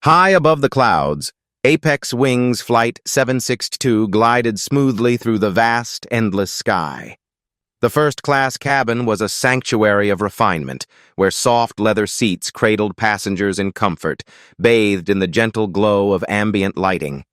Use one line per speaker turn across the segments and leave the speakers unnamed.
High above the clouds, Apex Wings Flight 762 glided smoothly through the vast, endless sky. The first-class cabin was a sanctuary of refinement, where soft leather seats cradled passengers in comfort, bathed in the gentle glow of ambient lighting.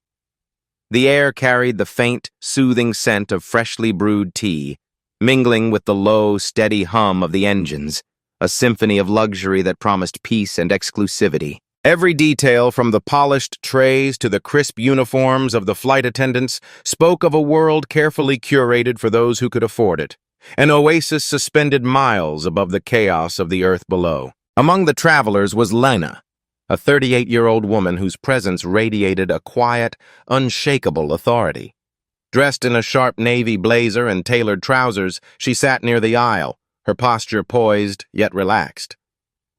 The air carried the faint, soothing scent of freshly brewed tea, mingling with the low, steady hum of the engines, a symphony of luxury that promised peace and exclusivity. Every detail, from the polished trays to the crisp uniforms of the flight attendants, spoke of a world carefully curated for those who could afford it, an oasis suspended miles above the chaos of the earth below. Among the travelers was Lena, a 38-year-old woman whose presence radiated a quiet, unshakable authority. Dressed in a sharp navy blazer and tailored trousers, she sat near the aisle, her posture poised yet relaxed.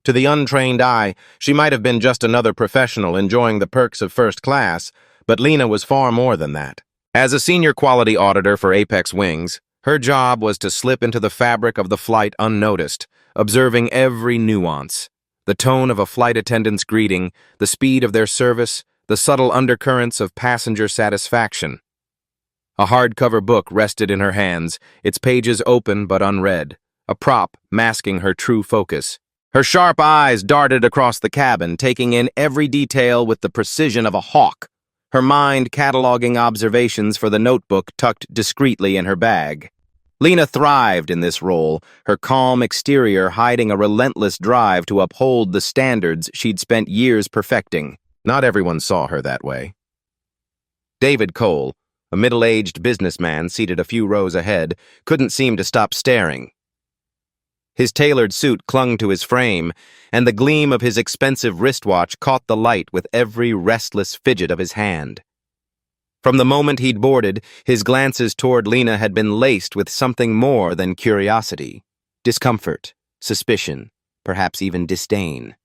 To the untrained eye, she might have been just another professional enjoying the perks of first class, but Lena was far more than that. As a senior quality auditor for Apex Wings, her job was to slip into the fabric of the flight unnoticed, observing every nuance: the tone of a flight attendant's greeting, the speed of their service, the subtle undercurrents of passenger satisfaction. A hardcover book rested in her hands, its pages open but unread, a prop masking her true focus. Her sharp eyes darted across the cabin, taking in every detail with the precision of a hawk, her mind cataloging observations for the notebook tucked discreetly in her bag. Lena thrived in this role, her calm exterior hiding a relentless drive to uphold the standards she'd spent years perfecting. Not everyone saw her that way. David Cole, a middle-aged businessman seated a few rows ahead, couldn't seem to stop staring. His tailored suit clung to his frame, and the gleam of his expensive wristwatch caught the light with every restless fidget of his hand. From the moment he'd boarded, his glances toward Lena had been laced with something more than curiosity, discomfort, suspicion, perhaps even disdain.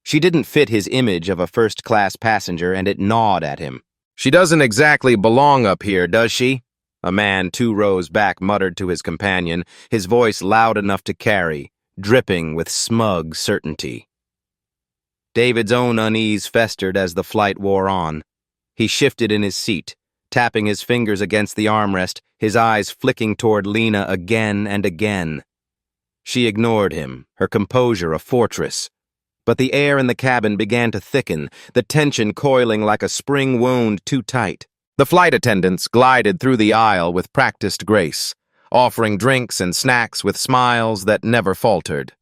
She didn't fit his image of a first-class passenger, and it gnawed at him. "She doesn't exactly belong up here, does she?" A man 2 rows back muttered to his companion, his voice loud enough to carry, dripping with smug certainty. David's own unease festered as the flight wore on. He shifted in his seat, tapping his fingers against the armrest, his eyes flicking toward Lena again and again. She ignored him, her composure a fortress. But the air in the cabin began to thicken, the tension coiling like a spring wound too tight. The flight attendants glided through the aisle with practiced grace, offering drinks and snacks with smiles that never faltered.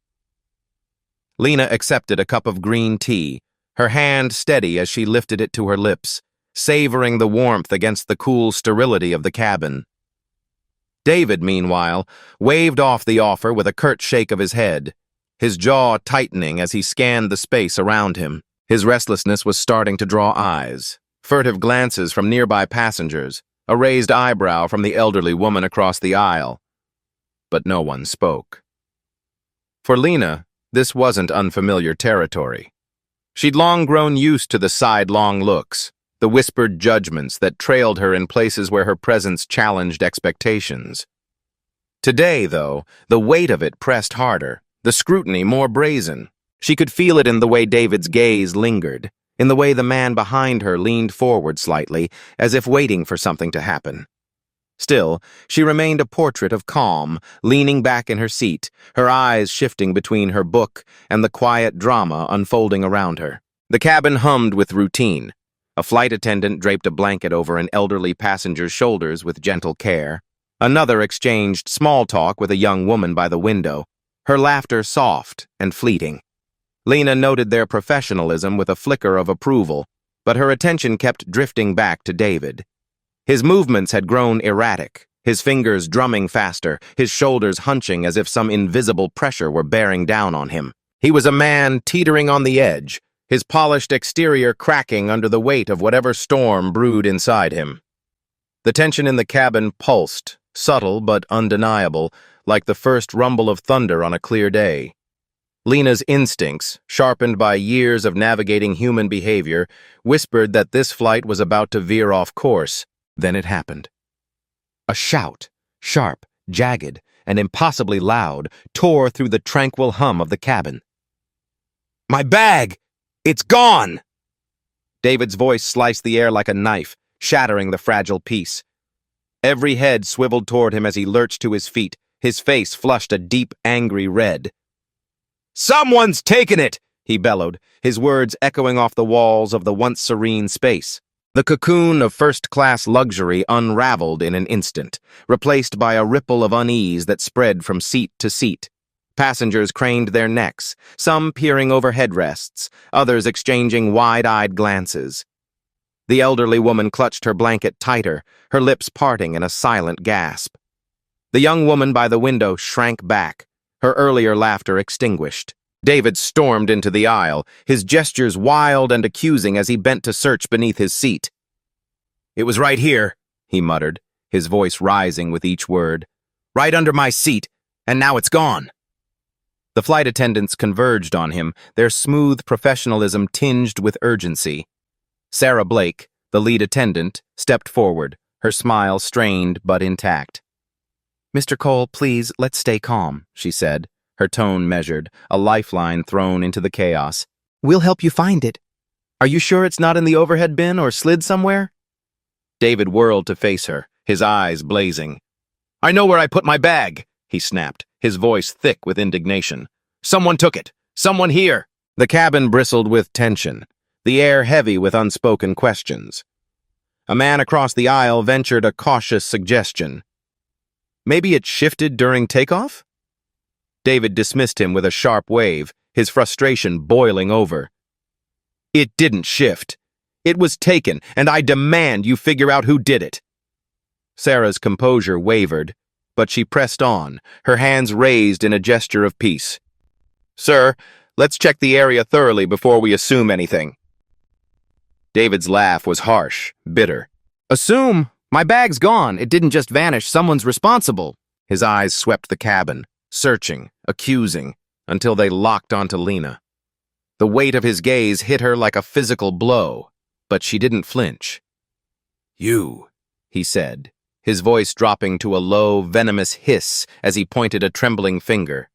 Lena accepted a cup of green tea, her hand steady as she lifted it to her lips, savoring the warmth against the cool sterility of the cabin. David, meanwhile, waved off the offer with a curt shake of his head, his jaw tightening as he scanned the space around him. His restlessness was starting to draw eyes. Furtive glances from nearby passengers, a raised eyebrow from the elderly woman across the aisle. But no one spoke. For Lena, this wasn't unfamiliar territory. She'd long grown used to the sidelong looks, the whispered judgments that trailed her in places where her presence challenged expectations. Today, though, the weight of it pressed harder, the scrutiny more brazen. She could feel it in the way David's gaze lingered, in the way the man behind her leaned forward slightly, as if waiting for something to happen. Still, she remained a portrait of calm, leaning back in her seat, her eyes shifting between her book and the quiet drama unfolding around her. The cabin hummed with routine. A flight attendant draped a blanket over an elderly passenger's shoulders with gentle care. Another exchanged small talk with a young woman by the window, her laughter soft and fleeting. Lena noted their professionalism with a flicker of approval, but her attention kept drifting back to David. His movements had grown erratic, his fingers drumming faster, his shoulders hunching as if some invisible pressure were bearing down on him. He was a man teetering on the edge, his polished exterior cracking under the weight of whatever storm brewed inside him. The tension in the cabin pulsed, subtle but undeniable, like the first rumble of thunder on a clear day. Lena's instincts, sharpened by years of navigating human behavior, whispered that this flight was about to veer off course. Then it happened. A shout, sharp, jagged, and impossibly loud, tore through the tranquil hum of the cabin. "My bag! It's gone!" David's voice sliced the air like a knife, shattering the fragile peace. Every head swiveled toward him as he lurched to his feet, his face flushed a deep, angry red. "Someone's taken it!" he bellowed, his words echoing off the walls of the once serene space. The cocoon of first-class luxury unraveled in an instant, replaced by a ripple of unease that spread from seat to seat. Passengers craned their necks, some peering over headrests, others exchanging wide-eyed glances. The elderly woman clutched her blanket tighter, her lips parting in a silent gasp. The young woman by the window shrank back, her earlier laughter extinguished. David stormed into the aisle, his gestures wild and accusing as he bent to search beneath his seat. "It was right here," he muttered, his voice rising with each word. "Right under my seat, and now it's gone." The flight attendants converged on him, their smooth professionalism tinged with urgency. Sarah Blake, the lead attendant, stepped forward, her smile strained but intact. "Mr. Cole, please, let's stay calm," she said, her tone measured, a lifeline thrown into the chaos. "We'll help you find it. Are you sure it's not in the overhead bin or slid somewhere?" David whirled to face her, his eyes blazing. "I know where I put my bag," he snapped, his voice thick with indignation. "Someone took it. Someone here." The cabin bristled with tension, the air heavy with unspoken questions. A man across the aisle ventured a cautious suggestion. "Maybe it shifted during takeoff?" David dismissed him with a sharp wave, his frustration boiling over. "It didn't shift. It was taken, and I demand you figure out who did it." Sarah's composure wavered, but she pressed on, her hands raised in a gesture of peace. "Sir, let's check the area thoroughly before we assume anything." David's laugh was harsh, bitter. "Assume? My bag's gone. It didn't just vanish. Someone's responsible." His eyes swept the cabin, searching, accusing, until they locked onto Lena. The weight of his gaze hit her like a physical blow, but she didn't flinch. "You," he said, his voice dropping to a low, venomous hiss as he pointed a trembling finger.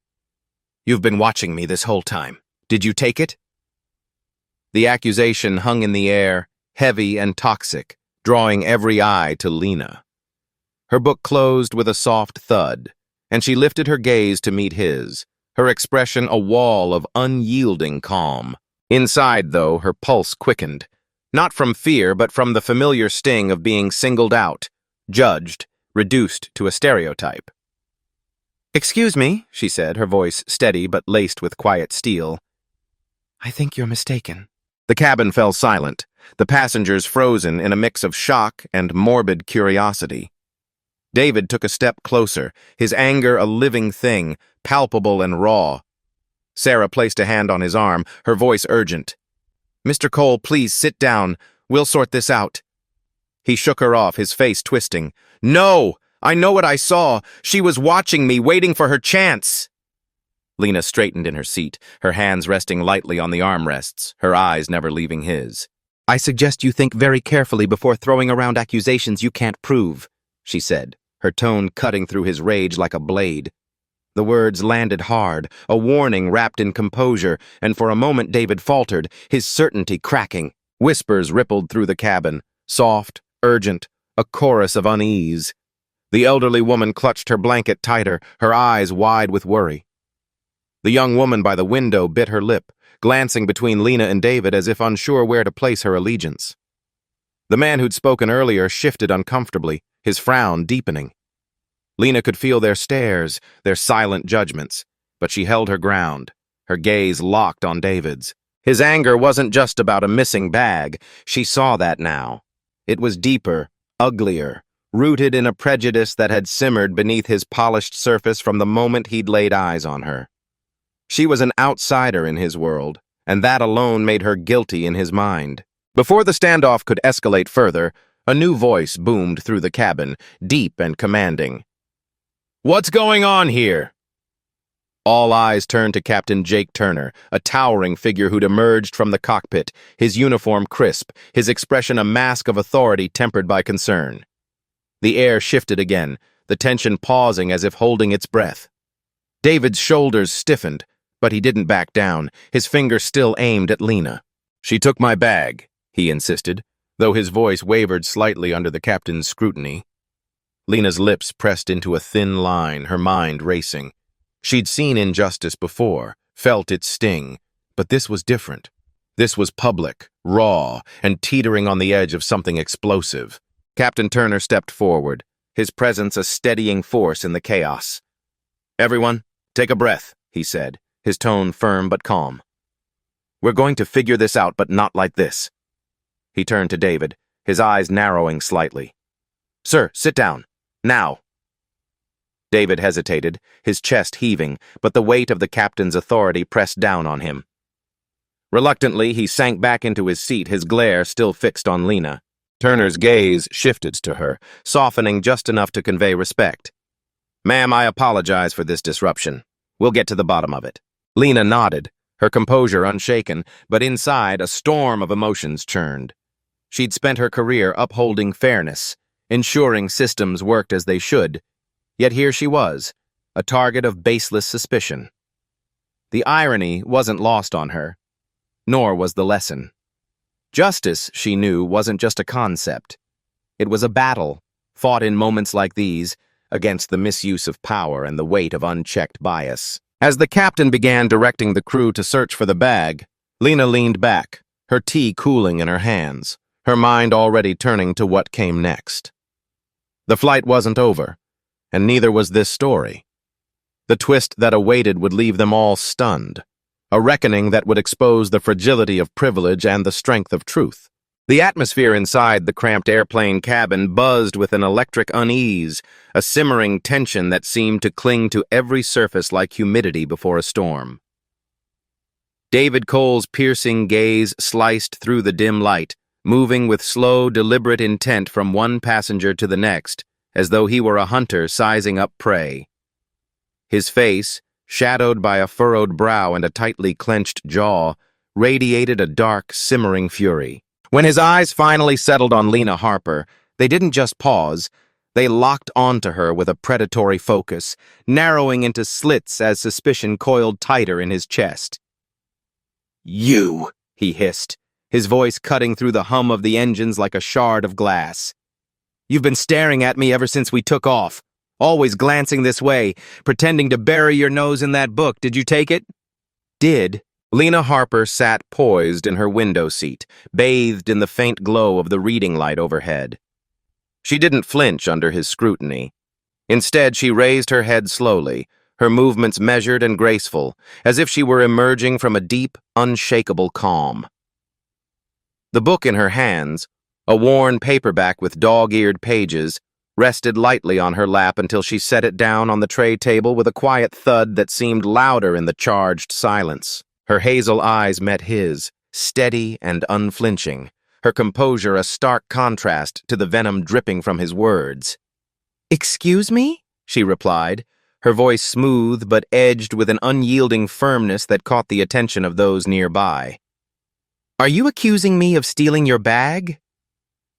"You've been watching me this whole time. Did you take it?" The accusation hung in the air, heavy and toxic, drawing every eye to Lena. Her book closed with a soft thud, and she lifted her gaze to meet his, her expression a wall of unyielding calm. Inside, though, her pulse quickened, not from fear but from the familiar sting of being singled out, judged, reduced to a stereotype. "Excuse me," she said, her voice steady but laced with quiet steel. "I think you're mistaken." The cabin fell silent, the passengers frozen in a mix of shock and morbid curiosity. David took a step closer, his anger a living thing, palpable and raw. Sarah placed a hand on his arm, her voice urgent. "Mr. Cole, please sit down. We'll sort this out." He shook her off, his face twisting. "No! I know what I saw. She was watching me, waiting for her chance." Lena straightened in her seat, her hands resting lightly on the armrests, her eyes never leaving his. "I suggest you think very carefully before throwing around accusations you can't prove," she said, her tone cutting through his rage like a blade. The words landed hard, a warning wrapped in composure, and for a moment David faltered, his certainty cracking. Whispers rippled through the cabin, soft, urgent, a chorus of unease. The elderly woman clutched her blanket tighter, her eyes wide with worry. The young woman by the window bit her lip, glancing between Lena and David as if unsure where to place her allegiance. The man who'd spoken earlier shifted uncomfortably, his frown deepening. Lena could feel their stares, their silent judgments, but she held her ground, her gaze locked on David's. His anger wasn't just about a missing bag, she saw that now. It was deeper, uglier, rooted in a prejudice that had simmered beneath his polished surface from the moment he'd laid eyes on her. She was an outsider in his world, and that alone made her guilty in his mind. Before the standoff could escalate further, a new voice boomed through the cabin, deep and commanding. "What's going on here?" All eyes turned to Captain Jake Turner, a towering figure who'd emerged from the cockpit, his uniform crisp, his expression a mask of authority tempered by concern. The air shifted again, the tension pausing as if holding its breath. David's shoulders stiffened, but he didn't back down, his finger still aimed at Lena. "She took my bag," he insisted, though his voice wavered slightly under the captain's scrutiny. Lena's lips pressed into a thin line, her mind racing. She'd seen injustice before, felt its sting, but this was different. This was public, raw, and teetering on the edge of something explosive. Captain Turner stepped forward, his presence a steadying force in the chaos. "Everyone, take a breath," he said, his tone firm but calm. "We're going to figure this out, but not like this." He turned to David, his eyes narrowing slightly. "Sir, sit down. Now." David hesitated, his chest heaving, but the weight of the captain's authority pressed down on him. Reluctantly, he sank back into his seat, his glare still fixed on Lena. Turner's gaze shifted to her, softening just enough to convey respect. "Ma'am, I apologize for this disruption. We'll get to the bottom of it." Lena nodded, her composure unshaken, but inside a storm of emotions churned. She'd spent her career upholding fairness, ensuring systems worked as they should, yet here she was, a target of baseless suspicion. The irony wasn't lost on her, nor was the lesson. Justice, she knew, wasn't just a concept. It was a battle, fought in moments like these, against the misuse of power and the weight of unchecked bias. As the captain began directing the crew to search for the bag, Lena leaned back, her tea cooling in her hands, her mind already turning to what came next. The flight wasn't over, and neither was this story. The twist that awaited would leave them all stunned, a reckoning that would expose the fragility of privilege and the strength of truth. The atmosphere inside the cramped airplane cabin buzzed with an electric unease, a simmering tension that seemed to cling to every surface like humidity before a storm. David Cole's piercing gaze sliced through the dim light, moving with slow, deliberate intent from one passenger to the next, as though he were a hunter sizing up prey. His face, shadowed by a furrowed brow and a tightly clenched jaw, radiated a dark, simmering fury. When his eyes finally settled on Lena Harper, they didn't just pause, they locked onto her with a predatory focus, narrowing into slits as suspicion coiled tighter in his chest. "You," he hissed, his voice cutting through the hum of the engines like a shard of glass. "You've been staring at me ever since we took off, always glancing this way, pretending to bury your nose in that book. Did you take it?" "Did?" Lena Harper sat poised in her window seat, bathed in the faint glow of the reading light overhead. She didn't flinch under his scrutiny. Instead, she raised her head slowly, her movements measured and graceful, as if she were emerging from a deep, unshakable calm. The book in her hands, a worn paperback with dog-eared pages, rested lightly on her lap until she set it down on the tray table with a quiet thud that seemed louder in the charged silence. Her hazel eyes met his, steady and unflinching, her composure a stark contrast to the venom dripping from his words. "Excuse me?" she replied, her voice smooth but edged with an unyielding firmness that caught the attention of those nearby. "Are you accusing me of stealing your bag?"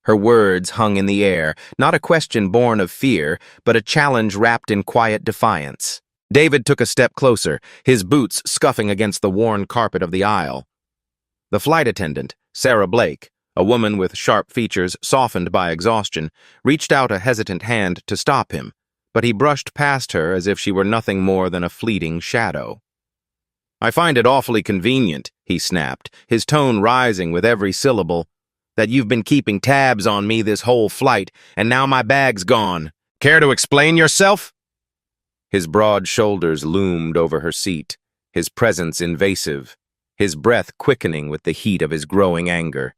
Her words hung in the air, not a question born of fear, but a challenge wrapped in quiet defiance. David took a step closer, his boots scuffing against the worn carpet of the aisle. The flight attendant, Sarah Blake, a woman with sharp features softened by exhaustion, reached out a hesitant hand to stop him, but he brushed past her as if she were nothing more than a fleeting shadow. "I find it awfully convenient," he snapped, his tone rising with every syllable, "that you've been keeping tabs on me this whole flight, and now my bag's gone. Care to explain yourself?" His broad shoulders loomed over her seat, his presence invasive, his breath quickening with the heat of his growing anger.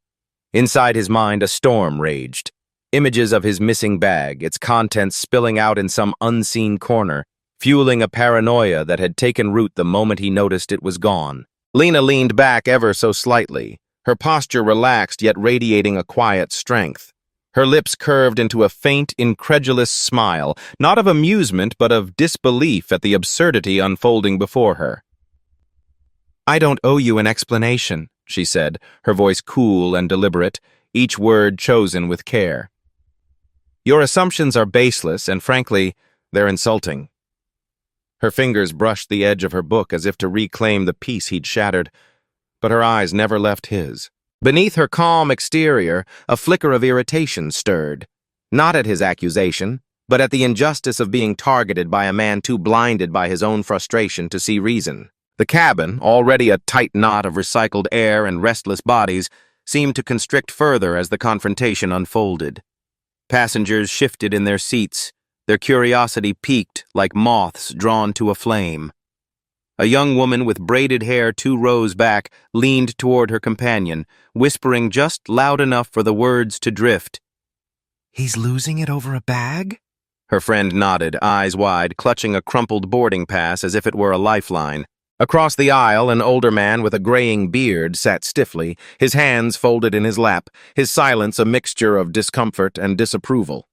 Inside his mind a storm raged. Images of his missing bag, its contents spilling out in some unseen corner, fueling a paranoia that had taken root the moment he noticed it was gone. Lena leaned back ever so slightly, her posture relaxed yet radiating a quiet strength. Her lips curved into a faint, incredulous smile, not of amusement but of disbelief at the absurdity unfolding before her. "I don't owe you an explanation," she said, her voice cool and deliberate, each word chosen with care. "Your assumptions are baseless, and frankly, they're insulting." Her fingers brushed the edge of her book as if to reclaim the peace he'd shattered, but her eyes never left his. Beneath her calm exterior, a flicker of irritation stirred. Not at his accusation, but at the injustice of being targeted by a man too blinded by his own frustration to see reason. The cabin, already a tight knot of recycled air and restless bodies, seemed to constrict further as the confrontation unfolded. Passengers shifted in their seats, their curiosity piqued like moths drawn to a flame. A young woman with braided hair 2 rows back leaned toward her companion, whispering just loud enough for the words to drift. "He's losing it over a bag?" Her friend nodded, eyes wide, clutching a crumpled boarding pass as if it were a lifeline. Across the aisle, an older man with a graying beard sat stiffly, his hands folded in his lap, his silence a mixture of discomfort and disapproval.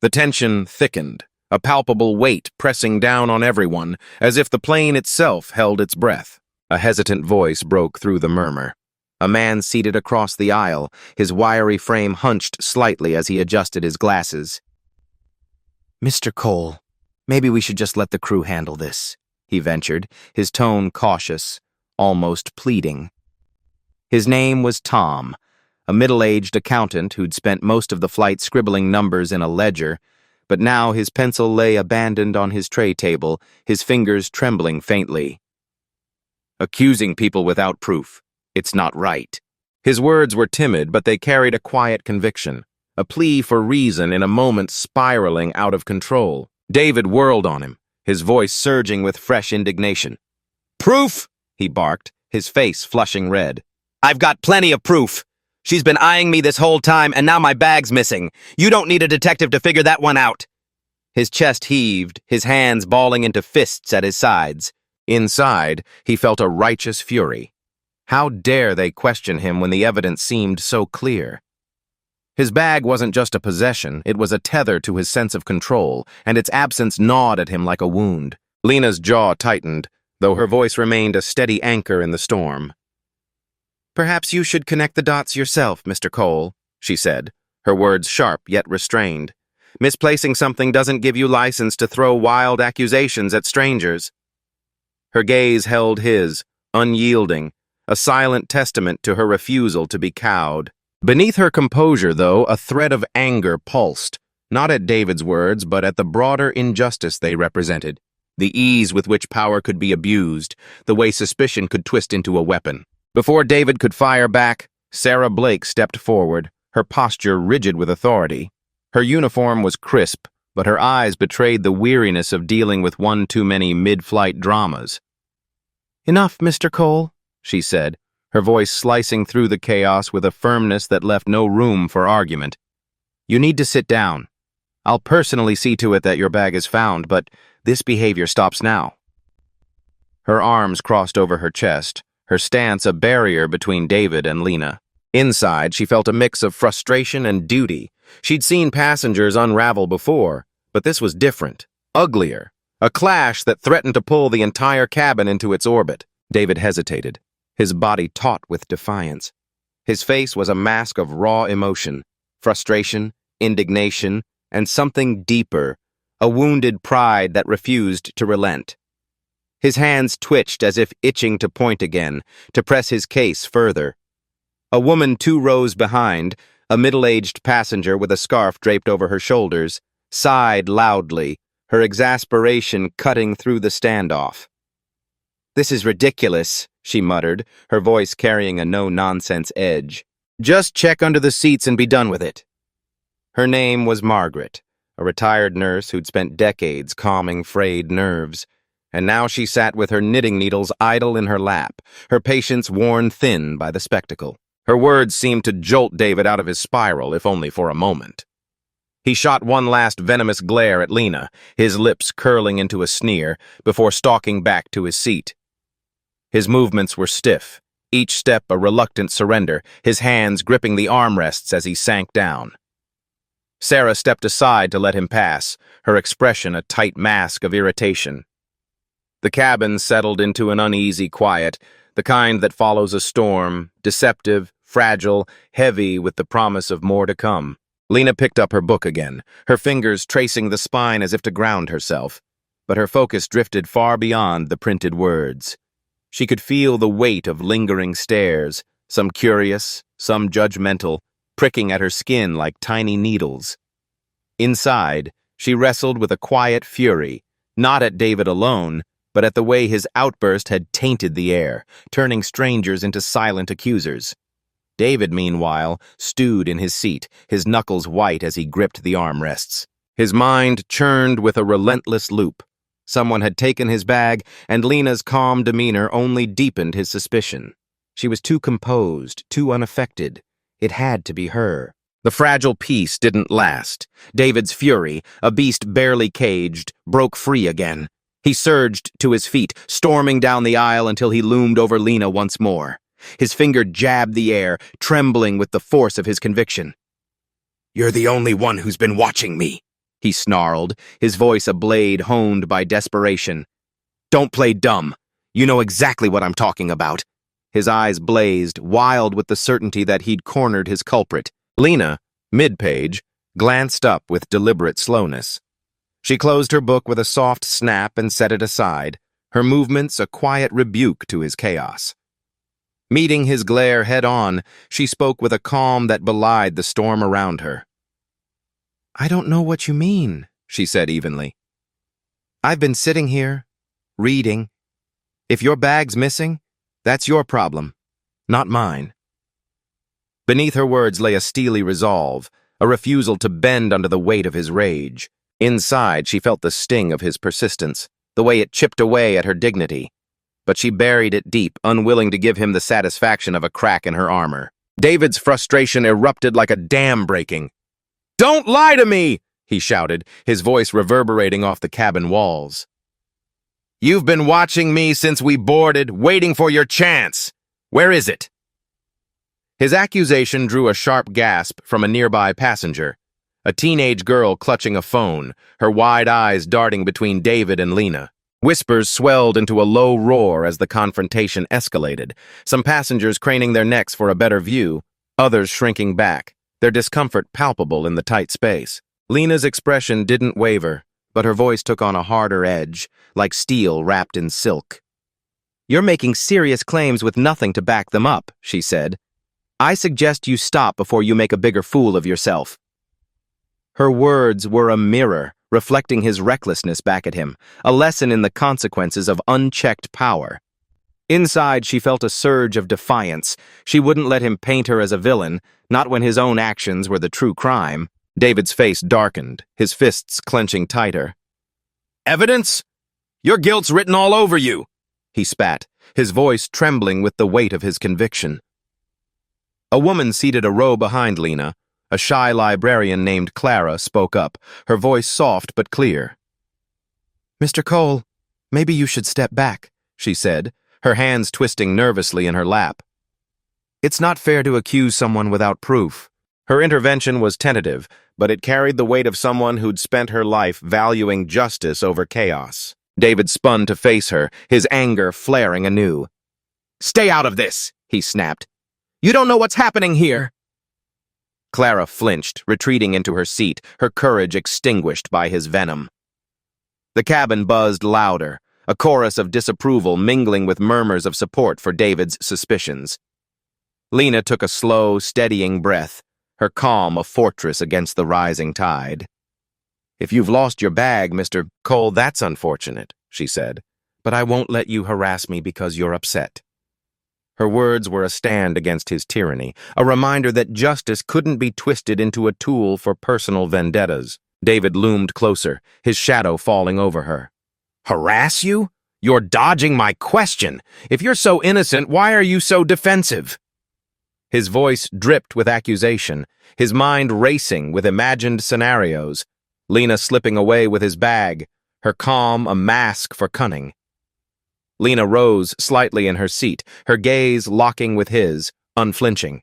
The tension thickened, a palpable weight pressing down on everyone, as if the plane itself held its breath. A hesitant voice broke through the murmur. A man seated across the aisle, his wiry frame hunched slightly as he adjusted his glasses. "Mr. Cole, maybe we should just let the crew handle this," he ventured, his tone cautious, almost pleading. His name was Tom, a middle-aged accountant who'd spent most of the flight scribbling numbers in a ledger, but now his pencil lay abandoned on his tray table, his fingers trembling faintly. "Accusing people without proof. It's not right." His words were timid, but they carried a quiet conviction, a plea for reason in a moment spiraling out of control. David whirled on him, his voice surging with fresh indignation. "Proof?" he barked, his face flushing red. "I've got plenty of proof. She's been eyeing me this whole time, and now my bag's missing. You don't need a detective to figure that one out." His chest heaved, his hands balling into fists at his sides. Inside, he felt a righteous fury. How dare they question him when the evidence seemed so clear? His bag wasn't just a possession, it was a tether to his sense of control, and its absence gnawed at him like a wound. Lena's jaw tightened, though her voice remained a steady anchor in the storm. "Perhaps you should connect the dots yourself, Mr. Cole," she said, her words sharp yet restrained. "Misplacing something doesn't give you license to throw wild accusations at strangers." Her gaze held his, unyielding, a silent testament to her refusal to be cowed. Beneath her composure, though, a thread of anger pulsed, not at David's words, but at the broader injustice they represented, the ease with which power could be abused, the way suspicion could twist into a weapon. Before David could fire back, Sarah Blake stepped forward, her posture rigid with authority. Her uniform was crisp, but her eyes betrayed the weariness of dealing with one too many mid-flight dramas. "Enough, Mr. Cole," she said, her voice slicing through the chaos with a firmness that left no room for argument. "You need to sit down. I'll personally see to it that your bag is found, but this behavior stops now." Her arms crossed over her chest, her stance a barrier between David and Lena. Inside, she felt a mix of frustration and duty. She'd seen passengers unravel before, but this was different, uglier, a clash that threatened to pull the entire cabin into its orbit. David hesitated, his body taut with defiance. His face was a mask of raw emotion, frustration, indignation, and something deeper, a wounded pride that refused to relent. His hands twitched as if itching to point again, to press his case further. A woman 2 rows behind, a middle-aged passenger with a scarf draped over her shoulders, sighed loudly, her exasperation cutting through the standoff. "This is ridiculous," she muttered, her voice carrying a no-nonsense edge. "Just check under the seats and be done with it." Her name was Margaret, a retired nurse who'd spent decades calming frayed nerves, and now she sat with her knitting needles idle in her lap, her patience worn thin by the spectacle. Her words seemed to jolt David out of his spiral, if only for a moment. He shot one last venomous glare at Lena, his lips curling into a sneer, before stalking back to his seat. His movements were stiff, each step a reluctant surrender, his hands gripping the armrests as he sank down. Sarah stepped aside to let him pass, her expression a tight mask of irritation. The cabin settled into an uneasy quiet, the kind that follows a storm, deceptive, fragile, heavy with the promise of more to come. Lena picked up her book again, her fingers tracing the spine as if to ground herself, but her focus drifted far beyond the printed words. She could feel the weight of lingering stares, some curious, some judgmental, pricking at her skin like tiny needles. Inside, she wrestled with a quiet fury, not at David alone, but at the way his outburst had tainted the air, turning strangers into silent accusers. David, meanwhile, stewed in his seat, his knuckles white as he gripped the armrests. His mind churned with a relentless loop. Someone had taken his bag, and Lena's calm demeanor only deepened his suspicion. She was too composed, too unaffected. It had to be her. The fragile peace didn't last. David's fury, a beast barely caged, broke free again. He surged to his feet, storming down the aisle until he loomed over Lena once more. His finger jabbed the air, trembling with the force of his conviction. "You're the only one who's been watching me," he snarled, his voice a blade honed by desperation. "Don't play dumb. You know exactly what I'm talking about." His eyes blazed, wild with the certainty that he'd cornered his culprit. Lena, mid-page, glanced up with deliberate slowness. She closed her book with a soft snap and set it aside, her movements a quiet rebuke to his chaos. Meeting his glare head-on, she spoke with a calm that belied the storm around her. "I don't know what you mean," she said evenly. "I've been sitting here, reading. If your bag's missing, that's your problem, not mine." Beneath her words lay a steely resolve, a refusal to bend under the weight of his rage. Inside, she felt the sting of his persistence, the way it chipped away at her dignity. But she buried it deep, unwilling to give him the satisfaction of a crack in her armor. David's frustration erupted like a dam breaking. "Don't lie to me!" he shouted, his voice reverberating off the cabin walls. "You've been watching me since we boarded, waiting for your chance. Where is it?" His accusation drew a sharp gasp from a nearby passenger, a teenage girl clutching a phone, her wide eyes darting between David and Lena. Whispers swelled into a low roar as the confrontation escalated, some passengers craning their necks for a better view, others shrinking back, their discomfort palpable in the tight space. Lena's expression didn't waver, but her voice took on a harder edge, like steel wrapped in silk. "You're making serious claims with nothing to back them up," she said. "I suggest you stop before you make a bigger fool of yourself." Her words were a mirror, reflecting his recklessness back at him, a lesson in the consequences of unchecked power. Inside, she felt a surge of defiance. She wouldn't let him paint her as a villain, not when his own actions were the true crime. David's face darkened, his fists clenching tighter. "Evidence? Your guilt's written all over you," he spat, his voice trembling with the weight of his conviction. A woman seated a row behind Lena, a shy librarian named Clara, spoke up, her voice soft but clear. "Mr. Cole, maybe you should step back," she said, her hands twisting nervously in her lap. "It's not fair to accuse someone without proof." Her intervention was tentative, but it carried the weight of someone who'd spent her life valuing justice over chaos. David spun to face her, his anger flaring anew. "Stay out of this," he snapped. "You don't know what's happening here." Clara flinched, retreating into her seat, her courage extinguished by his venom. The cabin buzzed louder, a chorus of disapproval mingling with murmurs of support for David's suspicions. Lena took a slow, steadying breath, her calm a fortress against the rising tide. "If you've lost your bag, Mr. Cole, that's unfortunate," she said, "but I won't let you harass me because you're upset." Her words were a stand against his tyranny, a reminder that justice couldn't be twisted into a tool for personal vendettas. David loomed closer, his shadow falling over her. "Harass you? You're dodging my question. If you're so innocent, why are you so defensive?" His voice dripped with accusation, his mind racing with imagined scenarios. Lena slipping away with his bag, her calm a mask for cunning. Lena rose slightly in her seat, her gaze locking with his, unflinching.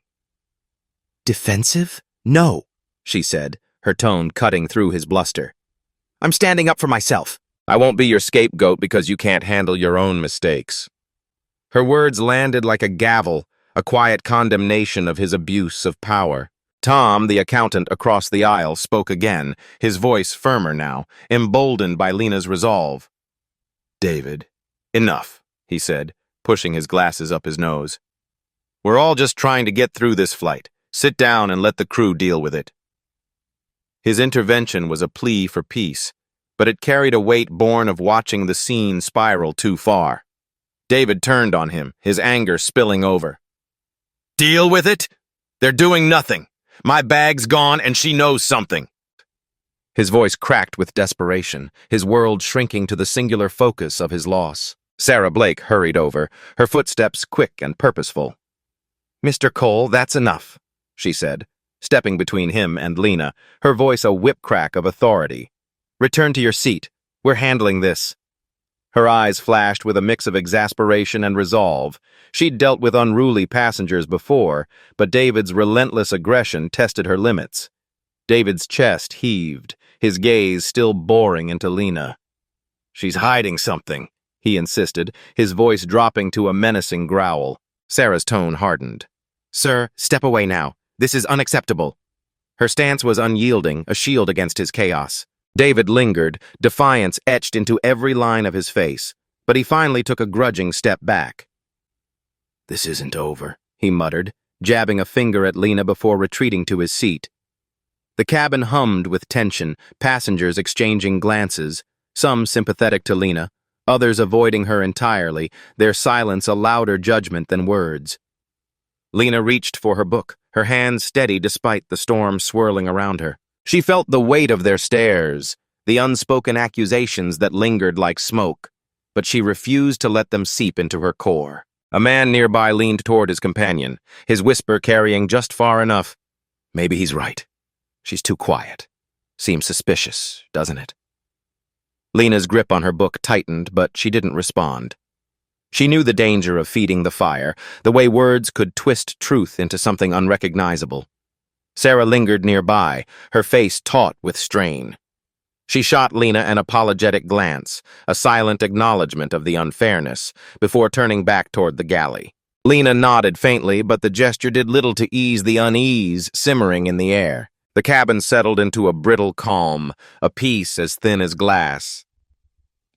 "Defensive? No," she said, her tone cutting through his bluster. "I'm standing up for myself. I won't be your scapegoat because you can't handle your own mistakes." Her words landed like a gavel, a quiet condemnation of his abuse of power. Tom, the accountant across the aisle, spoke again, his voice firmer now, emboldened by Lena's resolve. "David, enough," he said, pushing his glasses up his nose. We're all just trying to get through this flight. Sit down and let the crew deal with it. His intervention was a plea for peace, but it carried a weight born of watching the scene spiral too far. David turned on him, his anger spilling over. Deal with it? They're doing nothing. My bag's gone and she knows something. His voice cracked with desperation, his world shrinking to the singular focus of his loss. Sarah Blake hurried over, her footsteps quick and purposeful. Mr. Cole, that's enough, she said, stepping between him and Lena, her voice a whip-crack of authority. Return to your seat. We're handling this. Her eyes flashed with a mix of exasperation and resolve. She'd dealt with unruly passengers before, but David's relentless aggression tested her limits. David's chest heaved, his gaze still boring into Lena. She's hiding something, he insisted, his voice dropping to a menacing growl. Sarah's tone hardened. Sir, step away now. This is unacceptable. Her stance was unyielding, a shield against his chaos. David lingered, defiance etched into every line of his face, but he finally took a grudging step back. This isn't over, he muttered, jabbing a finger at Lena before retreating to his seat. The cabin hummed with tension, passengers exchanging glances, some sympathetic to Lena, others avoiding her entirely, their silence a louder judgment than words. Lena reached for her book, her hands steady despite the storm swirling around her. She felt the weight of their stares, the unspoken accusations that lingered like smoke, but she refused to let them seep into her core. A man nearby leaned toward his companion, his whisper carrying just far enough. Maybe he's right. She's too quiet. Seems suspicious, doesn't it? Lena's grip on her book tightened, but she didn't respond. She knew the danger of feeding the fire, the way words could twist truth into something unrecognizable. Sarah lingered nearby, her face taut with strain. She shot Lena an apologetic glance, a silent acknowledgement of the unfairness, before turning back toward the galley. Lena nodded faintly, but the gesture did little to ease the unease simmering in the air. The cabin settled into a brittle calm, a peace as thin as glass.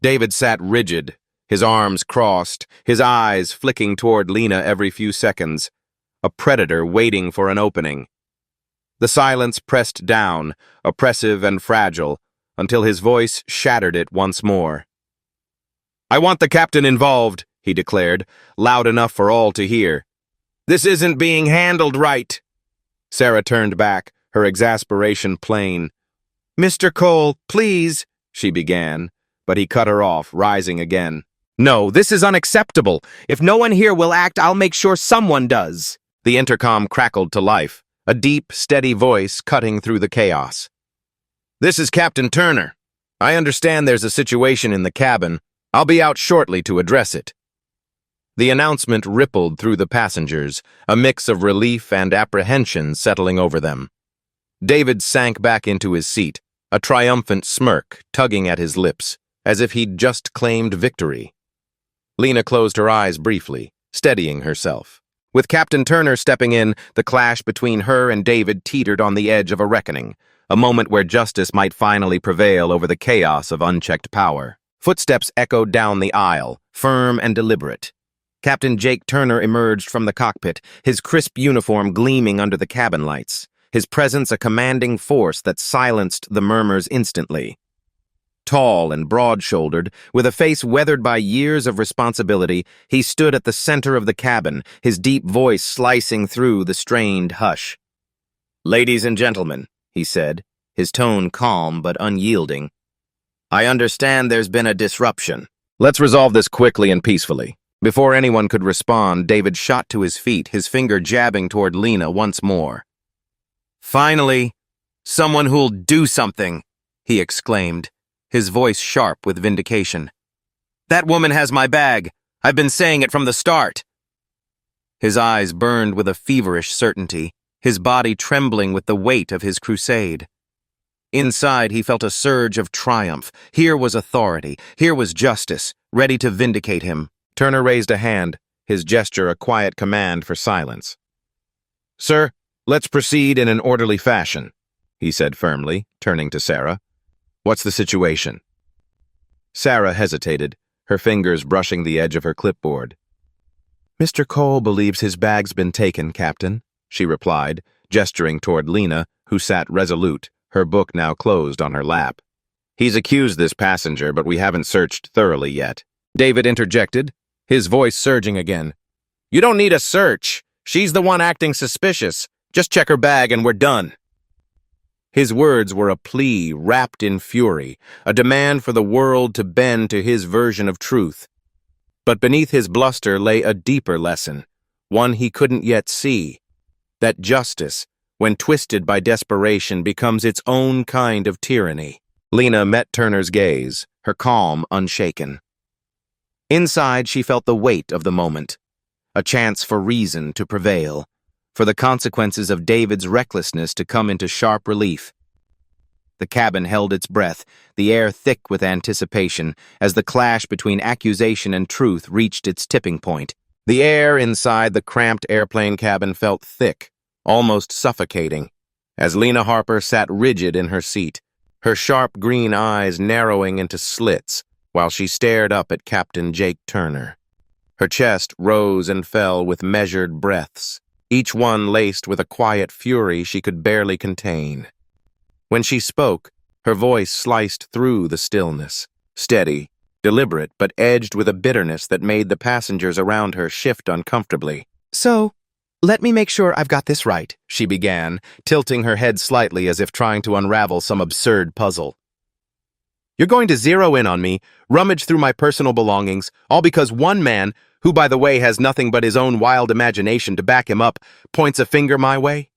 David sat rigid, his arms crossed, his eyes flicking toward Lena every few seconds, a predator waiting for an opening. The silence pressed down, oppressive and fragile, until his voice shattered it once more. I want the captain involved, he declared, loud enough for all to hear. This isn't being handled right. Sarah turned back, her exasperation plain. Mr. Cole, please, she began, but he cut her off, rising again. No, this is unacceptable. If no one here will act, I'll make sure someone does. The intercom crackled to life, a deep, steady voice cutting through the chaos. This is Captain Turner. I understand there's a situation in the cabin. I'll be out shortly to address it. The announcement rippled through the passengers, a mix of relief and apprehension settling over them. David sank back into his seat, a triumphant smirk tugging at his lips, as if he'd just claimed victory. Lena closed her eyes briefly, steadying herself. With Captain Turner stepping in, the clash between her and David teetered on the edge of a reckoning, a moment where justice might finally prevail over the chaos of unchecked power. Footsteps echoed down the aisle, firm and deliberate. Captain Jake Turner emerged from the cockpit, his crisp uniform gleaming under the cabin lights, his presence a commanding force that silenced the murmurs instantly. Tall and broad-shouldered, with a face weathered by years of responsibility, he stood at the center of the cabin, his deep voice slicing through the strained hush. Ladies and gentlemen, he said, his tone calm but unyielding. I understand there's been a disruption. Let's resolve this quickly and peacefully. Before anyone could respond, David shot to his feet, his finger jabbing toward Lena once more. Finally, someone who'll do something, he exclaimed, his voice sharp with vindication. That woman has my bag. I've been saying it from the start. His eyes burned with a feverish certainty, his body trembling with the weight of his crusade. Inside, he felt a surge of triumph. Here was authority. Here was justice, ready to vindicate him. Turner raised a hand, his gesture a quiet command for silence. Sir, let's proceed in an orderly fashion, he said firmly, turning to Sarah. What's the situation? Sarah hesitated, her fingers brushing the edge of her clipboard. "Mr. Cole believes his bag's been taken, Captain," she replied, gesturing toward Lena, who sat resolute, her book now closed on her lap. "He's accused this passenger, but we haven't searched thoroughly yet," David interjected, his voice surging again. "You don't need a search. She's the one acting suspicious. Just check her bag and we're done." His words were a plea wrapped in fury, a demand for the world to bend to his version of truth. But beneath his bluster lay a deeper lesson, one he couldn't yet see, that justice, when twisted by desperation, becomes its own kind of tyranny. Lena met Turner's gaze, her calm unshaken. Inside, she felt the weight of the moment, a chance for reason to prevail, for the consequences of David's recklessness to come into sharp relief. The cabin held its breath, the air thick with anticipation, as the clash between accusation and truth reached its tipping point. The air inside the cramped airplane cabin felt thick, almost suffocating, as Lena Harper sat rigid in her seat, her sharp green eyes narrowing into slits while she stared up at Captain Jake Turner. Her chest rose and fell with measured breaths, each one laced with a quiet fury she could barely contain. When she spoke, her voice sliced through the stillness, steady, deliberate, but edged with a bitterness that made the passengers around her shift uncomfortably. "So, let me make sure I've got this right," she began, tilting her head slightly as if trying to unravel some absurd puzzle. "You're going to zero in on me, rummage through my personal belongings, all because one man, who by the way has nothing but his own wild imagination to back him up, points a finger my way?"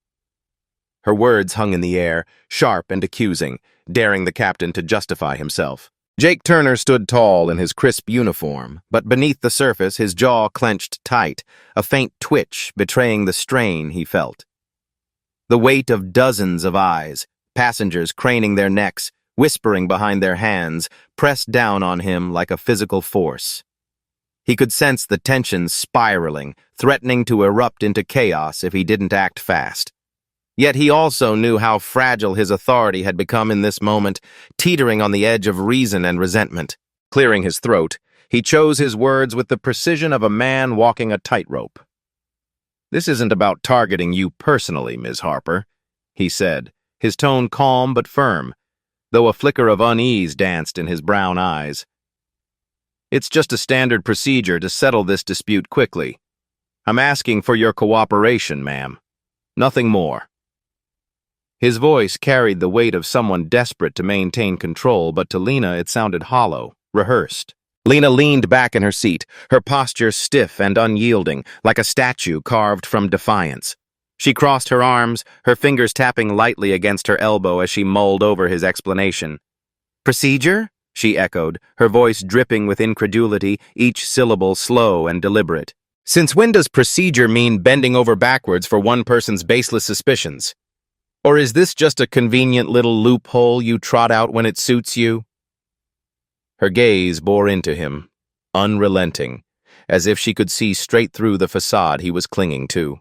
Her words hung in the air, sharp and accusing, daring the captain to justify himself. Jake Turner stood tall in his crisp uniform, but beneath the surface his jaw clenched tight, a faint twitch betraying the strain he felt. The weight of dozens of eyes, passengers craning their necks, whispering behind their hands, pressed down on him like a physical force. He could sense the tension spiraling, threatening to erupt into chaos if he didn't act fast. Yet he also knew how fragile his authority had become in this moment, teetering on the edge of reason and resentment. Clearing his throat, he chose his words with the precision of a man walking a tightrope. "This isn't about targeting you personally, Ms. Harper," he said, his tone calm but firm, though a flicker of unease danced in his brown eyes. "It's just a standard procedure to settle this dispute quickly. I'm asking for your cooperation, ma'am. Nothing more." His voice carried the weight of someone desperate to maintain control, but to Lena it sounded hollow, rehearsed. Lena leaned back in her seat, her posture stiff and unyielding, like a statue carved from defiance. She crossed her arms, her fingers tapping lightly against her elbow as she mulled over his explanation. "Procedure?" she echoed, her voice dripping with incredulity, each syllable slow and deliberate. "Since when does procedure mean bending over backwards for one person's baseless suspicions? Or is this just a convenient little loophole you trot out when it suits you?" Her gaze bore into him, unrelenting, as if she could see straight through the facade he was clinging to.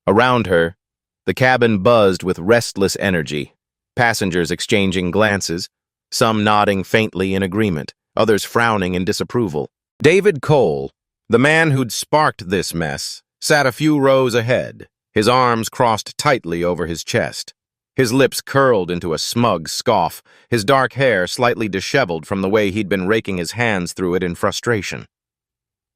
Around her, the cabin buzzed with restless energy, passengers exchanging glances, some nodding faintly in agreement, others frowning in disapproval. David Cole, the man who'd sparked this mess, sat a few rows ahead, his arms crossed tightly over his chest, his lips curled into a smug scoff, his dark hair slightly disheveled from the way he'd been raking his hands through it in frustration.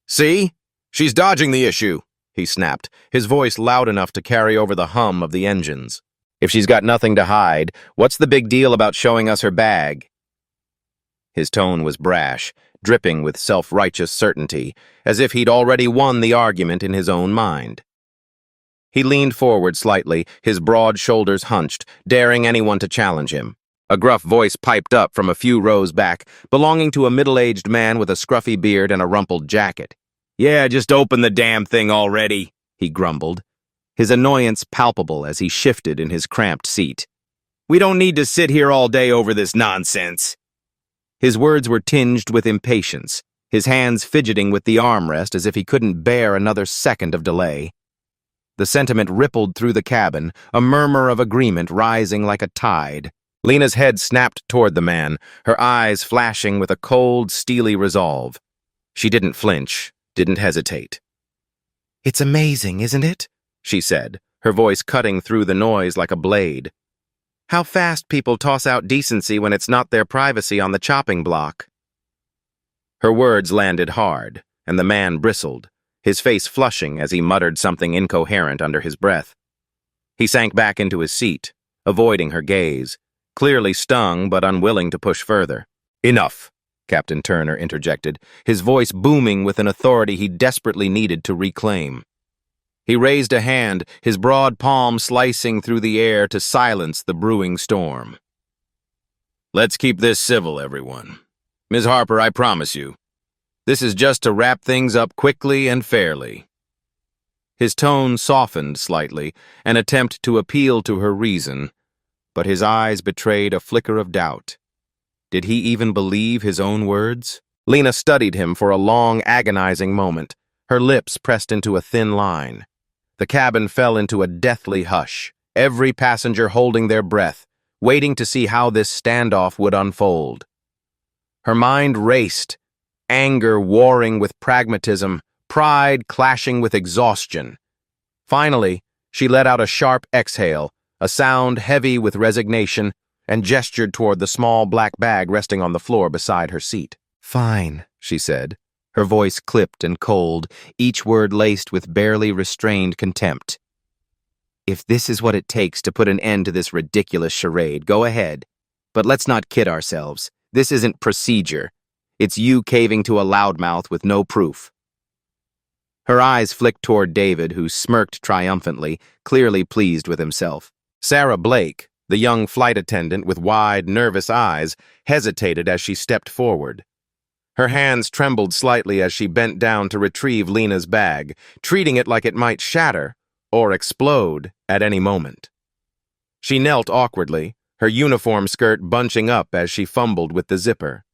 "See? She's dodging the issue," he snapped, his voice loud enough to carry over the hum of the engines. "If she's got nothing to hide, what's the big deal about showing us her bag?" His tone was brash, dripping with self-righteous certainty, as if he'd already won the argument in his own mind. He leaned forward slightly, his broad shoulders hunched, daring anyone to challenge him. A gruff voice piped up from a few rows back, belonging to a middle-aged man with a scruffy beard and a rumpled jacket. "Yeah, just open the damn thing already," he grumbled, his annoyance palpable as he shifted in his cramped seat. "We don't need to sit here all day over this nonsense." His words were tinged with impatience, his hands fidgeting with the armrest as if he couldn't bear another second of delay. The sentiment rippled through the cabin, a murmur of agreement rising like a tide. Lena's head snapped toward the man, her eyes flashing with a cold, steely resolve. She didn't flinch, didn't hesitate. "It's amazing, isn't it?" she said, her voice cutting through the noise like a blade. "How fast people toss out decency when it's not their privacy on the chopping block." Her words landed hard, and the man bristled, his face flushing as he muttered something incoherent under his breath. He sank back into his seat, avoiding her gaze, clearly stung but unwilling to push further. "Enough," Captain Turner interjected, his voice booming with an authority he desperately needed to reclaim. He raised a hand, his broad palm slicing through the air to silence the brewing storm. "Let's keep this civil, everyone. Ms. Harper, I promise you, this is just to wrap things up quickly and fairly." His tone softened slightly, an attempt to appeal to her reason, but his eyes betrayed a flicker of doubt. Did he even believe his own words? Lena studied him for a long, agonizing moment, her lips pressed into a thin line. The cabin fell into a deathly hush, every passenger holding their breath, waiting to see how this standoff would unfold. Her mind raced, anger warring with pragmatism, pride clashing with exhaustion. Finally, she let out a sharp exhale, a sound heavy with resignation, and gestured toward the small black bag resting on the floor beside her seat. "Fine," she said, her voice clipped and cold, each word laced with barely restrained contempt. "If this is what it takes to put an end to this ridiculous charade, go ahead. But let's not kid ourselves. This isn't procedure. It's you caving to a loudmouth with no proof." Her eyes flicked toward David, who smirked triumphantly, clearly pleased with himself. Sarah Blake, the young flight attendant with wide, nervous eyes, hesitated as she stepped forward. Her hands trembled slightly as she bent down to retrieve Lena's bag, treating it like it might shatter or explode at any moment. She knelt awkwardly, her uniform skirt bunching up as she fumbled with the zipper.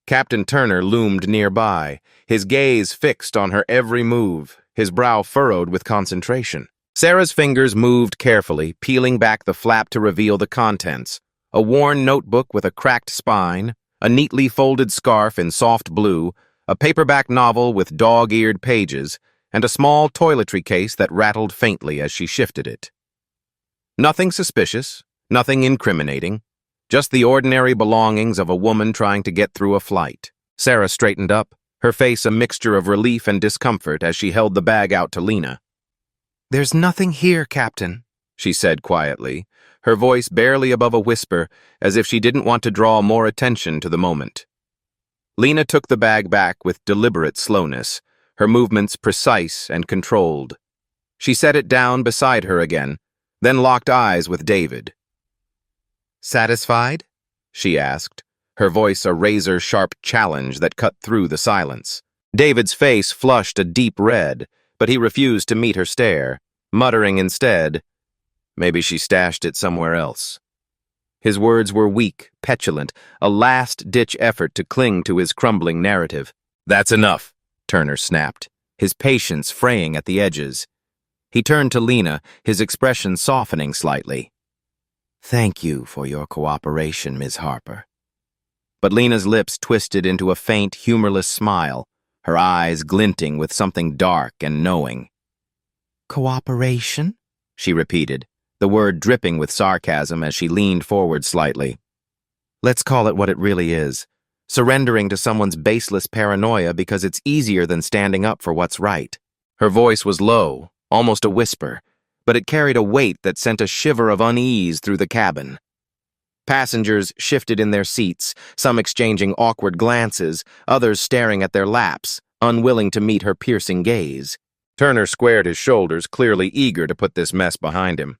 Captain Turner loomed nearby, his gaze fixed on her every move, his brow furrowed with concentration. Sarah's fingers moved carefully, peeling back the flap to reveal the contents: a worn notebook with a cracked spine, a neatly folded scarf in soft blue, a paperback novel with dog-eared pages, and a small toiletry case that rattled faintly as she shifted it. Nothing suspicious, nothing incriminating, just the ordinary belongings of a woman trying to get through a flight. Sarah straightened up, her face a mixture of relief and discomfort as she held the bag out to Lena. "There's nothing here, Captain," she said quietly, her voice barely above a whisper, as if she didn't want to draw more attention to the moment. Lena took the bag back with deliberate slowness, her movements precise and controlled. She set it down beside her again, then locked eyes with David. "Satisfied?" she asked, her voice a razor-sharp challenge that cut through the silence. David's face flushed a deep red, but he refused to meet her stare, muttering instead, "Maybe she stashed it somewhere else." His words were weak, petulant, a last-ditch effort to cling to his crumbling narrative. "That's enough," Turner snapped, his patience fraying at the edges. He turned to Lena, his expression softening slightly. "Thank you for your cooperation, Ms. Harper." But Lena's lips twisted into a faint, humorless smile, her eyes glinting with something dark and knowing. "Cooperation?" she repeated, the word dripping with sarcasm as she leaned forward slightly. "Let's call it what it really is, surrendering to someone's baseless paranoia because it's easier than standing up for what's right." Her voice was low, almost a whisper, but it carried a weight that sent a shiver of unease through the cabin. Passengers shifted in their seats, some exchanging awkward glances, others staring at their laps, unwilling to meet her piercing gaze. Turner squared his shoulders, clearly eager to put this mess behind him.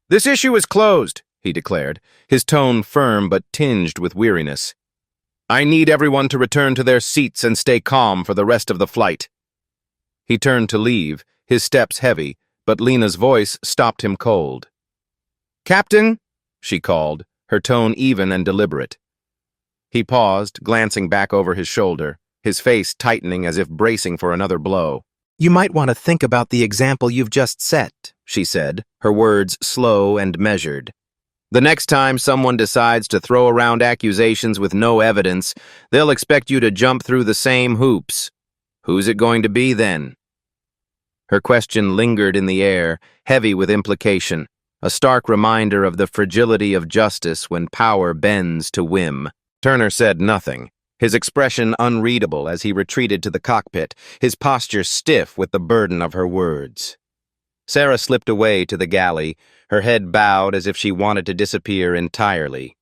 "This issue is closed," he declared, his tone firm but tinged with weariness. "I need everyone to return to their seats and stay calm for the rest of the flight." He turned to leave, his steps heavy, but Lena's voice stopped him cold. "Captain," she called, her tone even and deliberate. He paused, glancing back over his shoulder, his face tightening as if bracing for another blow. "You might want to think about the example you've just set," she said, her words slow and measured. "The next time someone decides to throw around accusations with no evidence, they'll expect you to jump through the same hoops. Who's it going to be then?" Her question lingered in the air, heavy with implication, a stark reminder of the fragility of justice when power bends to whim. Turner said nothing, his expression unreadable as he retreated to the cockpit, his posture stiff with the burden of her words. Sarah slipped away to the galley, her head bowed as if she wanted to disappear entirely.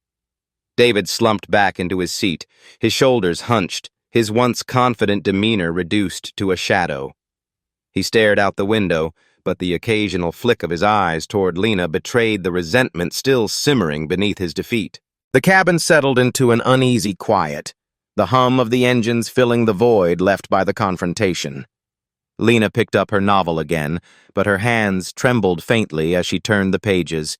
David slumped back into his seat, his shoulders hunched, his once confident demeanor reduced to a shadow. He stared out the window, but the occasional flick of his eyes toward Lena betrayed the resentment still simmering beneath his defeat. The cabin settled into an uneasy quiet, the hum of the engines filling the void left by the confrontation. Lena picked up her novel again, but her hands trembled faintly as she turned the pages.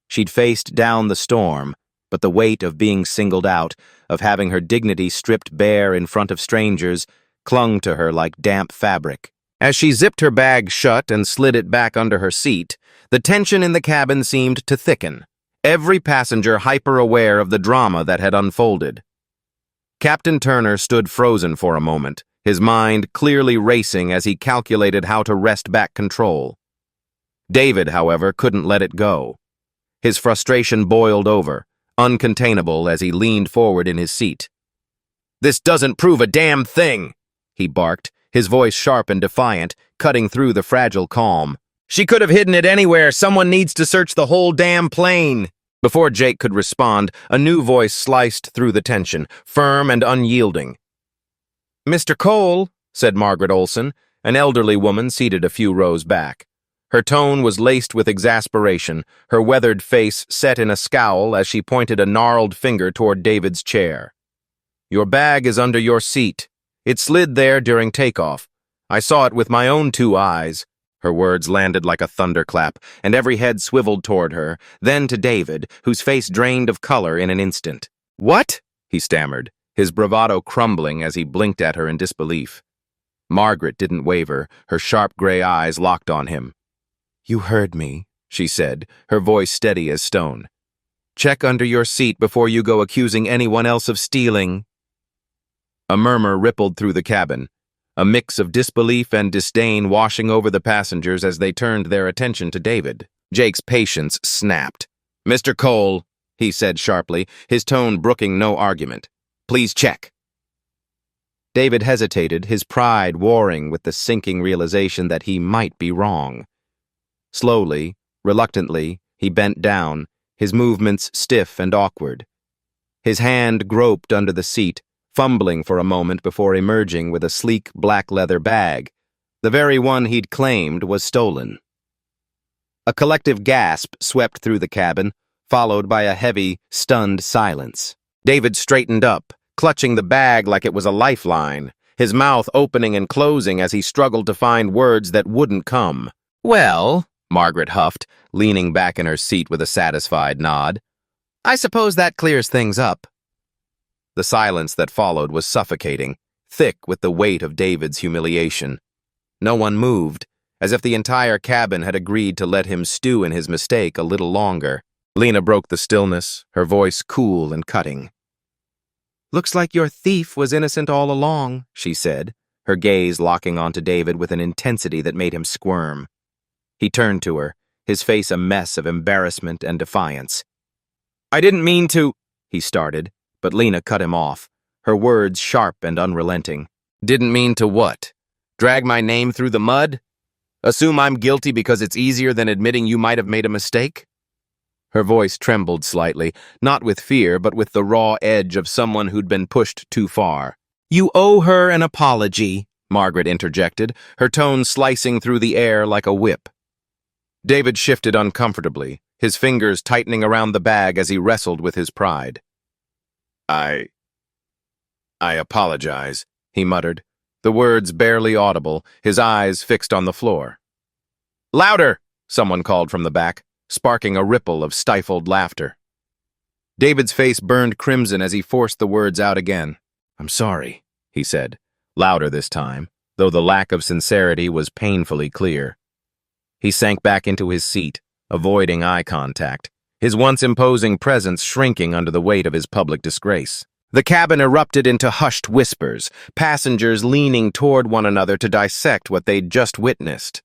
She'd faced down the storm, but the weight of being singled out, of having her dignity stripped bare in front of strangers, clung to her like damp fabric. As she zipped her bag shut and slid it back under her seat, the tension in the cabin seemed to thicken, every passenger hyper-aware of the drama that had unfolded. Captain Turner stood frozen for a moment, his mind clearly racing as he calculated how to wrest back control. David, however, couldn't let it go. His frustration boiled over, uncontainable as he leaned forward in his seat. "This doesn't prove a damn thing," he barked, his voice sharp and defiant, cutting through the fragile calm. "She could have hidden it anywhere. Someone needs to search the whole damn plane." Before Jake could respond, a new voice sliced through the tension, firm and unyielding. "Mr. Cole," said Margaret Olson, an elderly woman seated a few rows back. Her tone was laced with exasperation, her weathered face set in a scowl as she pointed a gnarled finger toward David's chair. "Your bag is under your seat. It slid there during takeoff. I saw it with my own 2 eyes." Her words landed like a thunderclap, and every head swiveled toward her, then to David, whose face drained of color in an instant. "What?" he stammered, his bravado crumbling as he blinked at her in disbelief. Margaret didn't waver, her sharp gray eyes locked on him. "You heard me," she said, her voice steady as stone. "Check under your seat before you go accusing anyone else of stealing." A murmur rippled through the cabin, a mix of disbelief and disdain washing over the passengers as they turned their attention to David. Jake's patience snapped. "Mr. Cole," he said sharply, his tone brooking no argument. "Please check." David hesitated, his pride warring with the sinking realization that he might be wrong. Slowly, reluctantly, he bent down, his movements stiff and awkward. His hand groped under the seat, fumbling for a moment before emerging with a sleek black leather bag. The very one he'd claimed was stolen. A collective gasp swept through the cabin, followed by a heavy, stunned silence. David straightened up, clutching the bag like it was a lifeline, his mouth opening and closing as he struggled to find words that wouldn't come. "Well," Margaret huffed, leaning back in her seat with a satisfied nod, "I suppose that clears things up." The silence that followed was suffocating, thick with the weight of David's humiliation. No one moved, as if the entire cabin had agreed to let him stew in his mistake a little longer. Lena broke the stillness, her voice cool and cutting. "Looks like your thief was innocent all along," she said, her gaze locking onto David with an intensity that made him squirm. He turned to her, his face a mess of embarrassment and defiance. "I didn't mean to," he started, but Lena cut him off, her words sharp and unrelenting. "Didn't mean to what? Drag my name through the mud? Assume I'm guilty because it's easier than admitting you might have made a mistake?" Her voice trembled slightly, not with fear, but with the raw edge of someone who'd been pushed too far. "You owe her an apology," Margaret interjected, her tone slicing through the air like a whip. David shifted uncomfortably, his fingers tightening around the bag as he wrestled with his pride. I apologize," he muttered, the words barely audible, his eyes fixed on the floor. "Louder!" someone called from the back, sparking a ripple of stifled laughter. David's face burned crimson as he forced the words out again. "I'm sorry," he said, louder this time, though the lack of sincerity was painfully clear. He sank back into his seat, avoiding eye contact, his once imposing presence shrinking under the weight of his public disgrace. The cabin erupted into hushed whispers, passengers leaning toward one another to dissect what they'd just witnessed.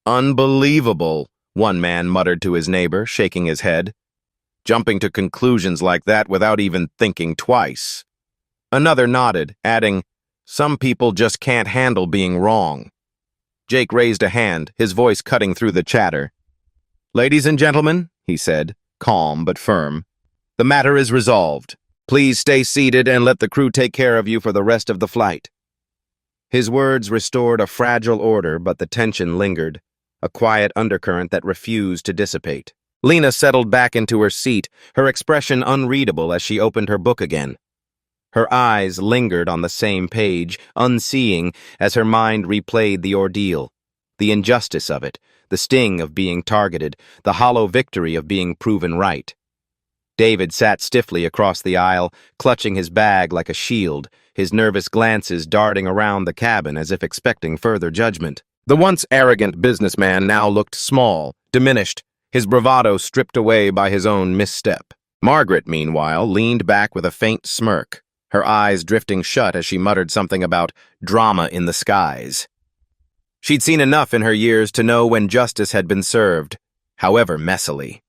Unbelievable, one man muttered to his neighbor, shaking his head. Jumping to conclusions like that without even thinking twice. Another nodded, adding, "Some people just can't handle being wrong." Jake raised a hand, his voice cutting through the chatter. "Ladies and gentlemen," he said, calm but firm, "the matter is resolved. Please stay seated and let the crew take care of you for the rest of the flight." His words restored a fragile order, but the tension lingered, a quiet undercurrent that refused to dissipate. Lena settled back into her seat, her expression unreadable as she opened her book again. Her eyes lingered on the same page, unseeing, as her mind replayed the ordeal, the injustice of it, the sting of being targeted, the hollow victory of being proven right. David sat stiffly across the aisle, clutching his bag like a shield, his nervous glances darting around the cabin as if expecting further judgment. The once arrogant businessman now looked small, diminished, his bravado stripped away by his own misstep. Margaret, meanwhile, leaned back with a faint smirk, her eyes drifting shut as she muttered something about drama in the skies. She'd seen enough in her years to know when justice had been served, however messily.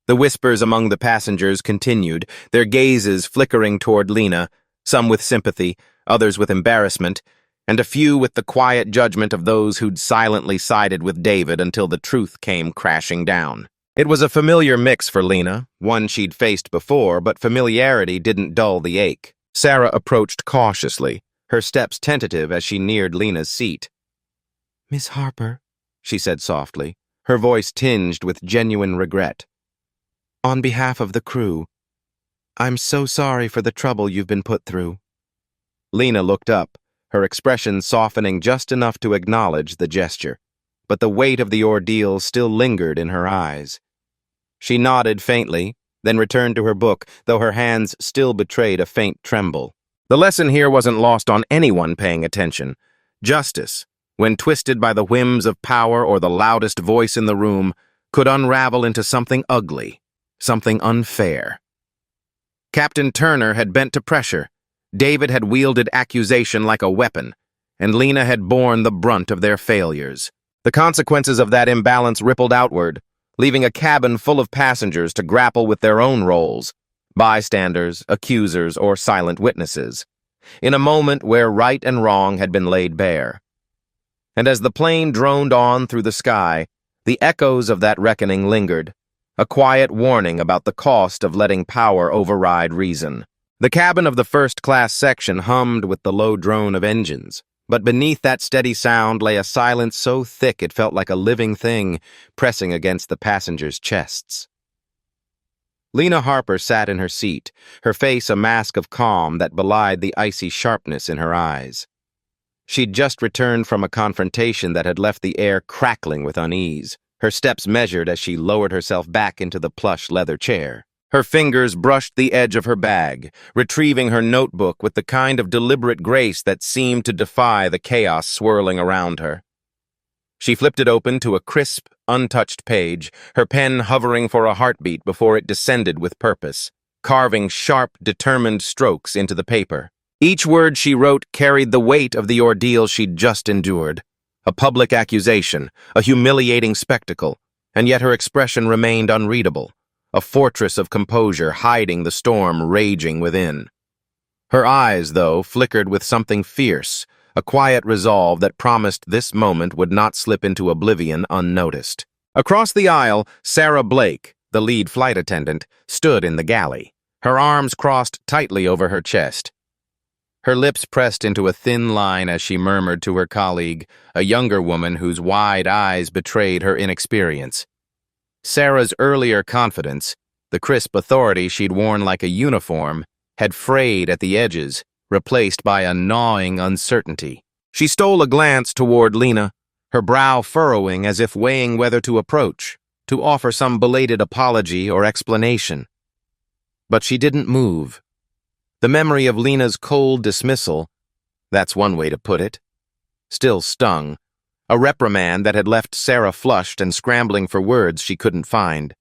The whispers among the passengers continued, their gazes flickering toward Lena, some with sympathy, others with embarrassment, and a few with the quiet judgment of those who'd silently sided with David until the truth came crashing down. It was a familiar mix for Lena, one she'd faced before, but familiarity didn't dull the ache. Sarah approached cautiously, her steps tentative as she neared Lena's seat. "Miss Harper," she said softly, her voice tinged with genuine regret. "On behalf of the crew, I'm so sorry for the trouble you've been put through." Lena looked up, her expression softening just enough to acknowledge the gesture, but the weight of the ordeal still lingered in her eyes. She nodded faintly, then returned to her book, though her hands still betrayed a faint tremble. The lesson here wasn't lost on anyone paying attention. Justice, when twisted by the whims of power or the loudest voice in the room, could unravel into something ugly, something unfair. Captain Turner had bent to pressure, David had wielded accusation like a weapon, and Lena had borne the brunt of their failures. The consequences of that imbalance rippled outward, leaving a cabin full of passengers to grapple with their own roles, bystanders, accusers, or silent witnesses, in a moment where right and wrong had been laid bare. And as the plane droned on through the sky, the echoes of that reckoning lingered, a quiet warning about the cost of letting power override reason. The cabin of the first-class section hummed with the low drone of engines, but beneath that steady sound lay a silence so thick it felt like a living thing pressing against the passengers' chests. Lena Harper sat in her seat, her face a mask of calm that belied the icy sharpness in her eyes. She'd just returned from a confrontation that had left the air crackling with unease, her steps measured as she lowered herself back into the plush leather chair. Her fingers brushed the edge of her bag, retrieving her notebook with the kind of deliberate grace that seemed to defy the chaos swirling around her. She flipped it open to a crisp, untouched page, her pen hovering for a heartbeat before it descended with purpose, carving sharp, determined strokes into the paper. Each word she wrote carried the weight of the ordeal she'd just endured, a public accusation, a humiliating spectacle, and yet her expression remained unreadable. A fortress of composure hiding the storm raging within. Her eyes, though, flickered with something fierce, a quiet resolve that promised this moment would not slip into oblivion unnoticed. Across the aisle, Sarah Blake, the lead flight attendant, stood in the galley, her arms crossed tightly over her chest. Her lips pressed into a thin line as she murmured to her colleague, a younger woman whose wide eyes betrayed her inexperience. Sarah's earlier confidence, the crisp authority she'd worn like a uniform, had frayed at the edges, replaced by a gnawing uncertainty. She stole a glance toward Lena, her brow furrowing as if weighing whether to approach, to offer some belated apology or explanation. But she didn't move. The memory of Lena's cold dismissal, that's one way to put it, still stung, a reprimand that had left Sarah flushed and scrambling for words she couldn't find.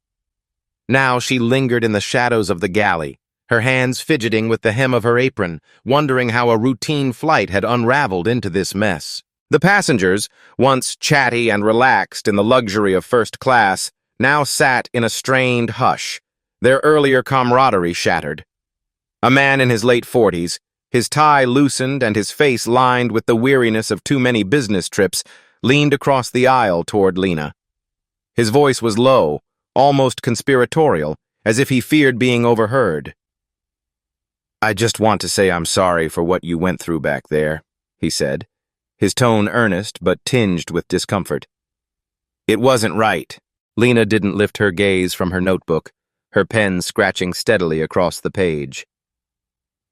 Now she lingered in the shadows of the galley, her hands fidgeting with the hem of her apron, wondering how a routine flight had unraveled into this mess. The passengers, once chatty and relaxed in the luxury of first class, now sat in a strained hush, their earlier camaraderie shattered. A man in his late 40s, his tie loosened and his face lined with the weariness of too many business trips, leaned across the aisle toward Lena. His voice was low, almost conspiratorial, as if he feared being overheard. "I just want to say I'm sorry for what you went through back there," he said, his tone earnest but tinged with discomfort. "It wasn't right." Lena didn't lift her gaze from her notebook, her pen scratching steadily across the page.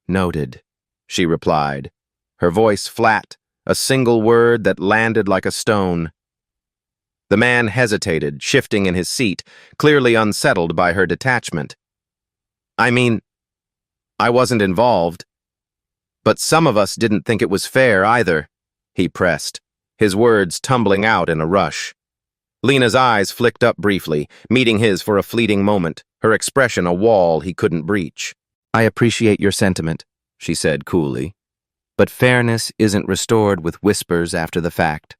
"Noted," she replied, her voice flat, a single word that landed like a stone. The man hesitated, shifting in his seat, clearly unsettled by her detachment. "I mean, I wasn't involved. But some of us didn't think it was fair either," he pressed, his words tumbling out in a rush. Lena's eyes flicked up briefly, meeting his for a fleeting moment, her expression a wall he couldn't breach. "I appreciate your sentiment," she said coolly, "but fairness isn't restored with whispers after the fact."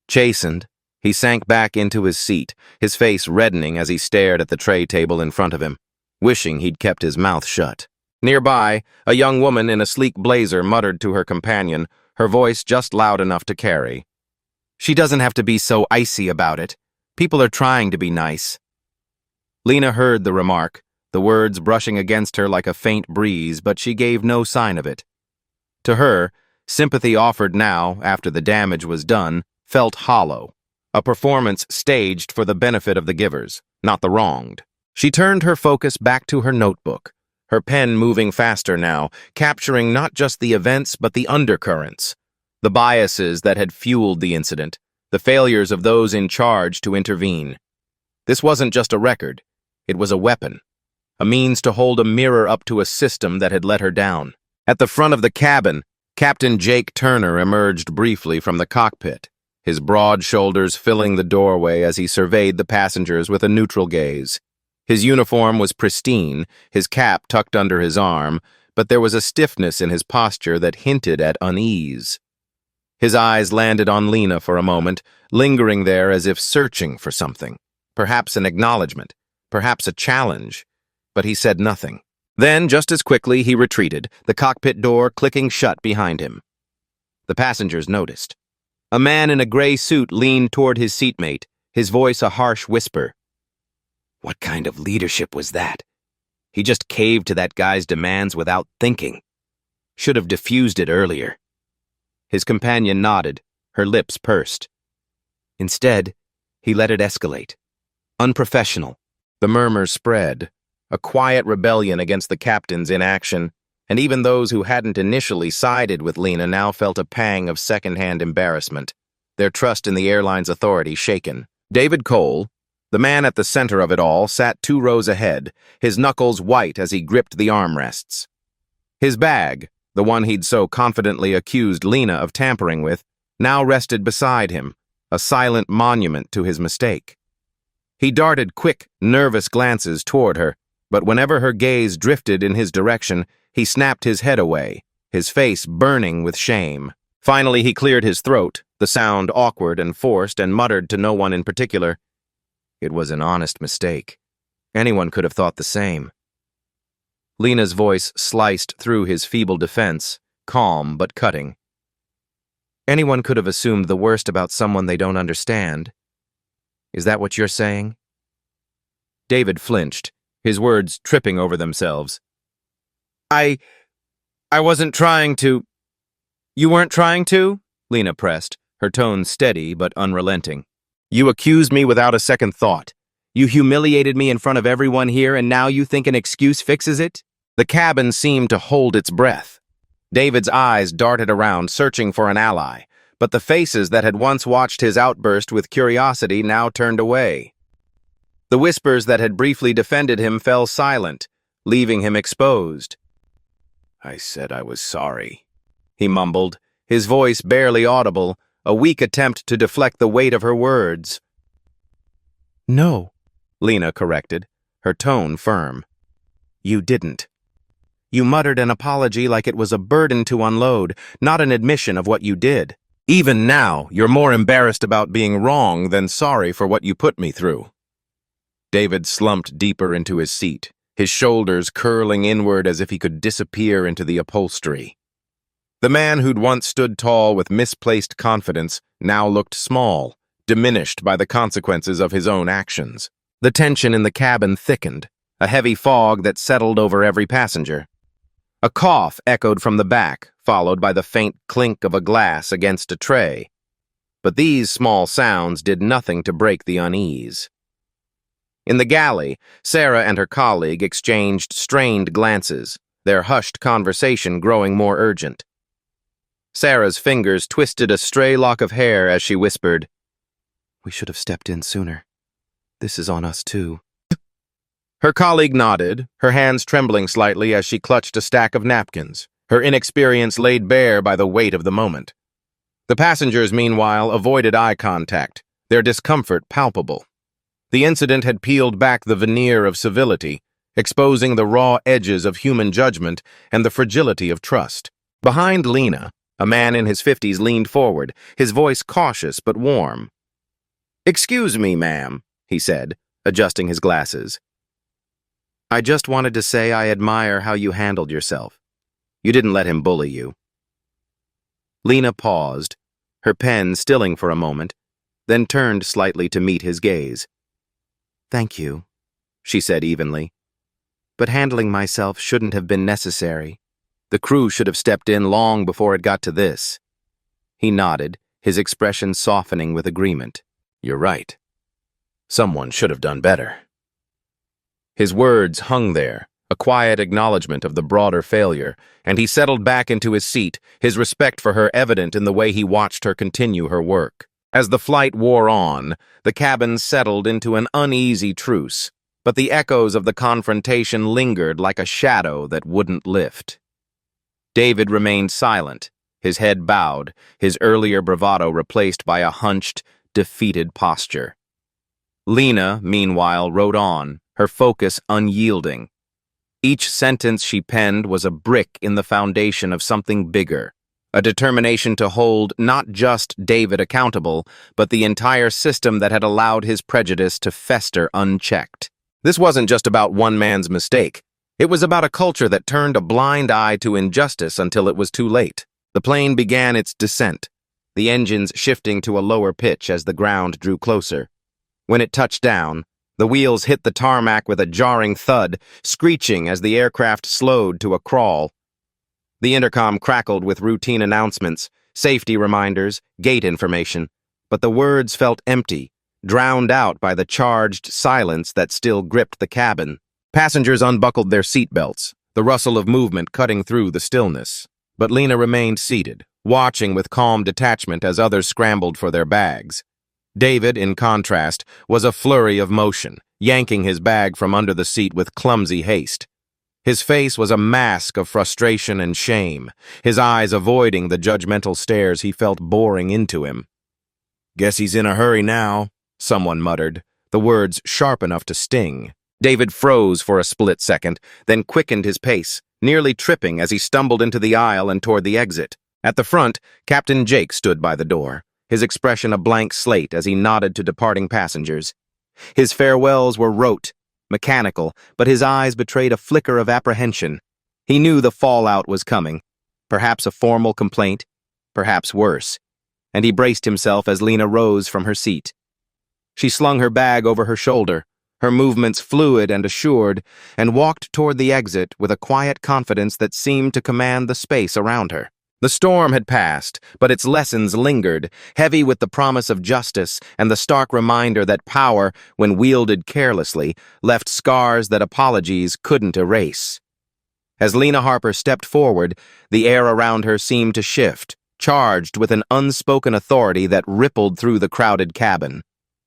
Chastened, he sank back into his seat, his face reddening as he stared at the tray table in front of him, wishing he'd kept his mouth shut. Nearby, a young woman in a sleek blazer muttered to her companion, her voice just loud enough to carry. "She doesn't have to be so icy about it. People are trying to be nice." Lena heard the remark, the words brushing against her like a faint breeze, but she gave no sign of it. To her, sympathy offered now, after the damage was done, felt hollow, a performance staged for the benefit of the givers, not the wronged. She turned her focus back to her notebook, her pen moving faster now, capturing not just the events but the undercurrents, the biases that had fueled the incident, the failures of those in charge to intervene. This wasn't just a record, it was a weapon, a means to hold a mirror up to a system that had let her down. At the front of the cabin, Captain Jake Turner emerged briefly from the cockpit, his broad shoulders filling the doorway as he surveyed the passengers with a neutral gaze. His uniform was pristine, his cap tucked under his arm, but there was a stiffness in his posture that hinted at unease. His eyes landed on Lena for a moment, lingering there as if searching for something, perhaps an acknowledgement, perhaps a challenge, but he said nothing. Then, just as quickly, he retreated, the cockpit door clicking shut behind him. The passengers noticed. A man in a gray suit leaned toward his seatmate, his voice a harsh whisper. What kind of leadership was that? He just caved to that guy's demands without thinking. Should have diffused it earlier. His companion nodded, her lips pursed. Instead, he let it escalate. Unprofessional. The murmurs spread, a quiet rebellion against the captain's inaction, and even those who hadn't initially sided with Lena now felt a pang of second-hand embarrassment, their trust in the airline's authority shaken. David Cole, the man at the center of it all, sat 2 rows ahead, his knuckles white as he gripped the armrests. His bag, the one he'd so confidently accused Lena of tampering with, now rested beside him, a silent monument to his mistake. He darted quick, nervous glances toward her, but whenever her gaze drifted in his direction, he snapped his head away, his face burning with shame. Finally, he cleared his throat, the sound awkward and forced, and muttered to no one in particular. It was an honest mistake. Anyone could have thought the same. Lena's voice sliced through his feeble defense, calm but cutting. Anyone could have assumed the worst about someone they don't understand. Is that what you're saying? David flinched, his words tripping over themselves. I wasn't trying to... You weren't trying to? Lena pressed, her tone steady but unrelenting. You accused me without a second thought. You humiliated me in front of everyone here, and now you think an excuse fixes it? The cabin seemed to hold its breath. David's eyes darted around, searching for an ally, but the faces that had once watched his outburst with curiosity now turned away. The whispers that had briefly defended him fell silent, leaving him exposed. I said I was sorry, he mumbled, his voice barely audible, a weak attempt to deflect the weight of her words. No, Lena corrected, her tone firm. You didn't. You muttered an apology like it was a burden to unload, not an admission of what you did. Even now, you're more embarrassed about being wrong than sorry for what you put me through. David slumped deeper into his seat, his shoulders curling inward as if he could disappear into the upholstery. The man who'd once stood tall with misplaced confidence now looked small, diminished by the consequences of his own actions. The tension in the cabin thickened, a heavy fog that settled over every passenger. A cough echoed from the back, followed by the faint clink of a glass against a tray. But these small sounds did nothing to break the unease. In the galley, Sarah and her colleague exchanged strained glances, their hushed conversation growing more urgent. Sarah's fingers twisted a stray lock of hair as she whispered, "We should have stepped in sooner. This is on us too." Her colleague nodded, her hands trembling slightly as she clutched a stack of napkins, her inexperience laid bare by the weight of the moment. The passengers, meanwhile, avoided eye contact, their discomfort palpable. The incident had peeled back the veneer of civility, exposing the raw edges of human judgment and the fragility of trust. Behind Lena, a man in his 50s leaned forward, his voice cautious but warm. "Excuse me, ma'am," he said, adjusting his glasses. "I just wanted to say I admire how you handled yourself. You didn't let him bully you." Lena paused, her pen stilling for a moment, then turned slightly to meet his gaze. "Thank you," she said evenly. "But handling myself shouldn't have been necessary. The crew should have stepped in long before it got to this." He nodded, his expression softening with agreement. "You're right. Someone should have done better." His words hung there, a quiet acknowledgement of the broader failure, and he settled back into his seat, his respect for her evident in the way he watched her continue her work. As the flight wore on, the cabin settled into an uneasy truce, but the echoes of the confrontation lingered like a shadow that wouldn't lift. David remained silent, his head bowed, his earlier bravado replaced by a hunched, defeated posture. Lena, meanwhile, wrote on, her focus unyielding. Each sentence she penned was a brick in the foundation of something bigger, a determination to hold not just David accountable, but the entire system that had allowed his prejudice to fester unchecked. This wasn't just about one man's mistake. It was about a culture that turned a blind eye to injustice until it was too late. The plane began its descent, the engines shifting to a lower pitch as the ground drew closer. When it touched down, the wheels hit the tarmac with a jarring thud, screeching as the aircraft slowed to a crawl. The intercom crackled with routine announcements, safety reminders, gate information, but the words felt empty, drowned out by the charged silence that still gripped the cabin. Passengers unbuckled their seatbelts, the rustle of movement cutting through the stillness. But Lena remained seated, watching with calm detachment as others scrambled for their bags. David, in contrast, was a flurry of motion, yanking his bag from under the seat with clumsy haste. His face was a mask of frustration and shame, his eyes avoiding the judgmental stares he felt boring into him. "Guess he's in a hurry now," someone muttered, the words sharp enough to sting. David froze for a split second, then quickened his pace, nearly tripping as he stumbled into the aisle and toward the exit. At the front, Captain Jake stood by the door, his expression a blank slate as he nodded to departing passengers. His farewells were rote, mechanical, but his eyes betrayed a flicker of apprehension. He knew the fallout was coming, perhaps a formal complaint, perhaps worse, and he braced himself as Lena rose from her seat. She slung her bag over her shoulder, her movements fluid and assured, and walked toward the exit with a quiet confidence that seemed to command the space around her. The storm had passed, but its lessons lingered, heavy with the promise of justice and the stark reminder that power, when wielded carelessly, left scars that apologies couldn't erase. As Lena Harper stepped forward, the air around her seemed to shift, charged with an unspoken authority that rippled through the crowded cabin.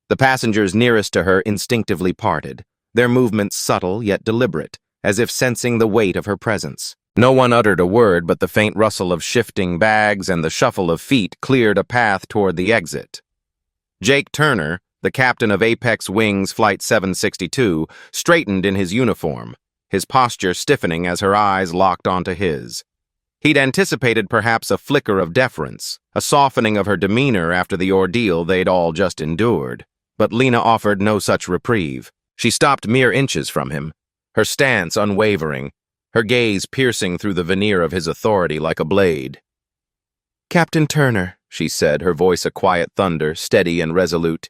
The passengers nearest to her instinctively parted, their movements subtle yet deliberate, as if sensing the weight of her presence. No one uttered a word, but the faint rustle of shifting bags and the shuffle of feet cleared a path toward the exit. Jake Turner, the captain of Apex Wings Flight 762, straightened in his uniform, his posture stiffening as her eyes locked onto his. He'd anticipated perhaps a flicker of deference, a softening of her demeanor after the ordeal they'd all just endured. But Lena offered no such reprieve. She stopped mere inches from him, her stance unwavering, her gaze piercing through the veneer of his authority like a blade. "Captain Turner," she said, her voice a quiet thunder, steady and resolute.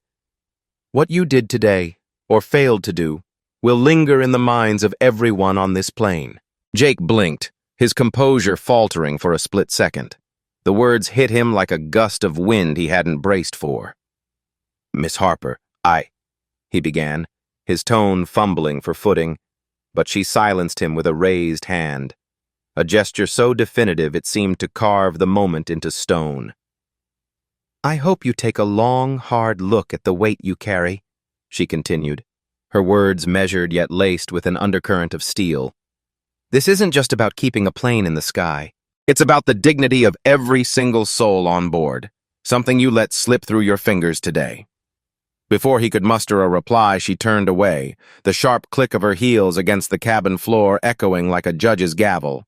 "What you did today, or failed to do, will linger in the minds of everyone on this plane." Jake blinked, his composure faltering for a split second. The words hit him like a gust of wind he hadn't braced for. "Miss Harper, he began, his tone fumbling for footing, but she silenced him with a raised hand, a gesture so definitive it seemed to carve the moment into stone. "I hope you take a long, hard look at the weight you carry," she continued, her words measured yet laced with an undercurrent of steel. "This isn't just about keeping a plane in the sky. It's about the dignity of every single soul on board, something you let slip through your fingers today." Before he could muster a reply, she turned away, the sharp click of her heels against the cabin floor echoing like a judge's gavel.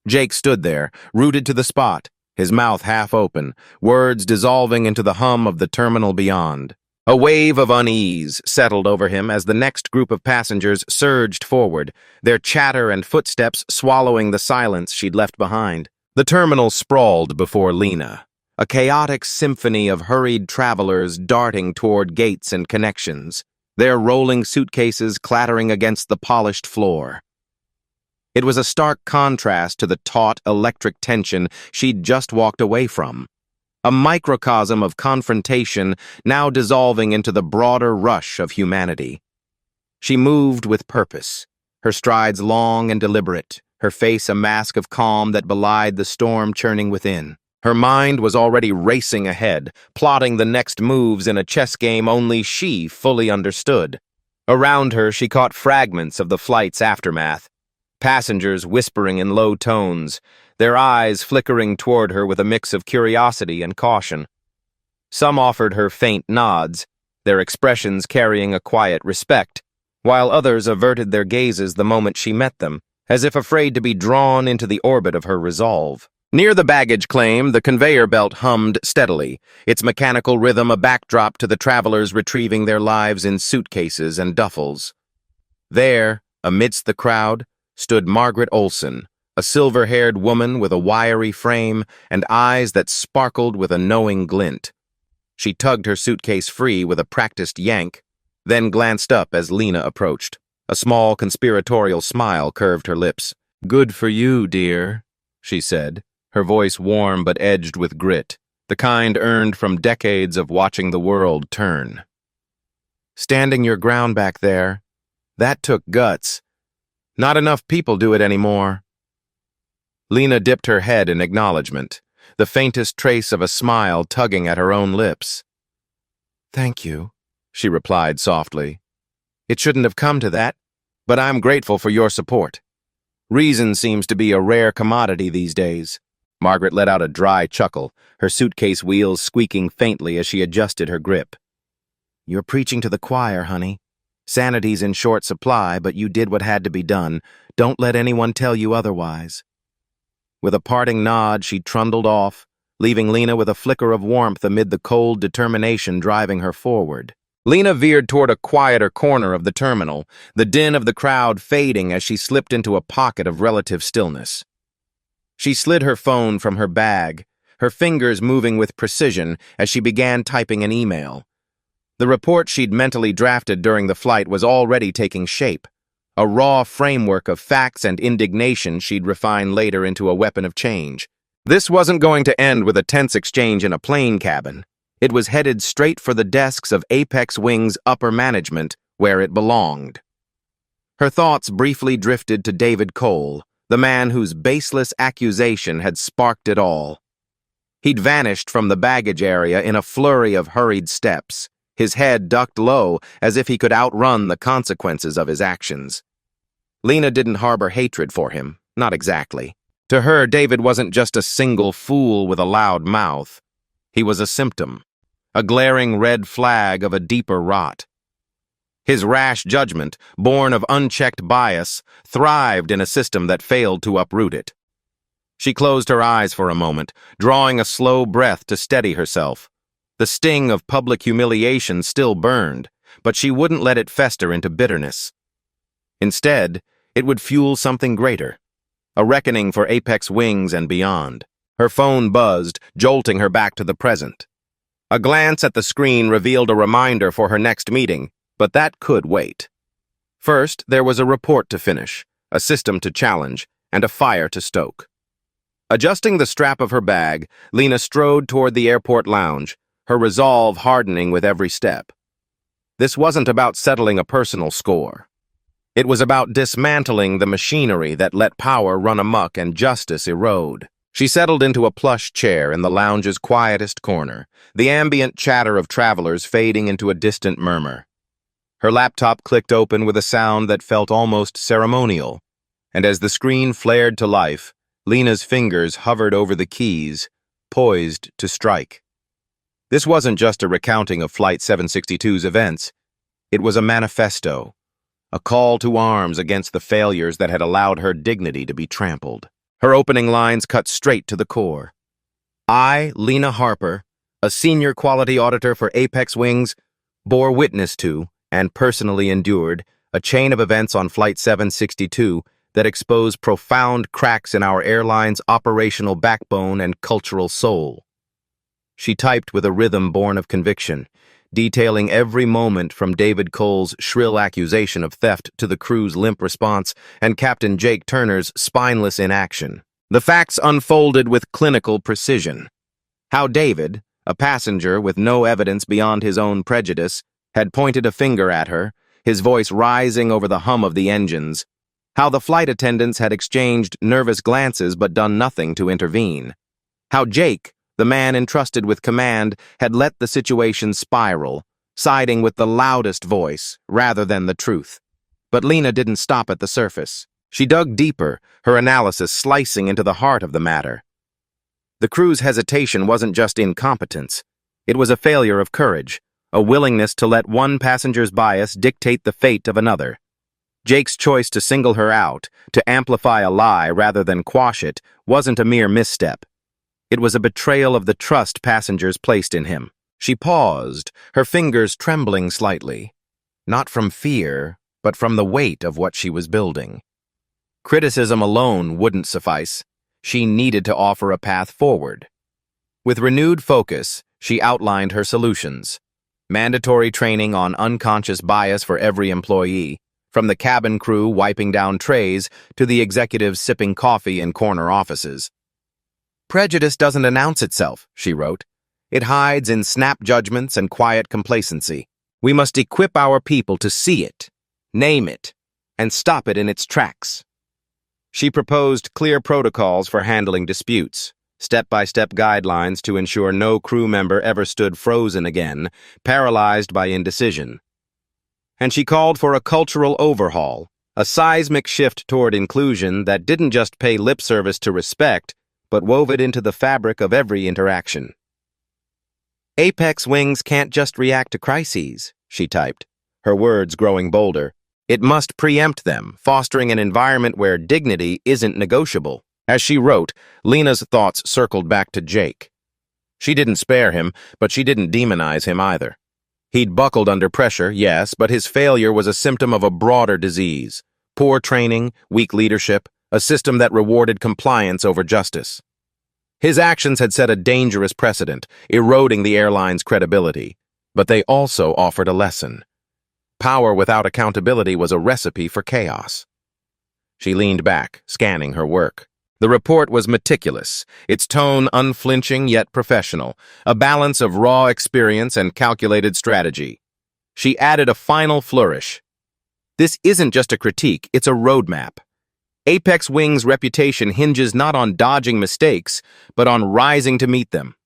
Jake stood there, rooted to the spot, his mouth half open, words dissolving into the hum of the terminal beyond. A wave of unease settled over him as the next group of passengers surged forward, their chatter and footsteps swallowing the silence she'd left behind. The terminal sprawled before Lena, a chaotic symphony of hurried travelers darting toward gates and connections, their rolling suitcases clattering against the polished floor. It was a stark contrast to the taut electric tension she'd just walked away from, a microcosm of confrontation now dissolving into the broader rush of humanity. She moved with purpose, her strides long and deliberate, her face a mask of calm that belied the storm churning within. Her mind was already racing ahead, plotting the next moves in a chess game only she fully understood. Around her, she caught fragments of the flight's aftermath, passengers whispering in low tones, their eyes flickering toward her with a mix of curiosity and caution. Some offered her faint nods, their expressions carrying a quiet respect, while others averted their gazes the moment she met them, as if afraid to be drawn into the orbit of her resolve. Near the baggage claim, the conveyor belt hummed steadily, its mechanical rhythm a backdrop to the travelers retrieving their lives in suitcases and duffels. There, amidst the crowd, stood Margaret Olson, a silver-haired woman with a wiry frame and eyes that sparkled with a knowing glint. She tugged her suitcase free with a practiced yank, then glanced up as Lena approached. A small conspiratorial smile curved her lips. "Good for you, dear," she said, her voice warm but edged with grit, the kind earned from decades of watching the world turn. "Standing your ground back there, that took guts. Not enough people do it anymore." Lena dipped her head in acknowledgement, the faintest trace of a smile tugging at her own lips. "Thank you," she replied softly. "It shouldn't have come to that, but I'm grateful for your support. Reason seems to be a rare commodity these days." Margaret let out a dry chuckle, her suitcase wheels squeaking faintly as she adjusted her grip. "You're preaching to the choir, honey. Sanity's in short supply, but you did what had to be done. Don't let anyone tell you otherwise." With a parting nod, she trundled off, leaving Lena with a flicker of warmth amid the cold determination driving her forward. Lena veered toward a quieter corner of the terminal, the din of the crowd fading as she slipped into a pocket of relative stillness. She slid her phone from her bag, her fingers moving with precision as she began typing an email. The report she'd mentally drafted during the flight was already taking shape, a raw framework of facts and indignation she'd refine later into a weapon of change. This wasn't going to end with a tense exchange in a plane cabin. It was headed straight for the desks of Apex Wing's upper management, where it belonged. Her thoughts briefly drifted to David Cole, the man whose baseless accusation had sparked it all. He'd vanished from the baggage area in a flurry of hurried steps, his head ducked low as if he could outrun the consequences of his actions. Lena didn't harbor hatred for him, not exactly. To her, David wasn't just a single fool with a loud mouth. He was a symptom, a glaring red flag of a deeper rot. His rash judgment, born of unchecked bias, thrived in a system that failed to uproot it. She closed her eyes for a moment, drawing a slow breath to steady herself. The sting of public humiliation still burned, but she wouldn't let it fester into bitterness. Instead, it would fuel something greater, a reckoning for Apex Wings and beyond. Her phone buzzed, jolting her back to the present. A glance at the screen revealed a reminder for her next meeting, but that could wait. First, there was a report to finish, a system to challenge, and a fire to stoke. Adjusting the strap of her bag, Lena strode toward the airport lounge, her resolve hardening with every step. This wasn't about settling a personal score. It was about dismantling the machinery that let power run amok and justice erode. She settled into a plush chair in the lounge's quietest corner, the ambient chatter of travelers fading into a distant murmur. Her laptop clicked open with a sound that felt almost ceremonial, and as the screen flared to life, Lena's fingers hovered over the keys, poised to strike. This wasn't just a recounting of Flight 762's events. It was a manifesto, a call to arms against the failures that had allowed her dignity to be trampled. Her opening lines cut straight to the core. I, Lena Harper, a senior quality auditor for Apex Wings, bore witness to, and personally endured, a chain of events on Flight 762 that exposed profound cracks in our airline's operational backbone and cultural soul. She typed with a rhythm born of conviction, detailing every moment from David Cole's shrill accusation of theft to the crew's limp response and Captain Jake Turner's spineless inaction. The facts unfolded with clinical precision. How David, a passenger with no evidence beyond his own prejudice, had pointed a finger at her, his voice rising over the hum of the engines. How the flight attendants had exchanged nervous glances but done nothing to intervene. How Jake, the man entrusted with command, had let the situation spiral, siding with the loudest voice rather than the truth. But Lena didn't stop at the surface. She dug deeper, her analysis slicing into the heart of the matter. The crew's hesitation wasn't just incompetence. It was a failure of courage, a willingness to let one passenger's bias dictate the fate of another. Jake's choice to single her out, to amplify a lie rather than quash it, wasn't a mere misstep. It was a betrayal of the trust passengers placed in him. She paused, her fingers trembling slightly, not from fear, but from the weight of what she was building. Criticism alone wouldn't suffice. She needed to offer a path forward. With renewed focus, she outlined her solutions. Mandatory training on unconscious bias for every employee, from the cabin crew wiping down trays to the executives sipping coffee in corner offices. Prejudice doesn't announce itself, she wrote. It hides in snap judgments and quiet complacency. We must equip our people to see it, name it, and stop it in its tracks. She proposed clear protocols for handling disputes, step-by-step guidelines to ensure no crew member ever stood frozen again, paralyzed by indecision. And she called for a cultural overhaul, a seismic shift toward inclusion that didn't just pay lip service to respect, but wove it into the fabric of every interaction. Apex Wings can't just react to crises, she typed, her words growing bolder. It must preempt them, fostering an environment where dignity isn't negotiable. As she wrote, Lena's thoughts circled back to Jake. She didn't spare him, but she didn't demonize him either. He'd buckled under pressure, yes, but his failure was a symptom of a broader disease. Poor training, weak leadership, a system that rewarded compliance over justice. His actions had set a dangerous precedent, eroding the airline's credibility. But they also offered a lesson. Power without accountability was a recipe for chaos. She leaned back, scanning her work. The report was meticulous, its tone unflinching yet professional, a balance of raw experience and calculated strategy. She added a final flourish. This isn't just a critique, it's a roadmap. Apex Wings' reputation hinges not on dodging mistakes, but on rising to meet them.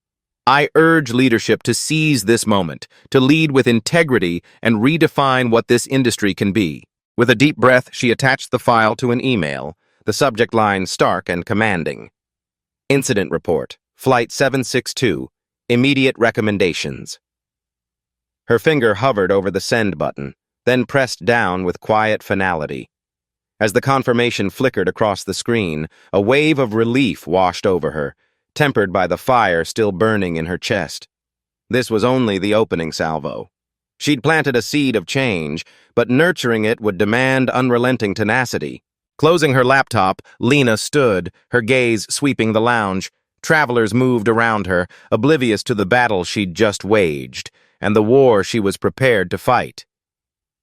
I urge leadership to seize this moment, to lead with integrity and redefine what this industry can be. With a deep breath, she attached the file to an email, the subject line stark and commanding. Incident Report, Flight 762, Immediate Recommendations. Her finger hovered over the send button, then pressed down with quiet finality. As the confirmation flickered across the screen, a wave of relief washed over her, tempered by the fire still burning in her chest. This was only the opening salvo. She'd planted a seed of change, but nurturing it would demand unrelenting tenacity. Closing her laptop, Lena stood, her gaze sweeping the lounge. Travelers moved around her, oblivious to the battle she'd just waged, and the war she was prepared to fight.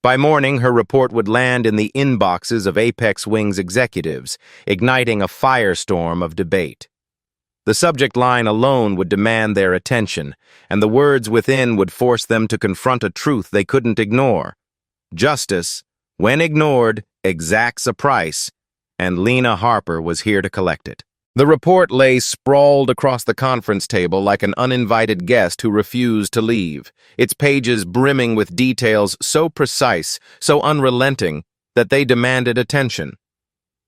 By morning, her report would land in the inboxes of Apex Wing's executives, igniting a firestorm of debate. The subject line alone would demand their attention, and the words within would force them to confront a truth they couldn't ignore. Justice, when ignored, exacts a price, and Lena Harper was here to collect it. The report lay sprawled across the conference table like an uninvited guest who refused to leave, its pages brimming with details so precise, so unrelenting, that they demanded attention.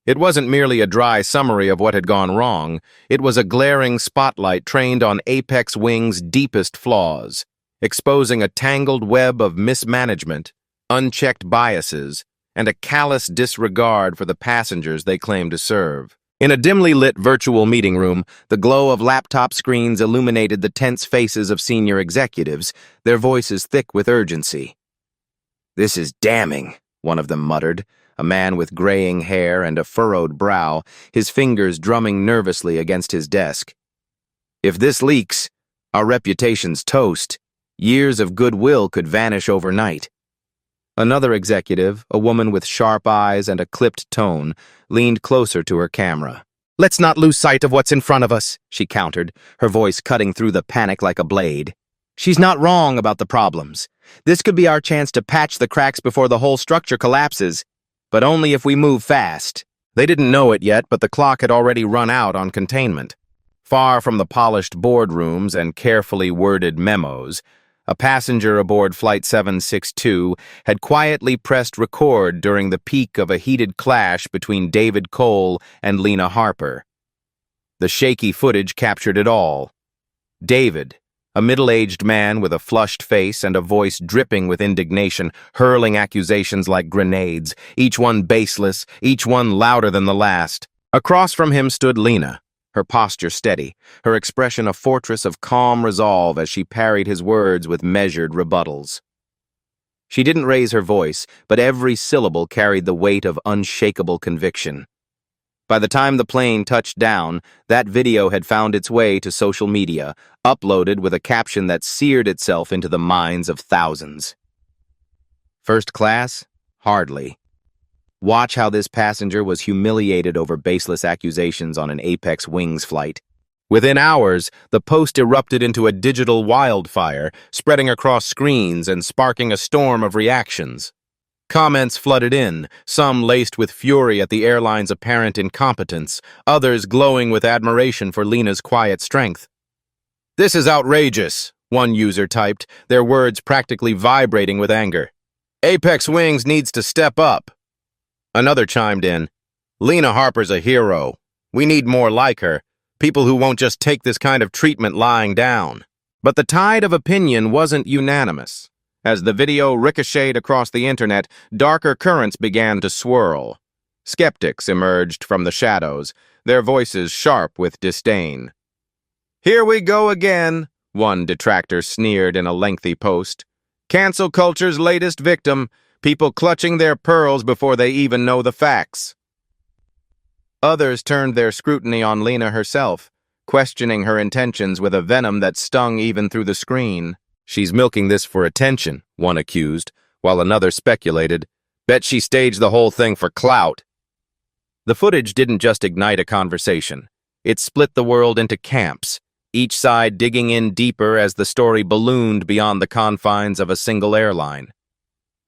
It wasn't merely a dry summary of what had gone wrong, it was a glaring spotlight trained on Apex Wing's deepest flaws, exposing a tangled web of mismanagement, unchecked biases, and a callous disregard for the passengers they claimed to serve. In a dimly lit virtual meeting room, the glow of laptop screens illuminated the tense faces of senior executives, their voices thick with urgency. "This is damning," one of them muttered, a man with graying hair and a furrowed brow, his fingers drumming nervously against his desk. "If this leaks, our reputation's toast. Years of goodwill could vanish overnight." Another executive, a woman with sharp eyes and a clipped tone, leaned closer to her camera. "Let's not lose sight of what's in front of us," she countered, her voice cutting through the panic like a blade. "She's not wrong about the problems. This could be our chance to patch the cracks before the whole structure collapses, but only if we move fast." They didn't know it yet, but the clock had already run out on containment. Far from the polished boardrooms and carefully worded memos, a passenger aboard Flight 762 had quietly pressed record during the peak of a heated clash between David Cole and Lena Harper. The shaky footage captured it all. David, a middle-aged man with a flushed face and a voice dripping with indignation, hurling accusations like grenades, each one baseless, each one louder than the last. Across from him stood Lena, her posture steady, her expression a fortress of calm resolve as she parried his words with measured rebuttals. She didn't raise her voice, but every syllable carried the weight of unshakable conviction. By the time the plane touched down, that video had found its way to social media, uploaded with a caption that seared itself into the minds of thousands. First class? Hardly. Watch how this passenger was humiliated over baseless accusations on an Apex Wings flight. Within hours, the post erupted into a digital wildfire, spreading across screens and sparking a storm of reactions. Comments flooded in, some laced with fury at the airline's apparent incompetence, others glowing with admiration for Lena's quiet strength. "This is outrageous," one user typed, their words practically vibrating with anger. "Apex Wings needs to step up." Another chimed in, "Lena Harper's a hero. We need more like her, people who won't just take this kind of treatment lying down." But the tide of opinion wasn't unanimous. As the video ricocheted across the internet, darker currents began to swirl. Skeptics emerged from the shadows, their voices sharp with disdain. "Here we go again," one detractor sneered in a lengthy post. "Cancel culture's latest victim, people clutching their pearls before they even know the facts." Others turned their scrutiny on Lena herself, questioning her intentions with a venom that stung even through the screen. "She's milking this for attention," one accused, while another speculated, "Bet she staged the whole thing for clout." The footage didn't just ignite a conversation. It split the world into camps, each side digging in deeper as the story ballooned beyond the confines of a single airline.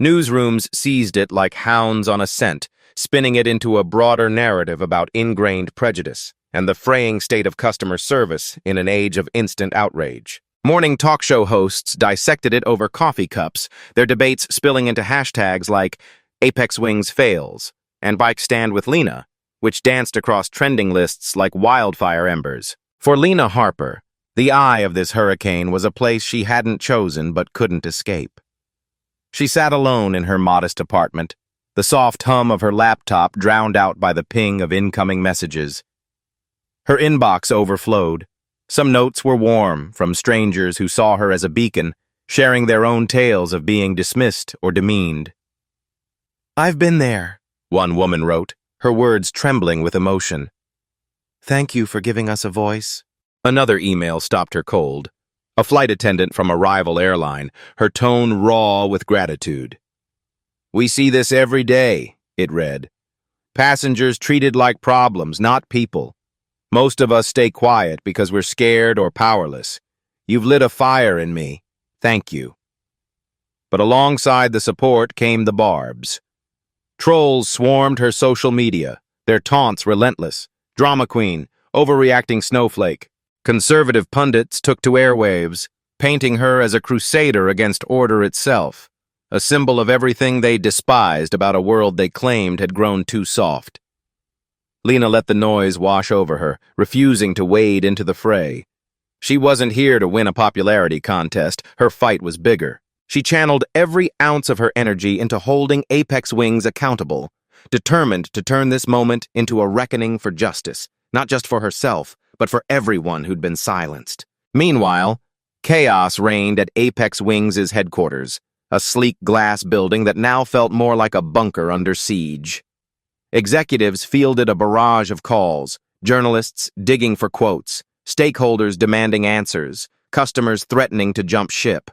Newsrooms seized it like hounds on a scent, spinning it into a broader narrative about ingrained prejudice and the fraying state of customer service in an age of instant outrage. Morning talk show hosts dissected it over coffee cups, their debates spilling into hashtags like Apex Wings Fails and Bike Stand with Lena, which danced across trending lists like wildfire embers. For Lena Harper, the eye of this hurricane was a place she hadn't chosen but couldn't escape. She sat alone in her modest apartment, the soft hum of her laptop drowned out by the ping of incoming messages. Her inbox overflowed. Some notes were warm from strangers who saw her as a beacon, sharing their own tales of being dismissed or demeaned. "I've been there," one woman wrote, her words trembling with emotion. "Thank you for giving us a voice." Another email stopped her cold. A flight attendant from a rival airline, her tone raw with gratitude. "We see this every day," it read. "Passengers treated like problems, not people. Most of us stay quiet because we're scared or powerless. You've lit a fire in me. Thank you." But alongside the support came the barbs. Trolls swarmed her social media, their taunts relentless. Drama queen, overreacting snowflake. Conservative pundits took to airwaves, painting her as a crusader against order itself, a symbol of everything they despised about a world they claimed had grown too soft. Lena let the noise wash over her, refusing to wade into the fray. She wasn't here to win a popularity contest. Her fight was bigger. She channeled every ounce of her energy into holding Apex Wings accountable, determined to turn this moment into a reckoning for justice, not just for herself, but for everyone who'd been silenced. Meanwhile, chaos reigned at Apex Wings' headquarters, a sleek glass building that now felt more like a bunker under siege. Executives fielded a barrage of calls, journalists digging for quotes, stakeholders demanding answers, customers threatening to jump ship.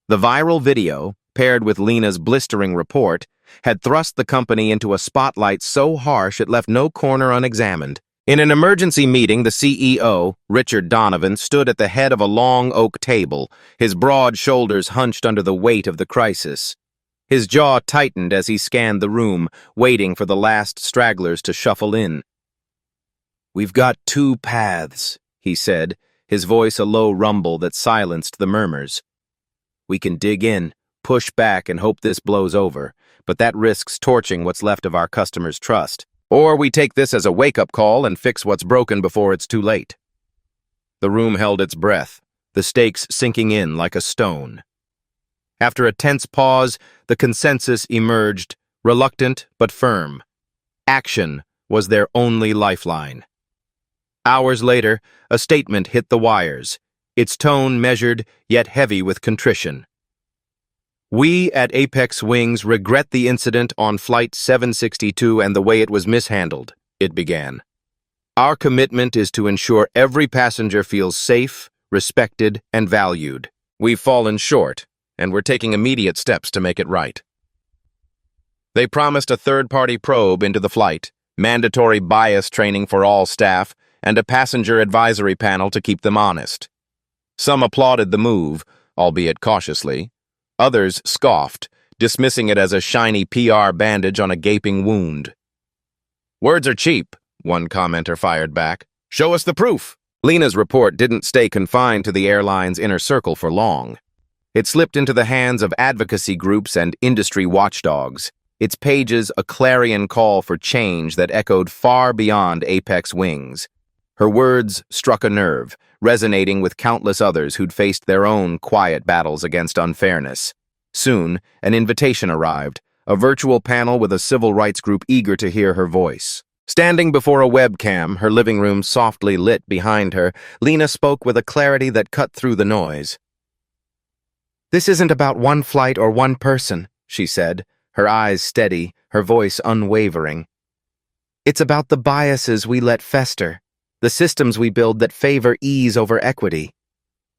The viral video, paired with Lena's blistering report, had thrust the company into a spotlight so harsh it left no corner unexamined. In an emergency meeting, the CEO, Richard Donovan, stood at the head of a long oak table, his broad shoulders hunched under the weight of the crisis. His jaw tightened as he scanned the room, waiting for the last stragglers to shuffle in. "We've got two paths," he said, his voice a low rumble that silenced the murmurs. "We can dig in, push back, and hope this blows over, but that risks torching what's left of our customers' trust. Or we take this as a wake-up call and fix what's broken before it's too late." The room held its breath, the stakes sinking in like a stone. After a tense pause, the consensus emerged, reluctant but firm. Action was their only lifeline. Hours later, a statement hit the wires, its tone measured yet heavy with contrition. "We at Apex Wings regret the incident on Flight 762 and the way it was mishandled," it began. "Our commitment is to ensure every passenger feels safe, respected, and valued. We've fallen short, and we're taking immediate steps to make it right." They promised a third-party probe into the flight, mandatory bias training for all staff, and a passenger advisory panel to keep them honest. Some applauded the move, albeit cautiously. Others scoffed, dismissing it as a shiny PR bandage on a gaping wound. "Words are cheap," one commenter fired back. "Show us the proof." Lena's report didn't stay confined to the airline's inner circle for long. It slipped into the hands of advocacy groups and industry watchdogs, its pages a clarion call for change that echoed far beyond Apex Wings. Her words struck a nerve, resonating with countless others who'd faced their own quiet battles against unfairness. Soon, an invitation arrived, a virtual panel with a civil rights group eager to hear her voice. Standing before a webcam, her living room softly lit behind her, Lena spoke with a clarity that cut through the noise. "This isn't about one flight or one person," she said, her eyes steady, her voice unwavering. "It's about the biases we let fester, the systems we build that favor ease over equity.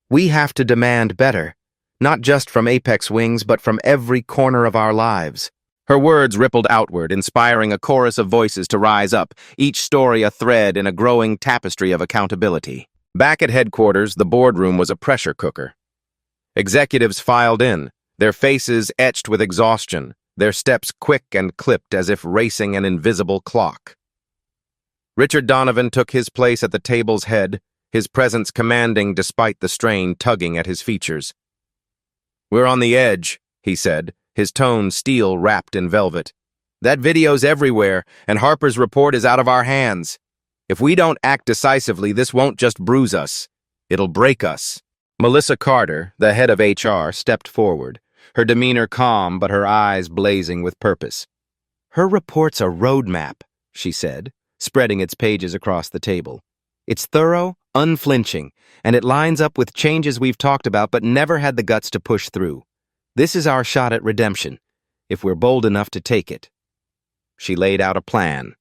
We have to demand better, not just from Apex Wings, but from every corner of our lives." Her words rippled outward, inspiring a chorus of voices to rise up, each story a thread in a growing tapestry of accountability. Back at headquarters, the boardroom was a pressure cooker. Executives filed in, their faces etched with exhaustion, their steps quick and clipped as if racing an invisible clock. Richard Donovan took his place at the table's head, his presence commanding despite the strain tugging at his features. "We're on the edge," he said, his tone steel wrapped in velvet. "That video's everywhere, and Harper's report is out of our hands. If we don't act decisively, this won't just bruise us. It'll break us." Melissa Carter, the head of HR, stepped forward, her demeanor calm but her eyes blazing with purpose. Her report's a roadmap, she said, spreading its pages across the table. It's thorough, unflinching, and it lines up with changes we've talked about but never had the guts to push through. This is our shot at redemption, if we're bold enough to take it. She laid out a plan.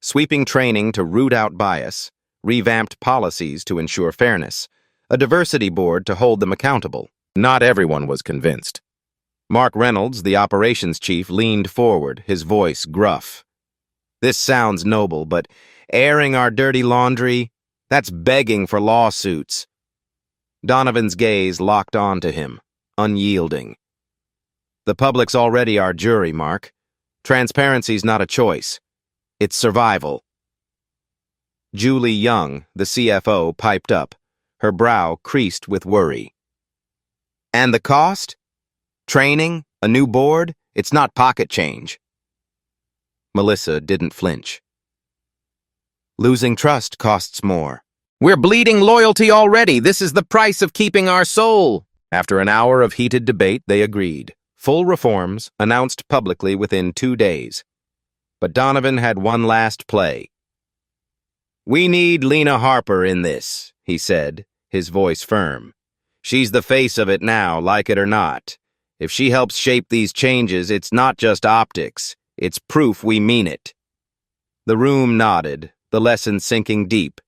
Sweeping training to root out bias, revamped policies to ensure fairness, a diversity board to hold them accountable. Not everyone was convinced. Mark Reynolds, the operations chief, leaned forward, his voice gruff. This sounds noble, but airing our dirty laundry, that's begging for lawsuits. Donovan's gaze locked onto him, unyielding. The public's already our jury, Mark. Transparency's not a choice. It's survival. Julie Young, the CFO, piped up, her brow creased with worry. And the cost? Training? A new board? It's not pocket change. Melissa didn't flinch. Losing trust costs more. We're bleeding loyalty already. This is the price of keeping our soul. After an hour of heated debate, they agreed. Full reforms, announced publicly within 2 days. But Donovan had one last play. We need Lena Harper in this, he said, his voice firm. She's the face of it now, like it or not. If she helps shape these changes, it's not just optics. It's proof we mean it. The room nodded, the lesson sinking deep.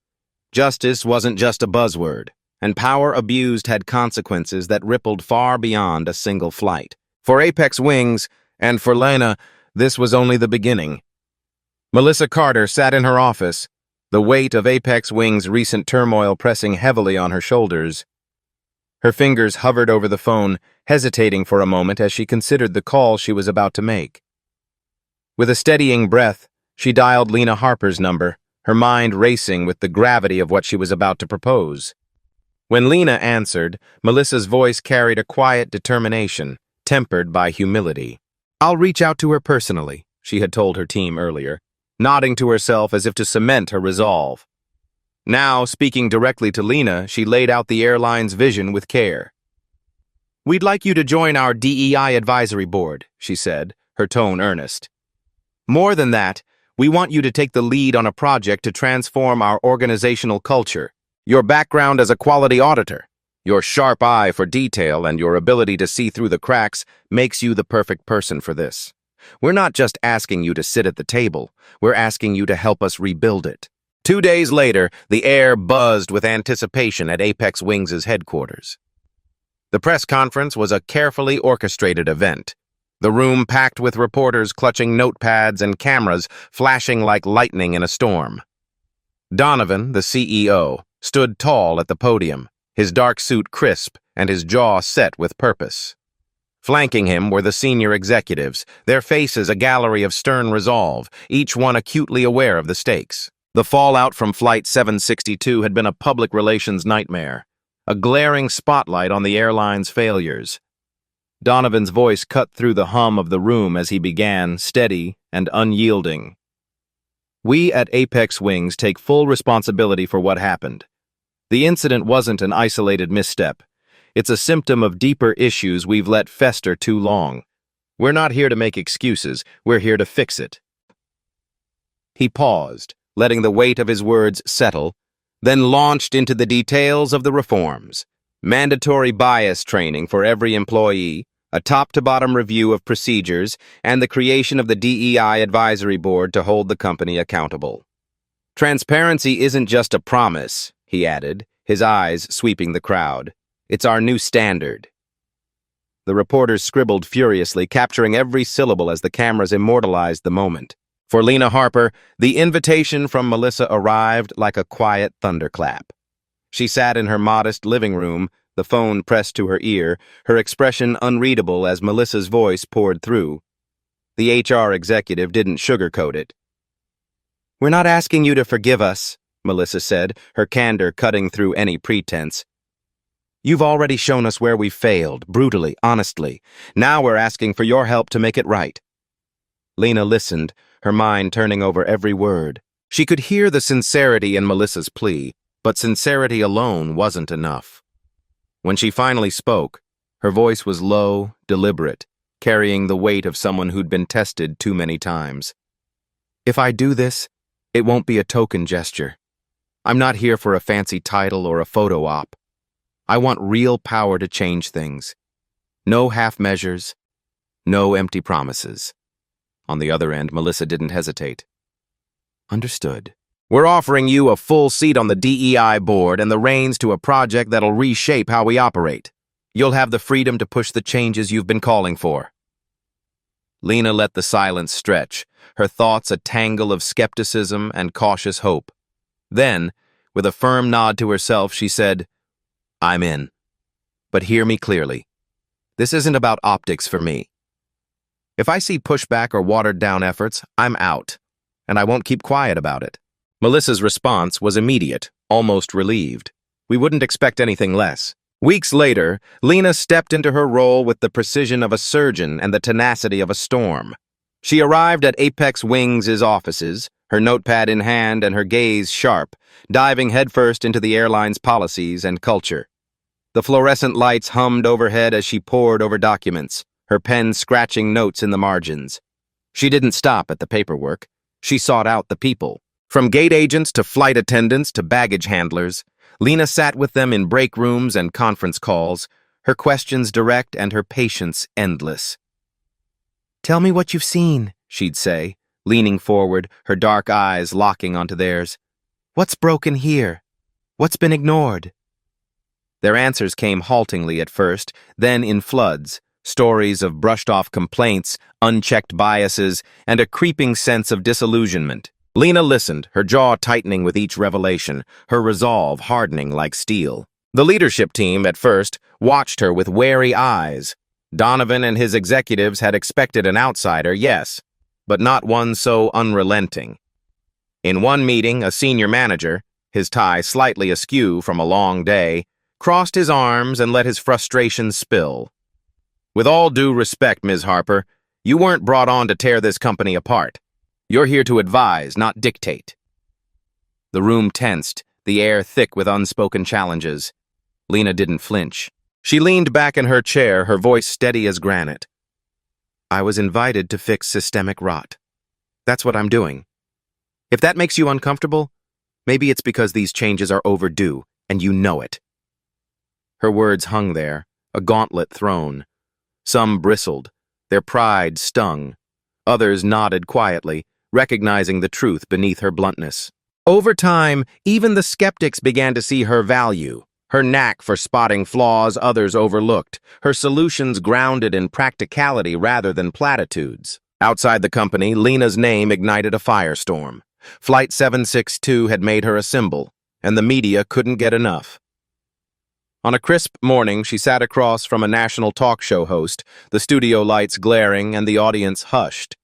Justice wasn't just a buzzword, and power abused had consequences that rippled far beyond a single flight. For Apex Wings, and for Lena, this was only the beginning. Melissa Carter sat in her office, the weight of Apex Wings' recent turmoil pressing heavily on her shoulders. Her fingers hovered over the phone, hesitating for a moment as she considered the call she was about to make. With a steadying breath, she dialed Lena Harper's number, her mind racing with the gravity of what she was about to propose. When Lena answered, Melissa's voice carried a quiet determination, tempered by humility. I'll reach out to her personally, she had told her team earlier, nodding to herself as if to cement her resolve. Now, speaking directly to Lena, she laid out the airline's vision with care. We'd like you to join our DEI advisory board, she said, her tone earnest. More than that, we want you to take the lead on a project to transform our organizational culture. Your background as a quality auditor, your sharp eye for detail, and your ability to see through the cracks makes you the perfect person for this. We're not just asking you to sit at the table, we're asking you to help us rebuild it. 2 days later, the air buzzed with anticipation at Apex Wings' headquarters. The press conference was a carefully orchestrated event. The room packed with reporters clutching notepads and cameras flashing like lightning in a storm. Donovan, the CEO, stood tall at the podium, his dark suit crisp and his jaw set with purpose. Flanking him were the senior executives, their faces a gallery of stern resolve, each one acutely aware of the stakes. The fallout from Flight 762 had been a public relations nightmare, a glaring spotlight on the airline's failures. Donovan's voice cut through the hum of the room as he began, steady and unyielding. We at Apex Wings take full responsibility for what happened. The incident wasn't an isolated misstep. It's a symptom of deeper issues we've let fester too long. We're not here to make excuses, we're here to fix it. He paused, letting the weight of his words settle, then launched into the details of the reforms. Mandatory bias training for every employee, a top-to-bottom review of procedures, and the creation of the DEI advisory board to hold the company accountable. Transparency isn't just a promise, he added, his eyes sweeping the crowd. It's our new standard. The reporters scribbled furiously, capturing every syllable as the cameras immortalized the moment. For Lena Harper, the invitation from Melissa arrived like a quiet thunderclap. She sat in her modest living room, the phone pressed to her ear, her expression unreadable as Melissa's voice poured through. The HR executive didn't sugarcoat it. We're not asking you to forgive us, Melissa said, her candor cutting through any pretense. You've already shown us where we've failed, brutally, honestly. Now we're asking for your help to make it right. Lena listened, her mind turning over every word. She could hear the sincerity in Melissa's plea, but sincerity alone wasn't enough. When she finally spoke, her voice was low, deliberate, carrying the weight of someone who'd been tested too many times. If I do this, it won't be a token gesture. I'm not here for a fancy title or a photo op. I want real power to change things. No half measures, no empty promises. On the other end, Melissa didn't hesitate. Understood. We're offering you a full seat on the DEI board and the reins to a project that'll reshape how we operate. You'll have the freedom to push the changes you've been calling for. Lena let the silence stretch, her thoughts a tangle of skepticism and cautious hope. Then, with a firm nod to herself, she said, I'm in. But hear me clearly. This isn't about optics for me. If I see pushback or watered-down efforts, I'm out, and I won't keep quiet about it. Melissa's response was immediate, almost relieved. We wouldn't expect anything less. Weeks later, Lena stepped into her role with the precision of a surgeon and the tenacity of a storm. She arrived at Apex Wings' offices, her notepad in hand and her gaze sharp, diving headfirst into the airline's policies and culture. The fluorescent lights hummed overhead as she pored over documents, her pen scratching notes in the margins. She didn't stop at the paperwork. She sought out the people. From gate agents to flight attendants to baggage handlers, Lena sat with them in break rooms and conference calls, her questions direct and her patience endless. Tell me what you've seen, she'd say, leaning forward, her dark eyes locking onto theirs. What's broken here? What's been ignored? Their answers came haltingly at first, then in floods, stories of brushed-off complaints, unchecked biases, and a creeping sense of disillusionment. Lena listened, her jaw tightening with each revelation, her resolve hardening like steel. The leadership team, at first, watched her with wary eyes. Donovan and his executives had expected an outsider, yes, but not one so unrelenting. In one meeting, a senior manager, his tie slightly askew from a long day, crossed his arms and let his frustration spill. With all due respect, Ms. Harper, you weren't brought on to tear this company apart. You're here to advise, not dictate. The room tensed, the air thick with unspoken challenges. Lena didn't flinch. She leaned back in her chair, her voice steady as granite. I was invited to fix systemic rot. That's what I'm doing. If that makes you uncomfortable, maybe it's because these changes are overdue, and you know it. Her words hung there, a gauntlet thrown. Some bristled, their pride stung. Others nodded quietly, recognizing the truth beneath her bluntness. Over time, even the skeptics began to see her value, her knack for spotting flaws others overlooked, her solutions grounded in practicality rather than platitudes. Outside the company, Lena's name ignited a firestorm. Flight 762 had made her a symbol, and the media couldn't get enough. On a crisp morning, she sat across from a national talk show host, the studio lights glaring and the audience hushed.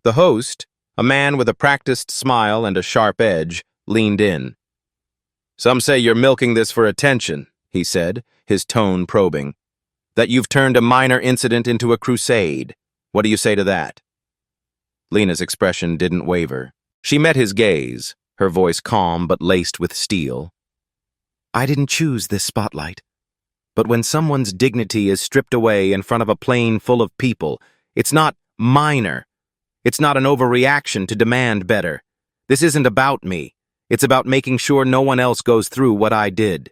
The host, a man with a practiced smile and a sharp edge, leaned in. Some say you're milking this for attention, he said, his tone probing. That you've turned a minor incident into a crusade. What do you say to that? Lena's expression didn't waver. She met his gaze, her voice calm but laced with steel. I didn't choose this spotlight. But when someone's dignity is stripped away in front of a plane full of people, it's not minor. It's not an overreaction to demand better. This isn't about me. It's about making sure no one else goes through what I did.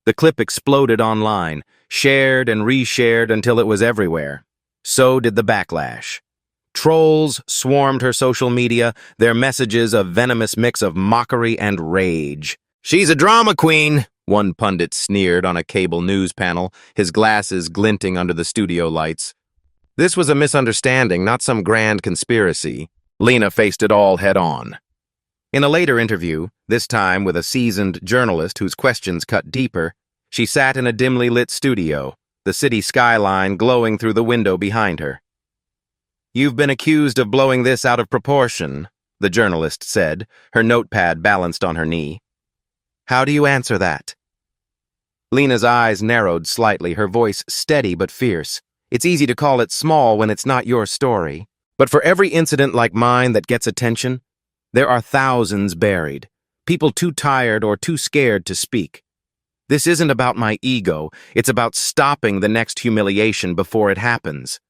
The clip exploded online, shared and reshared until it was everywhere. So did the backlash. Trolls swarmed her social media, their messages a venomous mix of mockery and rage. She's a drama queen, one pundit sneered on a cable news panel, his glasses glinting under the studio lights. This was a misunderstanding, not some grand conspiracy. Lena faced it all head-on. In a later interview, this time with a seasoned journalist whose questions cut deeper, she sat in a dimly lit studio, the city skyline glowing through the window behind her. You've been accused of blowing this out of proportion, the journalist said, her notepad balanced on her knee. How do you answer that? Lena's eyes narrowed slightly, her voice steady but fierce. It's easy to call it small when it's not your story. But for every incident like mine that gets attention, there are thousands buried, people too tired or too scared to speak. This isn't about my ego. It's about stopping the next humiliation before it happens."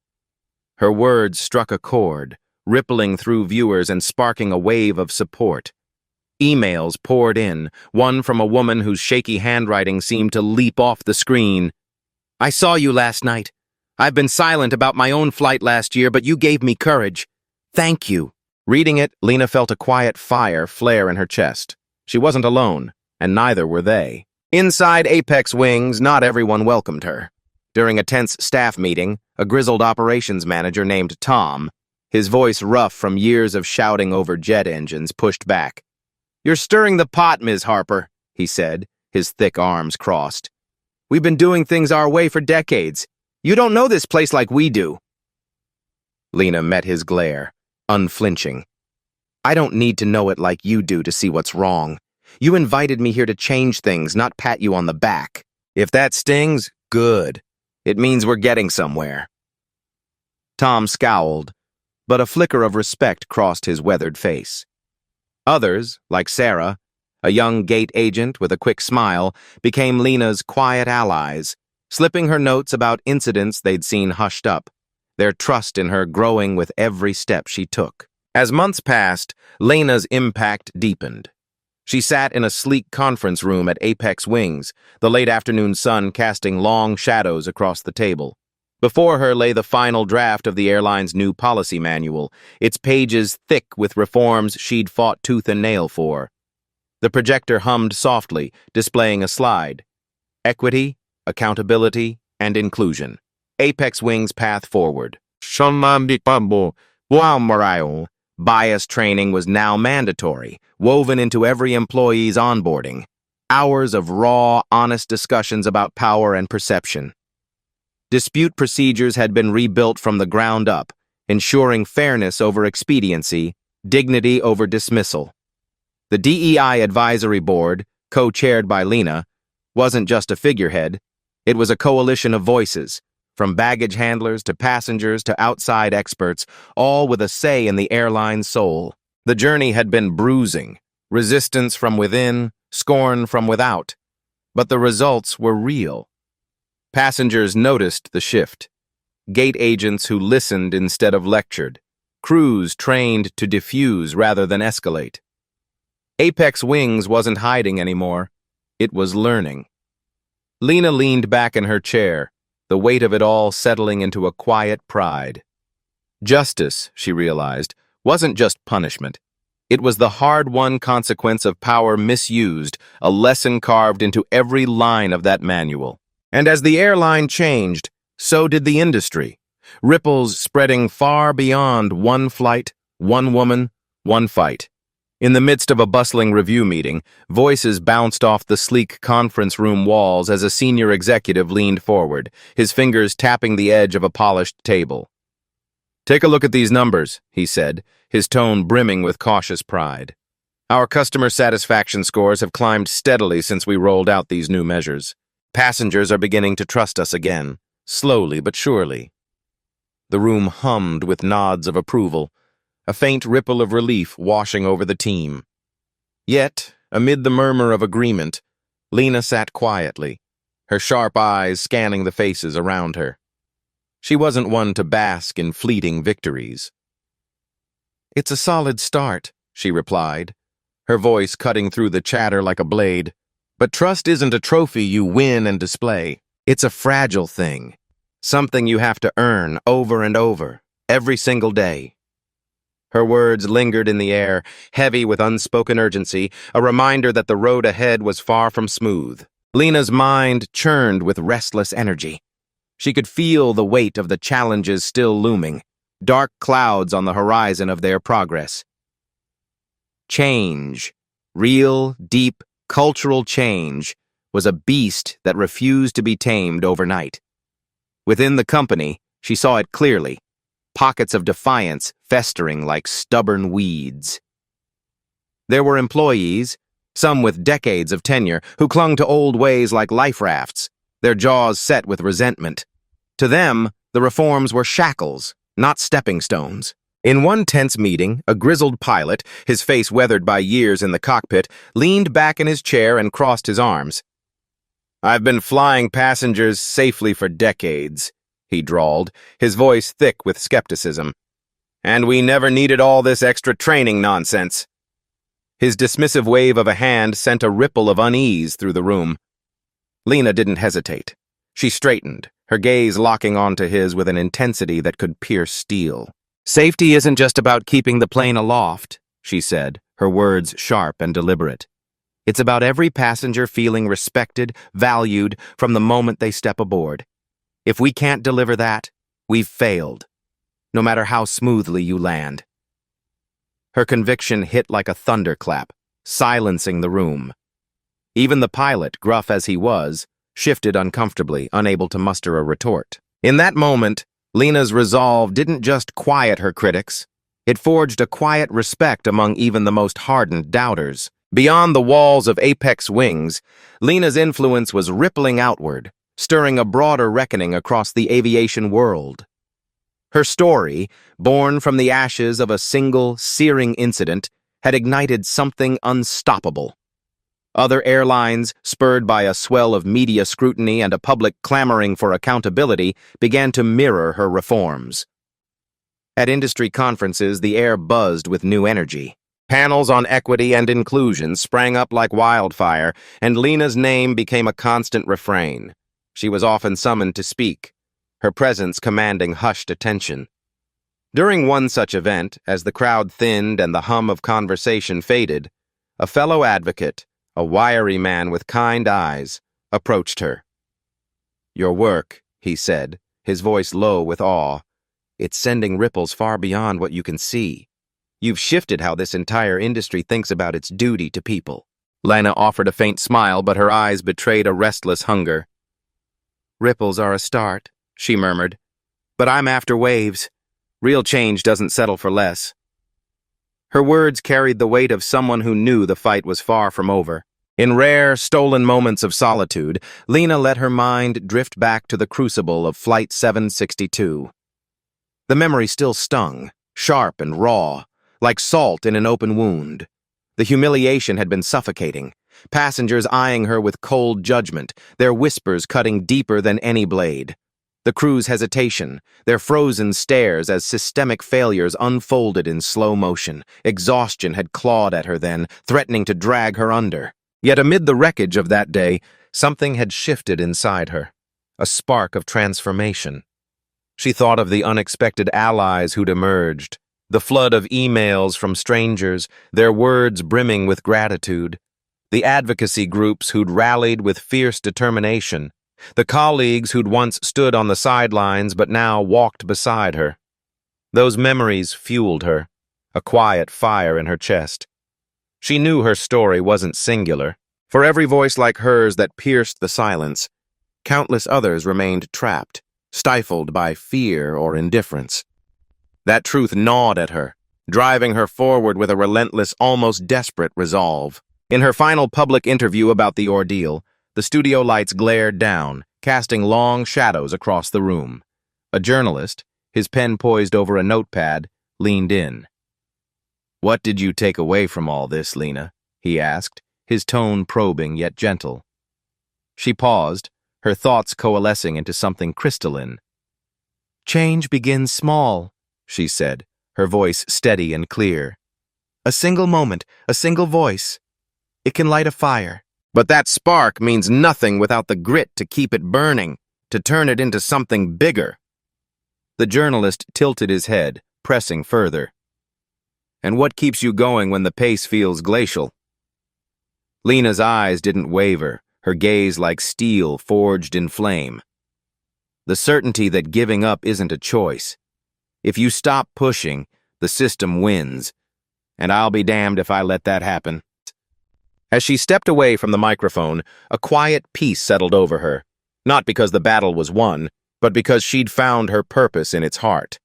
Her words struck a chord, rippling through viewers and sparking a wave of support. Emails poured in, one from a woman whose shaky handwriting seemed to leap off the screen. "I saw you last night. I've been silent about my own flight last year, but you gave me courage. Thank you." Reading it, Lena felt a quiet fire flare in her chest. She wasn't alone, and neither were they. Inside Apex Wings, not everyone welcomed her. During a tense staff meeting, a grizzled operations manager named Tom, his voice rough from years of shouting over jet engines, pushed back. "You're stirring the pot, Ms. Harper," he said, his thick arms crossed. "We've been doing things our way for decades. You don't know this place like we do." Lena met his glare, unflinching. "I don't need to know it like you do to see what's wrong. You invited me here to change things, not pat you on the back. If that stings, good. It means we're getting somewhere." Tom scowled, but a flicker of respect crossed his weathered face. Others, like Sarah, a young gate agent with a quick smile, became Lena's quiet allies, slipping her notes about incidents they'd seen hushed up, their trust in her growing with every step she took. As months passed, Lena's impact deepened. She sat in a sleek conference room at Apex Wings, the late afternoon sun casting long shadows across the table. Before her lay the final draft of the airline's new policy manual, its pages thick with reforms she'd fought tooth and nail for. The projector hummed softly, displaying a slide. Equity, accountability, and inclusion. Apex Wings' path forward. Bias training was now mandatory, woven into every employee's onboarding. Hours of raw, honest discussions about power and perception. Dispute procedures had been rebuilt from the ground up, ensuring fairness over expediency, dignity over dismissal. The DEI Advisory Board, co-chaired by Lena, wasn't just a figurehead. It was a coalition of voices, from baggage handlers to passengers to outside experts, all with a say in the airline's soul. The journey had been bruising, resistance from within, scorn from without. But the results were real. Passengers noticed the shift. Gate agents who listened instead of lectured. Crews trained to diffuse rather than escalate. Apex Wings wasn't hiding anymore. It was learning. Lena leaned back in her chair, the weight of it all settling into a quiet pride. Justice, she realized, wasn't just punishment. It was the hard-won consequence of power misused, a lesson carved into every line of that manual. And as the airline changed, so did the industry, ripples spreading far beyond one flight, one woman, one fight. In the midst of a bustling review meeting, voices bounced off the sleek conference room walls as a senior executive leaned forward, his fingers tapping the edge of a polished table. "Take a look at these numbers," he said, his tone brimming with cautious pride. "Our customer satisfaction scores have climbed steadily since we rolled out these new measures. Passengers are beginning to trust us again, slowly but surely." The room hummed with nods of approval, a faint ripple of relief washing over the team. Yet, amid the murmur of agreement, Lena sat quietly, her sharp eyes scanning the faces around her. She wasn't one to bask in fleeting victories. "It's a solid start," she replied, her voice cutting through the chatter like a blade. "But trust isn't a trophy you win and display. It's a fragile thing, something you have to earn over and over, every single day." Her words lingered in the air, heavy with unspoken urgency, a reminder that the road ahead was far from smooth. Lena's mind churned with restless energy. She could feel the weight of the challenges still looming, dark clouds on the horizon of their progress. Change, real, deep, cultural change, was a beast that refused to be tamed overnight. Within the company, she saw it clearly. Pockets of defiance festering like stubborn weeds. There were employees, some with decades of tenure, who clung to old ways like life rafts, their jaws set with resentment. To them, the reforms were shackles, not stepping stones. In one tense meeting, a grizzled pilot, his face weathered by years in the cockpit, leaned back in his chair and crossed his arms. I've been flying passengers safely for decades, he drawled, his voice thick with skepticism. And we never needed all this extra training nonsense. His dismissive wave of a hand sent a ripple of unease through the room. Lena didn't hesitate. She straightened, her gaze locking onto his with an intensity that could pierce steel. Safety isn't just about keeping the plane aloft, she said, her words sharp and deliberate. It's about every passenger feeling respected, valued, from the moment they step aboard. If we can't deliver that, we've failed, no matter how smoothly you land. Her conviction hit like a thunderclap, silencing the room. Even the pilot, gruff as he was, shifted uncomfortably, unable to muster a retort. In that moment, Lena's resolve didn't just quiet her critics. It forged a quiet respect among even the most hardened doubters. Beyond the walls of Apex Wings, Lena's influence was rippling outward, stirring a broader reckoning across the aviation world. Her story, born from the ashes of a single, searing incident, had ignited something unstoppable. Other airlines, spurred by a swell of media scrutiny and a public clamoring for accountability, began to mirror her reforms. At industry conferences, the air buzzed with new energy. Panels on equity and inclusion sprang up like wildfire, and Lena's name became a constant refrain. She was often summoned to speak, her presence commanding hushed attention. During one such event, as the crowd thinned and the hum of conversation faded, a fellow advocate, a wiry man with kind eyes, approached her. "Your work," he said, his voice low with awe, "it's sending ripples far beyond what you can see. You've shifted how this entire industry thinks about its duty to people." Lena offered a faint smile, but her eyes betrayed a restless hunger. "Ripples are a start," she murmured. "But I'm after waves. Real change doesn't settle for less." Her words carried the weight of someone who knew the fight was far from over. In rare, stolen moments of solitude, Lena let her mind drift back to the crucible of Flight 762. The memory still stung, sharp and raw, like salt in an open wound. The humiliation had been suffocating, passengers eyeing her with cold judgment, their whispers cutting deeper than any blade. The crew's hesitation, their frozen stares as systemic failures unfolded in slow motion. Exhaustion had clawed at her then, threatening to drag her under. Yet amid the wreckage of that day, something had shifted inside her, a spark of transformation. She thought of the unexpected allies who'd emerged, the flood of emails from strangers, their words brimming with gratitude, the advocacy groups who'd rallied with fierce determination, the colleagues who'd once stood on the sidelines but now walked beside her. Those memories fueled her, a quiet fire in her chest. She knew her story wasn't singular. For every voice like hers that pierced the silence, countless others remained trapped, stifled by fear or indifference. That truth gnawed at her, driving her forward with a relentless, almost desperate resolve. In her final public interview about the ordeal, the studio lights glared down, casting long shadows across the room. A journalist, his pen poised over a notepad, leaned in. "What did you take away from all this, Lena?" he asked, his tone probing yet gentle. She paused, her thoughts coalescing into something crystalline. "Change begins small," she said, her voice steady and clear. "A single moment, a single voice. It can light a fire. But that spark means nothing without the grit to keep it burning, to turn it into something bigger." The journalist tilted his head, pressing further. "And what keeps you going when the pace feels glacial?" Lena's eyes didn't waver, her gaze like steel forged in flame. "The certainty that giving up isn't a choice. If you stop pushing, the system wins, and I'll be damned if I let that happen." As she stepped away from the microphone, a quiet peace settled over her, not because the battle was won, but because she'd found her purpose in its heart.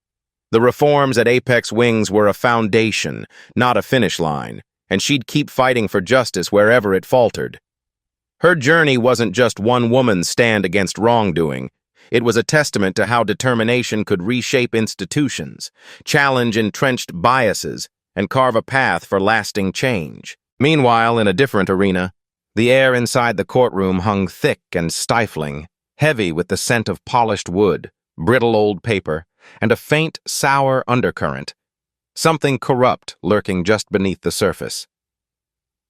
The reforms at Apex Wings were a foundation, not a finish line, and she'd keep fighting for justice wherever it faltered. Her journey wasn't just one woman's stand against wrongdoing. It was a testament to how determination could reshape institutions, challenge entrenched biases, and carve a path for lasting change. Meanwhile, in a different arena, The air inside the courtroom hung thick and stifling, heavy with the scent of polished wood, brittle old paper, and a faint, sour undercurrent, something corrupt lurking just beneath the surface.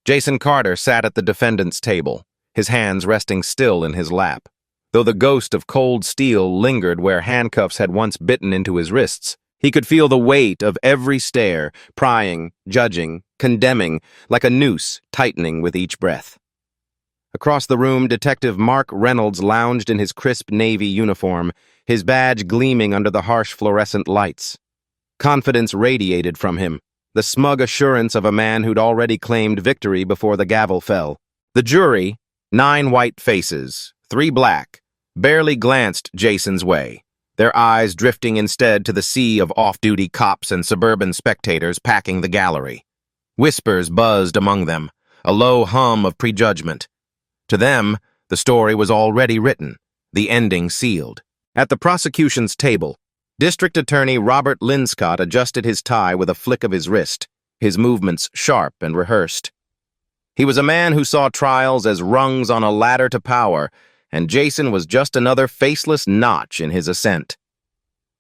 Jason Carter sat at the defendant's table, his hands resting still in his lap. Though the ghost of cold steel lingered where handcuffs had once bitten into his wrists, he could feel the weight of every stare, prying, judging, condemning, like a noose tightening with each breath. Across the room, Detective Mark Reynolds lounged in his crisp navy uniform, his badge gleaming under the harsh fluorescent lights. Confidence radiated from him, the smug assurance of a man who'd already claimed victory before the gavel fell. The jury, 9 white faces, 3 black, barely glanced Jason's way, their eyes drifting instead to the sea of off-duty cops and suburban spectators packing the gallery. Whispers buzzed among them, a low hum of prejudgment. To them, the story was already written, the ending sealed. At the prosecution's table, District Attorney Robert Linscott adjusted his tie with a flick of his wrist, his movements sharp and rehearsed. He was a man who saw trials as rungs on a ladder to power, and Jason was just another faceless notch in his ascent.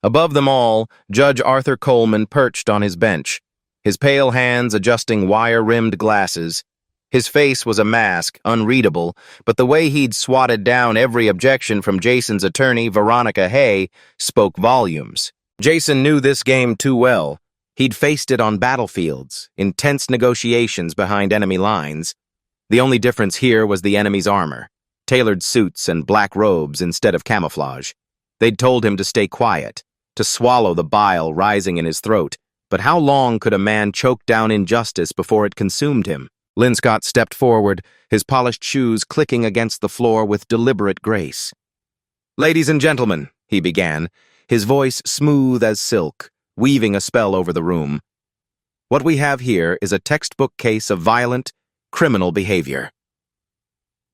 Above them all, Judge Arthur Coleman perched on his bench, his pale hands adjusting wire-rimmed glasses. His face was a mask, unreadable, but the way he'd swatted down every objection from Jason's attorney, Veronica Hay, spoke volumes. Jason knew this game too well. He'd faced it on battlefields, in tense negotiations behind enemy lines. The only difference here was the enemy's armor, tailored suits and black robes instead of camouflage. They'd told him to stay quiet, to swallow the bile rising in his throat, but how long could a man choke down injustice before it consumed him? Linscott stepped forward, his polished shoes clicking against the floor with deliberate grace. "Ladies and gentlemen," he began, his voice smooth as silk, weaving a spell over the room. "What we have here is a textbook case of violent, criminal behavior."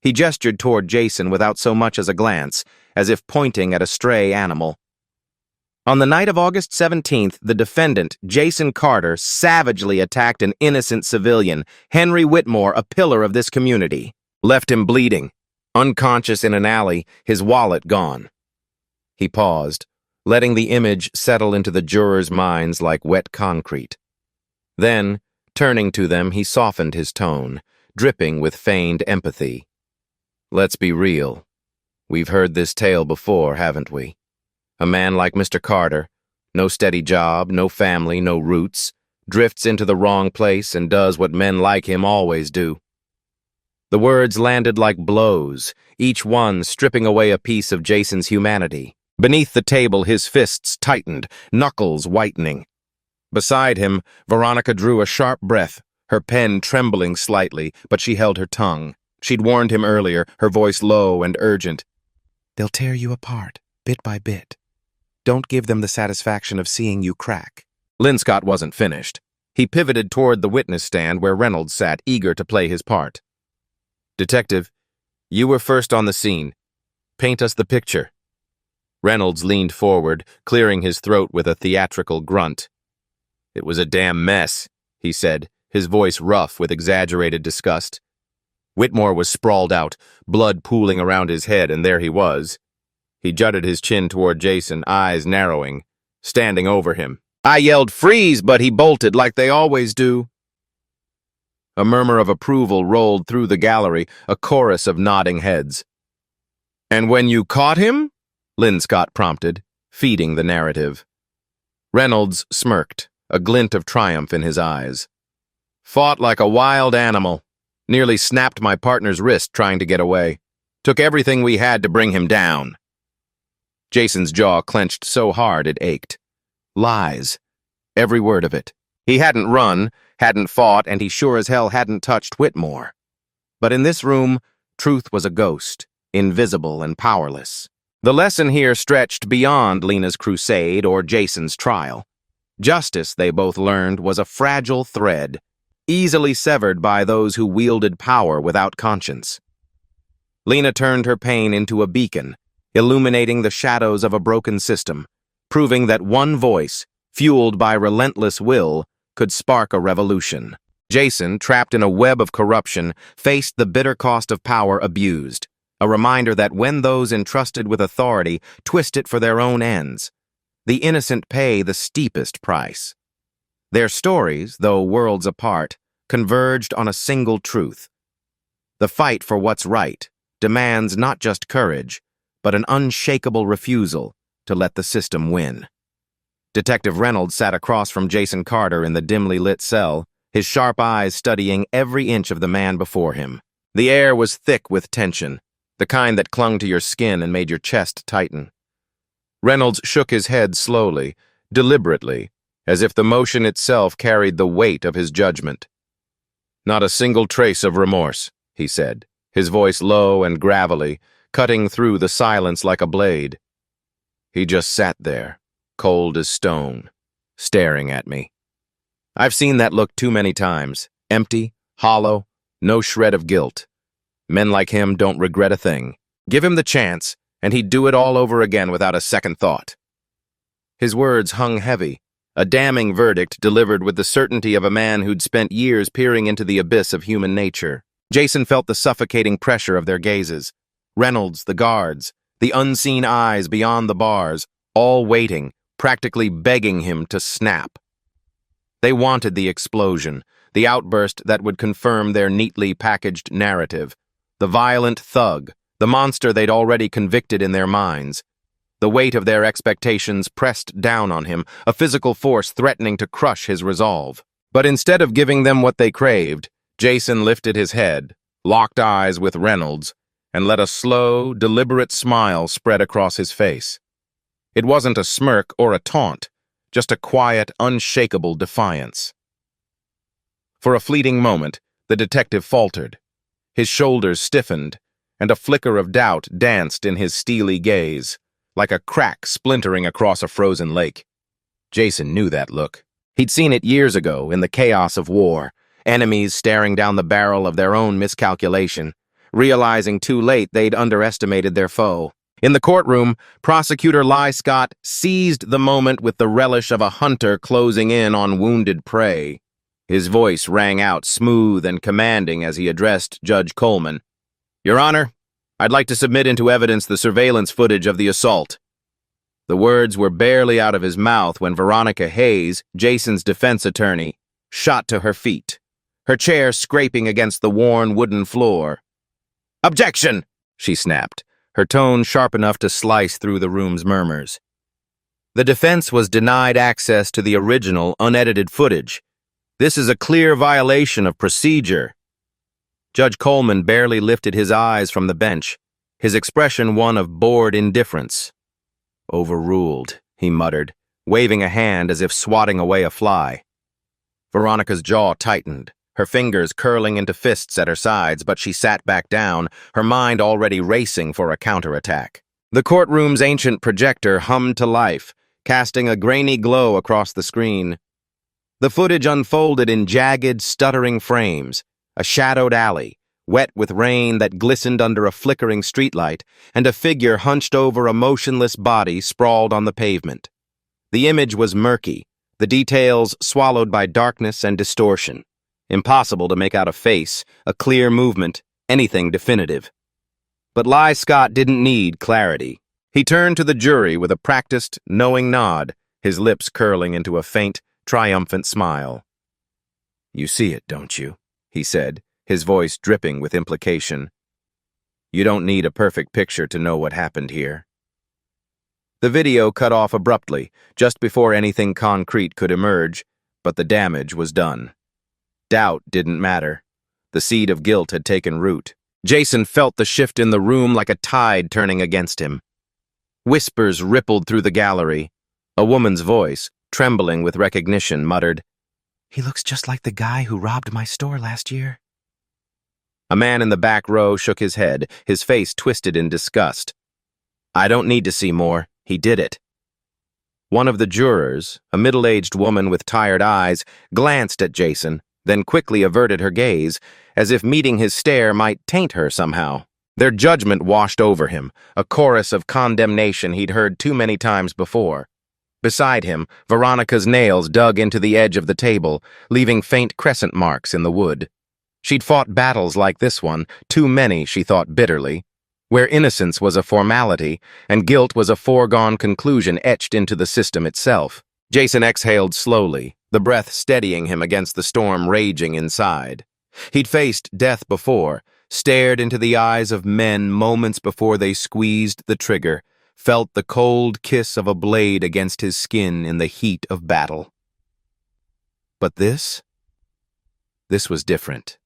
He gestured toward Jason without so much as a glance, as if pointing at a stray animal. On the night of August 17th, the defendant, Jason Carter, savagely attacked an innocent civilian, Henry Whitmore, a pillar of this community. Left him bleeding, unconscious in an alley, his wallet gone. He paused, letting the image settle into the jurors' minds like wet concrete. Then, turning to them, he softened his tone, dripping with feigned empathy. "Let's be real. We've heard this tale before, haven't we? A man like Mr. Carter, no steady job, no family, no roots, drifts into the wrong place and does what men like him always do." The words landed like blows, each one stripping away a piece of Jason's humanity. Beneath the table, his fists tightened, knuckles whitening. Beside him, Veronica drew a sharp breath, her pen trembling slightly, but she held her tongue. She'd warned him earlier, her voice low and urgent. "They'll tear you apart, bit by bit. Don't give them the satisfaction of seeing you crack." Linscott wasn't finished. He pivoted toward the witness stand where Reynolds sat, eager to play his part. "Detective, you were first on the scene. Paint us the picture." Reynolds leaned forward, clearing his throat with a theatrical grunt. "It was a damn mess," he said, his voice rough with exaggerated disgust. Whitmore was sprawled out, blood pooling around his head, and there he was. He jutted his chin toward Jason, eyes narrowing, standing over him. "I yelled freeze, but he bolted like they always do." A murmur of approval rolled through the gallery, a chorus of nodding heads. "And when you caught him?" Linscott prompted, feeding the narrative. Reynolds smirked, a glint of triumph in his eyes. "Fought like a wild animal. Nearly snapped my partner's wrist trying to get away. Took everything we had to bring him down." Jason's jaw clenched so hard it ached. Lies. Every word of it. He hadn't run, hadn't fought, and he sure as hell hadn't touched Whitmore. But in this room, truth was a ghost, invisible and powerless. The lesson here stretched beyond Lena's crusade or Jason's trial. Justice, they both learned, was a fragile thread, easily severed by those who wielded power without conscience. Lena turned her pain into a beacon, illuminating the shadows of a broken system, proving that one voice, fueled by relentless will, could spark a revolution. Jason, trapped in a web of corruption, faced the bitter cost of power abused, a reminder that when those entrusted with authority twist it for their own ends, the innocent pay the steepest price. Their stories, though worlds apart, converged on a single truth. The fight for what's right demands not just courage, but an unshakable refusal to let the system win. Detective Reynolds sat across from Jason Carter in the dimly lit cell, his sharp eyes studying every inch of the man before him. The air was thick with tension, the kind that clung to your skin and made your chest tighten. Reynolds shook his head slowly, deliberately, as if the motion itself carried the weight of his judgment. "Not a single trace of remorse," he said, his voice low and gravelly, cutting through the silence like a blade. He just sat there, cold as stone, staring at me. I've seen that look too many times, empty, hollow, no shred of guilt. Men like him don't regret a thing. Give him the chance, and he'd do it all over again without a second thought. His words hung heavy, a damning verdict delivered with the certainty of a man who'd spent years peering into the abyss of human nature. Jason felt the suffocating pressure of their gazes. Reynolds, the guards, the unseen eyes beyond the bars, all waiting, practically begging him to snap. They wanted the explosion, the outburst that would confirm their neatly packaged narrative, the violent thug, the monster they'd already convicted in their minds. The weight of their expectations pressed down on him, a physical force threatening to crush his resolve. But instead of giving them what they craved, Jason lifted his head, locked eyes with Reynolds, and let a slow, deliberate smile spread across his face. It wasn't a smirk or a taunt, just a quiet, unshakable defiance. For a fleeting moment, the detective faltered. His shoulders stiffened, and a flicker of doubt danced in his steely gaze, like a crack splintering across a frozen lake. Jason knew that look. He'd seen it years ago in the chaos of war, enemies staring down the barrel of their own miscalculation, realizing too late they'd underestimated their foe. In the courtroom, Prosecutor Ly Scott seized the moment with the relish of a hunter closing in on wounded prey. His voice rang out smooth and commanding as he addressed Judge Coleman. "Your Honor, I'd like to submit into evidence the surveillance footage of the assault." The words were barely out of his mouth when Veronica Hayes, Jason's defense attorney, shot to her feet, her chair scraping against the worn wooden floor. "Objection!" she snapped, her tone sharp enough to slice through the room's murmurs. The defense was denied access to the original, unedited footage. "This is a clear violation of procedure." Judge Coleman barely lifted his eyes from the bench, his expression one of bored indifference. "Overruled," he muttered, waving a hand as if swatting away a fly. Veronica's jaw tightened, her fingers curling into fists at her sides, but she sat back down, her mind already racing for a counterattack. The courtroom's ancient projector hummed to life, casting a grainy glow across the screen. The footage unfolded in jagged, stuttering frames, a shadowed alley, wet with rain that glistened under a flickering streetlight, and a figure hunched over a motionless body sprawled on the pavement. The image was murky, the details swallowed by darkness and distortion. Impossible to make out a face, a clear movement, anything definitive. But Ly Scott didn't need clarity. He turned to the jury with a practiced, knowing nod, his lips curling into a faint, triumphant smile. "You see it, don't you?" he said, his voice dripping with implication. "You don't need a perfect picture to know what happened here." The video cut off abruptly, just before anything concrete could emerge, but the damage was done. Doubt didn't matter. The seed of guilt had taken root. Jason felt the shift in the room like a tide turning against him. Whispers rippled through the gallery. A woman's voice, trembling with recognition, muttered, "He looks just like the guy who robbed my store last year." A man in the back row shook his head, his face twisted in disgust. "I don't need to see more. He did it." One of the jurors, a middle-aged woman with tired eyes, glanced at Jason, then quickly averted her gaze, as if meeting his stare might taint her somehow. Their judgment washed over him, a chorus of condemnation he'd heard too many times before. Beside him, Veronica's nails dug into the edge of the table, leaving faint crescent marks in the wood. She'd fought battles like this one, too many, she thought bitterly, where innocence was a formality and guilt was a foregone conclusion etched into the system itself. Jason exhaled slowly, the breath steadying him against the storm raging inside. He'd faced death before, stared into the eyes of men moments before they squeezed the trigger, felt the cold kiss of a blade against his skin in the heat of battle. But this was different.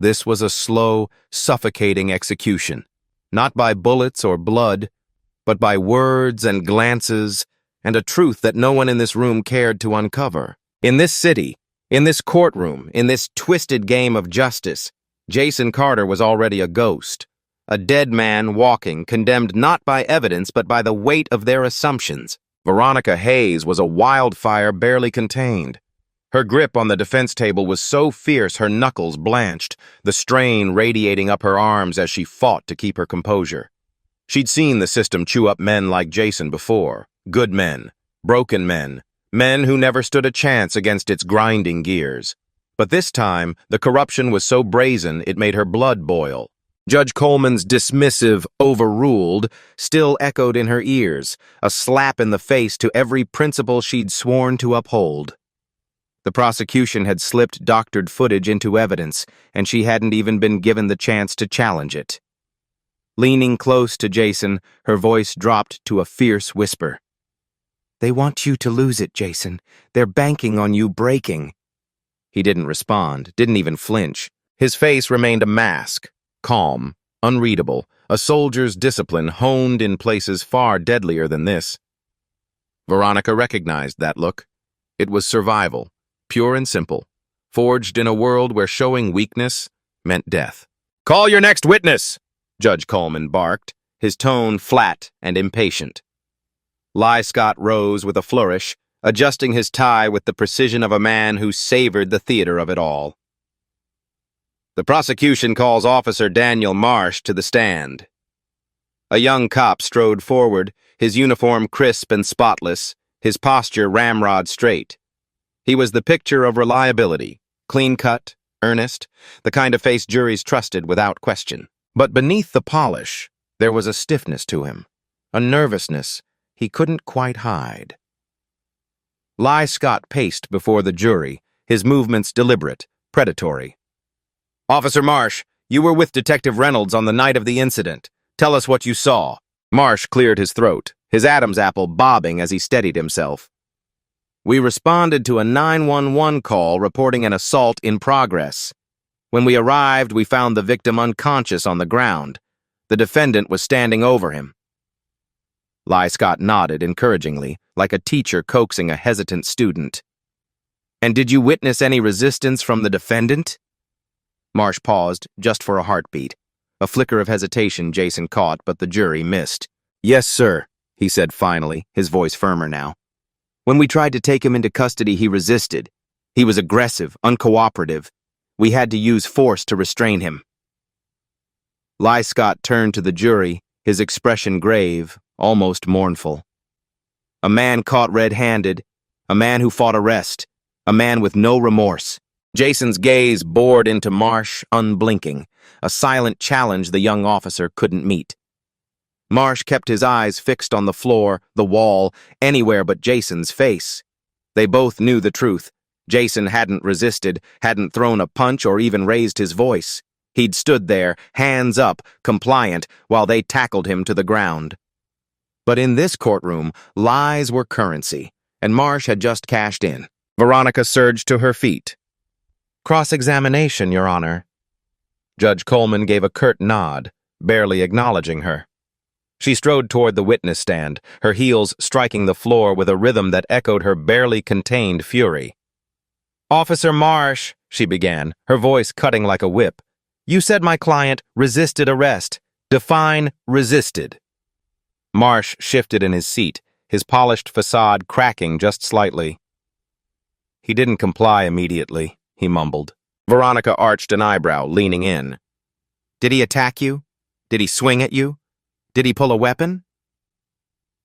This was a slow, suffocating execution, not by bullets or blood, but by words and glances, and a truth that no one in this room cared to uncover. In this city, in this courtroom, in this twisted game of justice, Jason Carter was already a ghost, a dead man walking, condemned not by evidence but by the weight of their assumptions. Veronica Hayes was a wildfire barely contained. Her grip on the defense table was so fierce her knuckles blanched, the strain radiating up her arms as she fought to keep her composure. She'd seen the system chew up men like Jason before, good men, broken men, men who never stood a chance against its grinding gears. But this time, the corruption was so brazen it made her blood boil. Judge Coleman's dismissive, overruled, still echoed in her ears, a slap in the face to every principle she'd sworn to uphold. The prosecution had slipped doctored footage into evidence, and she hadn't even been given the chance to challenge it. Leaning close to Jason, her voice dropped to a fierce whisper. "They want you to lose it, Jason. They're banking on you breaking." He didn't respond, didn't even flinch. His face remained a mask, calm, unreadable, a soldier's discipline honed in places far deadlier than this. Veronica recognized that look. It was survival, pure and simple, forged in a world where showing weakness meant death. "Call your next witness!" Judge Coleman barked, his tone flat and impatient. Scott rose with a flourish, adjusting his tie with the precision of a man who savored the theater of it all. "The prosecution calls Officer Daniel Marsh to the stand." A young cop strode forward, his uniform crisp and spotless, his posture ramrod straight. He was the picture of reliability, clean-cut, earnest, the kind of face juries trusted without question. But beneath the polish, there was a stiffness to him, a nervousness he couldn't quite hide. Scott paced before the jury, his movements deliberate, predatory. "Officer Marsh, you were with Detective Reynolds on the night of the incident. Tell us what you saw." Marsh cleared his throat, his Adam's apple bobbing as he steadied himself. "We responded to a 911 call reporting an assault in progress. When we arrived, we found the victim unconscious on the ground. The defendant was standing over him." Scott nodded encouragingly, like a teacher coaxing a hesitant student. "And did you witness any resistance from the defendant?" Marsh paused, just for a heartbeat. A flicker of hesitation Jason caught, but the jury missed. "Yes, sir," he said finally, his voice firmer now. "When we tried to take him into custody, he resisted. He was aggressive, uncooperative. We had to use force to restrain him." Scott turned to the jury, his expression grave, almost mournful. "A man caught red-handed, a man who fought arrest, a man with no remorse." Jason's gaze bored into Marsh, unblinking, a silent challenge the young officer couldn't meet. Marsh kept his eyes fixed on the floor, the wall, anywhere but Jason's face. They both knew the truth. Jason hadn't resisted, hadn't thrown a punch or even raised his voice. He'd stood there, hands up, compliant, while they tackled him to the ground. But in this courtroom, lies were currency, and Marsh had just cashed in. Veronica surged to her feet. "Cross-examination, Your Honor." Judge Coleman gave a curt nod, barely acknowledging her. She strode toward the witness stand, her heels striking the floor with a rhythm that echoed her barely contained fury. "Officer Marsh," she began, her voice cutting like a whip, "you said my client resisted arrest. Define resisted." Marsh shifted in his seat, his polished facade cracking just slightly. "He didn't comply immediately," he mumbled. Veronica arched an eyebrow, leaning in. "Did he attack you? Did he swing at you? Did he pull a weapon?"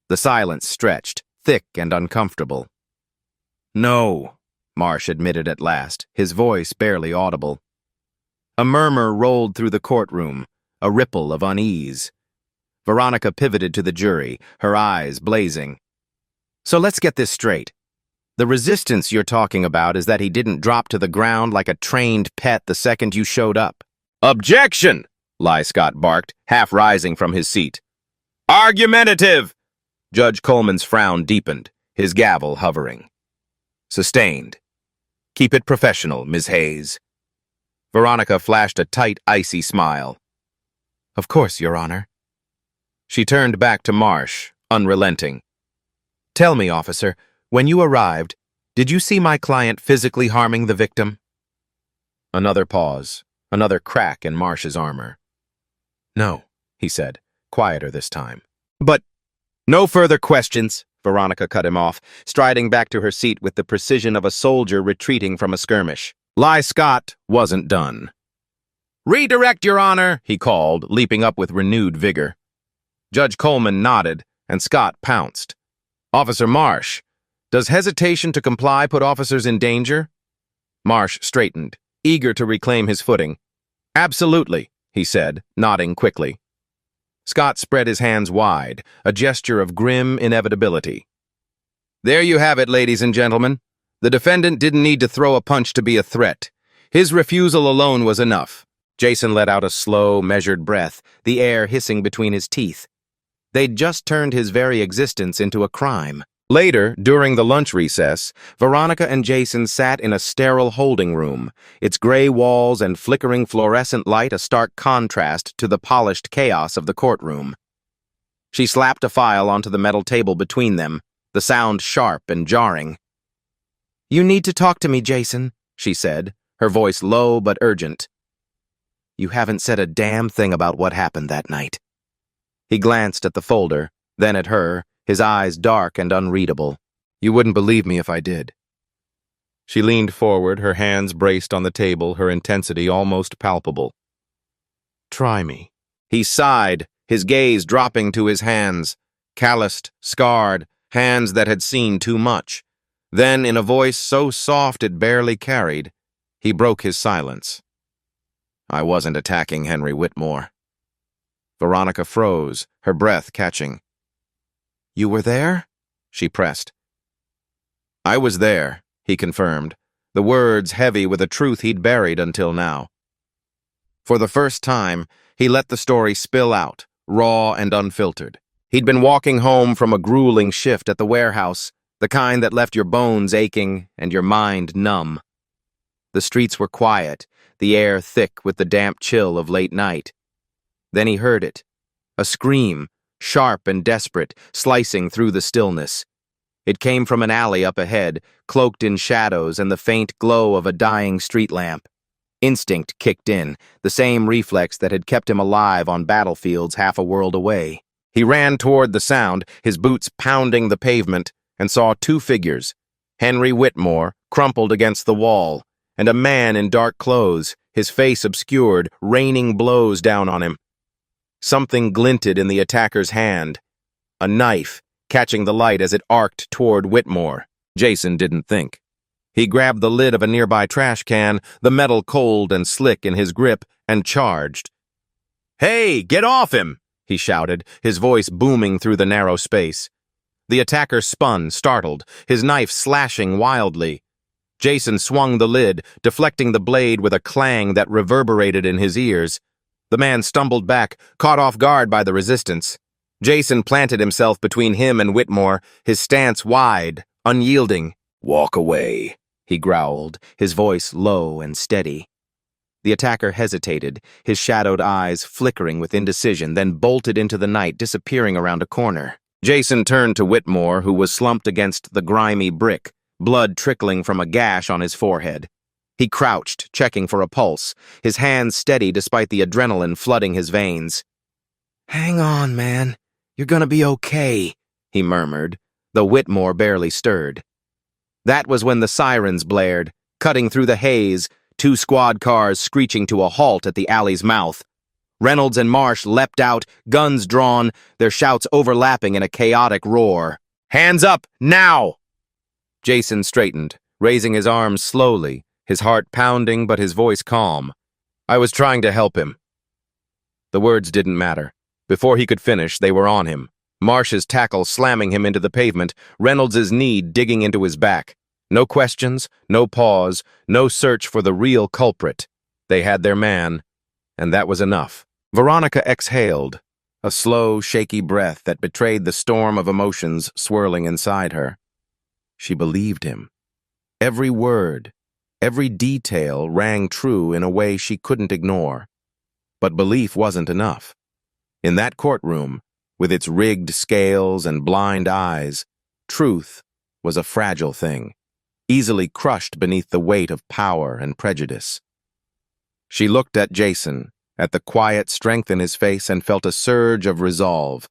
The silence stretched, thick and uncomfortable. "No," Marsh admitted at last, his voice barely audible. A murmur rolled through the courtroom, a ripple of unease. Veronica pivoted to the jury, her eyes blazing. "So let's get this straight. The resistance you're talking about is that he didn't drop to the ground like a trained pet the second you showed up." "Objection!" Scott barked, half rising from his seat. "Argumentative!" Judge Coleman's frown deepened, his gavel hovering. "Sustained. Keep it professional, Ms. Hayes." Veronica flashed a tight, icy smile. "Of course, Your Honor." She turned back to Marsh, unrelenting. "Tell me, officer, when you arrived, did you see my client physically harming the victim?" Another pause, another crack in Marsh's armor. "No," he said, quieter this time. "But no further questions," Veronica cut him off, striding back to her seat with the precision of a soldier retreating from a skirmish. Scott wasn't done. "Redirect, Your Honor," he called, leaping up with renewed vigor. Judge Coleman nodded, and Scott pounced. "Officer Marsh, does hesitation to comply put officers in danger?" Marsh straightened, eager to reclaim his footing. "Absolutely," he said, nodding quickly. Scott spread his hands wide, a gesture of grim inevitability. "There you have it, ladies and gentlemen. The defendant didn't need to throw a punch to be a threat. His refusal alone was enough." Jason let out a slow, measured breath, the air hissing between his teeth. They'd just turned his very existence into a crime. Later, during the lunch recess, Veronica and Jason sat in a sterile holding room, its gray walls and flickering fluorescent light a stark contrast to the polished chaos of the courtroom. She slapped a file onto the metal table between them, the sound sharp and jarring. "You need to talk to me, Jason," she said, her voice low but urgent. "You haven't said a damn thing about what happened that night." He glanced at the folder, then at her, his eyes dark and unreadable. "You wouldn't believe me if I did." She leaned forward, her hands braced on the table, her intensity almost palpable. "Try me." He sighed, his gaze dropping to his hands, calloused, scarred, hands that had seen too much. Then, in a voice so soft it barely carried, he broke his silence. "I wasn't attacking Henry Whitmore." Veronica froze, her breath catching. "You were there?" she pressed. "I was there," he confirmed, the words heavy with a truth he'd buried until now. For the first time, he let the story spill out, raw and unfiltered. He'd been walking home from a grueling shift at the warehouse, the kind that left your bones aching and your mind numb. The streets were quiet, the air thick with the damp chill of late night. Then he heard it, a scream, sharp and desperate, slicing through the stillness. It came from an alley up ahead, cloaked in shadows and the faint glow of a dying street lamp. Instinct kicked in, the same reflex that had kept him alive on battlefields half a world away. He ran toward the sound, his boots pounding the pavement, and saw two figures, Henry Whitmore, crumpled against the wall, and a man in dark clothes, his face obscured, raining blows down on him. Something glinted in the attacker's hand, a knife, catching the light as it arced toward Whitmore. Jason didn't think. He grabbed the lid of a nearby trash can, the metal cold and slick in his grip, and charged. "Hey, get off him!" he shouted, his voice booming through the narrow space. The attacker spun, startled, his knife slashing wildly. Jason swung the lid, deflecting the blade with a clang that reverberated in his ears. The man stumbled back, caught off guard by the resistance. Jason planted himself between him and Whitmore, his stance wide, unyielding. "Walk away," he growled, his voice low and steady. The attacker hesitated, his shadowed eyes flickering with indecision, then bolted into the night, disappearing around a corner. Jason turned to Whitmore, who was slumped against the grimy brick, blood trickling from a gash on his forehead. He crouched, checking for a pulse, his hands steady despite the adrenaline flooding his veins. "Hang on, man. You're gonna be okay," he murmured, though Whitmore barely stirred. That was when the sirens blared, cutting through the haze, two squad cars screeching to a halt at the alley's mouth. Reynolds and Marsh leapt out, guns drawn, their shouts overlapping in a chaotic roar. Hands up, now! Jason straightened, raising his arms slowly, his heart pounding but his voice calm. I was trying to help him. The words didn't matter. Before he could finish, they were on him. Marsh's tackle slamming him into the pavement, Reynolds's knee digging into his back. No questions, no pause, no search for the real culprit. They had their man, and that was enough. Veronica exhaled, a slow, shaky breath that betrayed the storm of emotions swirling inside her. She believed him. Every word, every detail rang true in a way she couldn't ignore. But belief wasn't enough. In that courtroom, with its rigged scales and blind eyes, truth was a fragile thing, easily crushed beneath the weight of power and prejudice. She looked at Jason, at the quiet strength in his face, and felt a surge of resolve.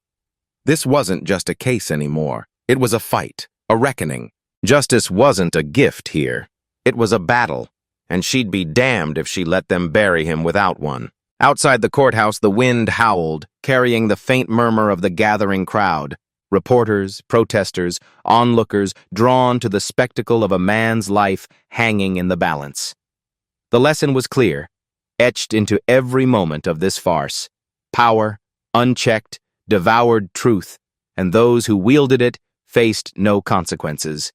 This wasn't just a case anymore. It was a fight, a reckoning. Justice wasn't a gift here. It was a battle, and she'd be damned if she let them bury him without one. Outside the courthouse, the wind howled, carrying the faint murmur of the gathering crowd. Reporters, protesters, onlookers, drawn to the spectacle of a man's life hanging in the balance. The lesson was clear, etched into every moment of this farce. Power, unchecked, devoured truth, and those who wielded it faced no consequences.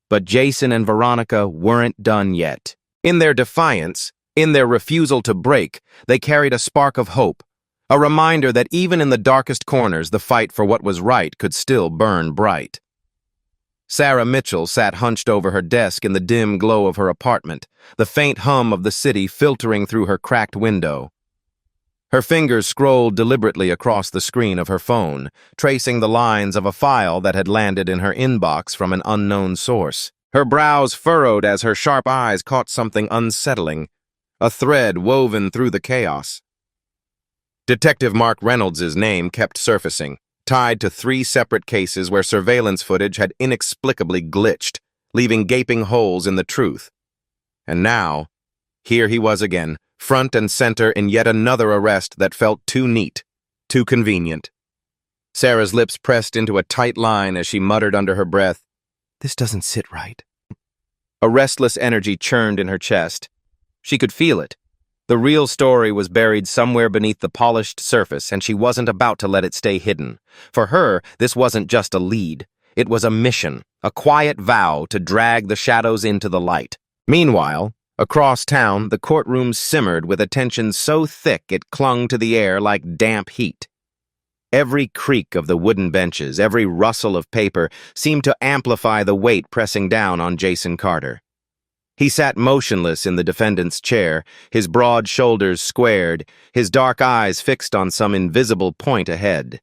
But Jason and Veronica weren't done yet. In their defiance, in their refusal to break, they carried a spark of hope, a reminder that even in the darkest corners, the fight for what was right could still burn bright. Sarah Mitchell sat hunched over her desk in the dim glow of her apartment, the faint hum of the city filtering through her cracked window. Her fingers scrolled deliberately across the screen of her phone, tracing the lines of a file that had landed in her inbox from an unknown source. Her brows furrowed as her sharp eyes caught something unsettling, a thread woven through the chaos. Detective Mark Reynolds' name kept surfacing, tied to 3 separate cases where surveillance footage had inexplicably glitched, leaving gaping holes in the truth. And now, here he was again, front and center in yet another arrest that felt too neat, too convenient. Sarah's lips pressed into a tight line as she muttered under her breath, "This doesn't sit right." A restless energy churned in her chest. She could feel it. The real story was buried somewhere beneath the polished surface, and she wasn't about to let it stay hidden. For her, this wasn't just a lead. It was a mission, a quiet vow to drag the shadows into the light. Meanwhile, across town, the courtroom simmered with a tension so thick it clung to the air like damp heat. Every creak of the wooden benches, every rustle of paper seemed to amplify the weight pressing down on Jason Carter. He sat motionless in the defendant's chair, his broad shoulders squared, his dark eyes fixed on some invisible point ahead.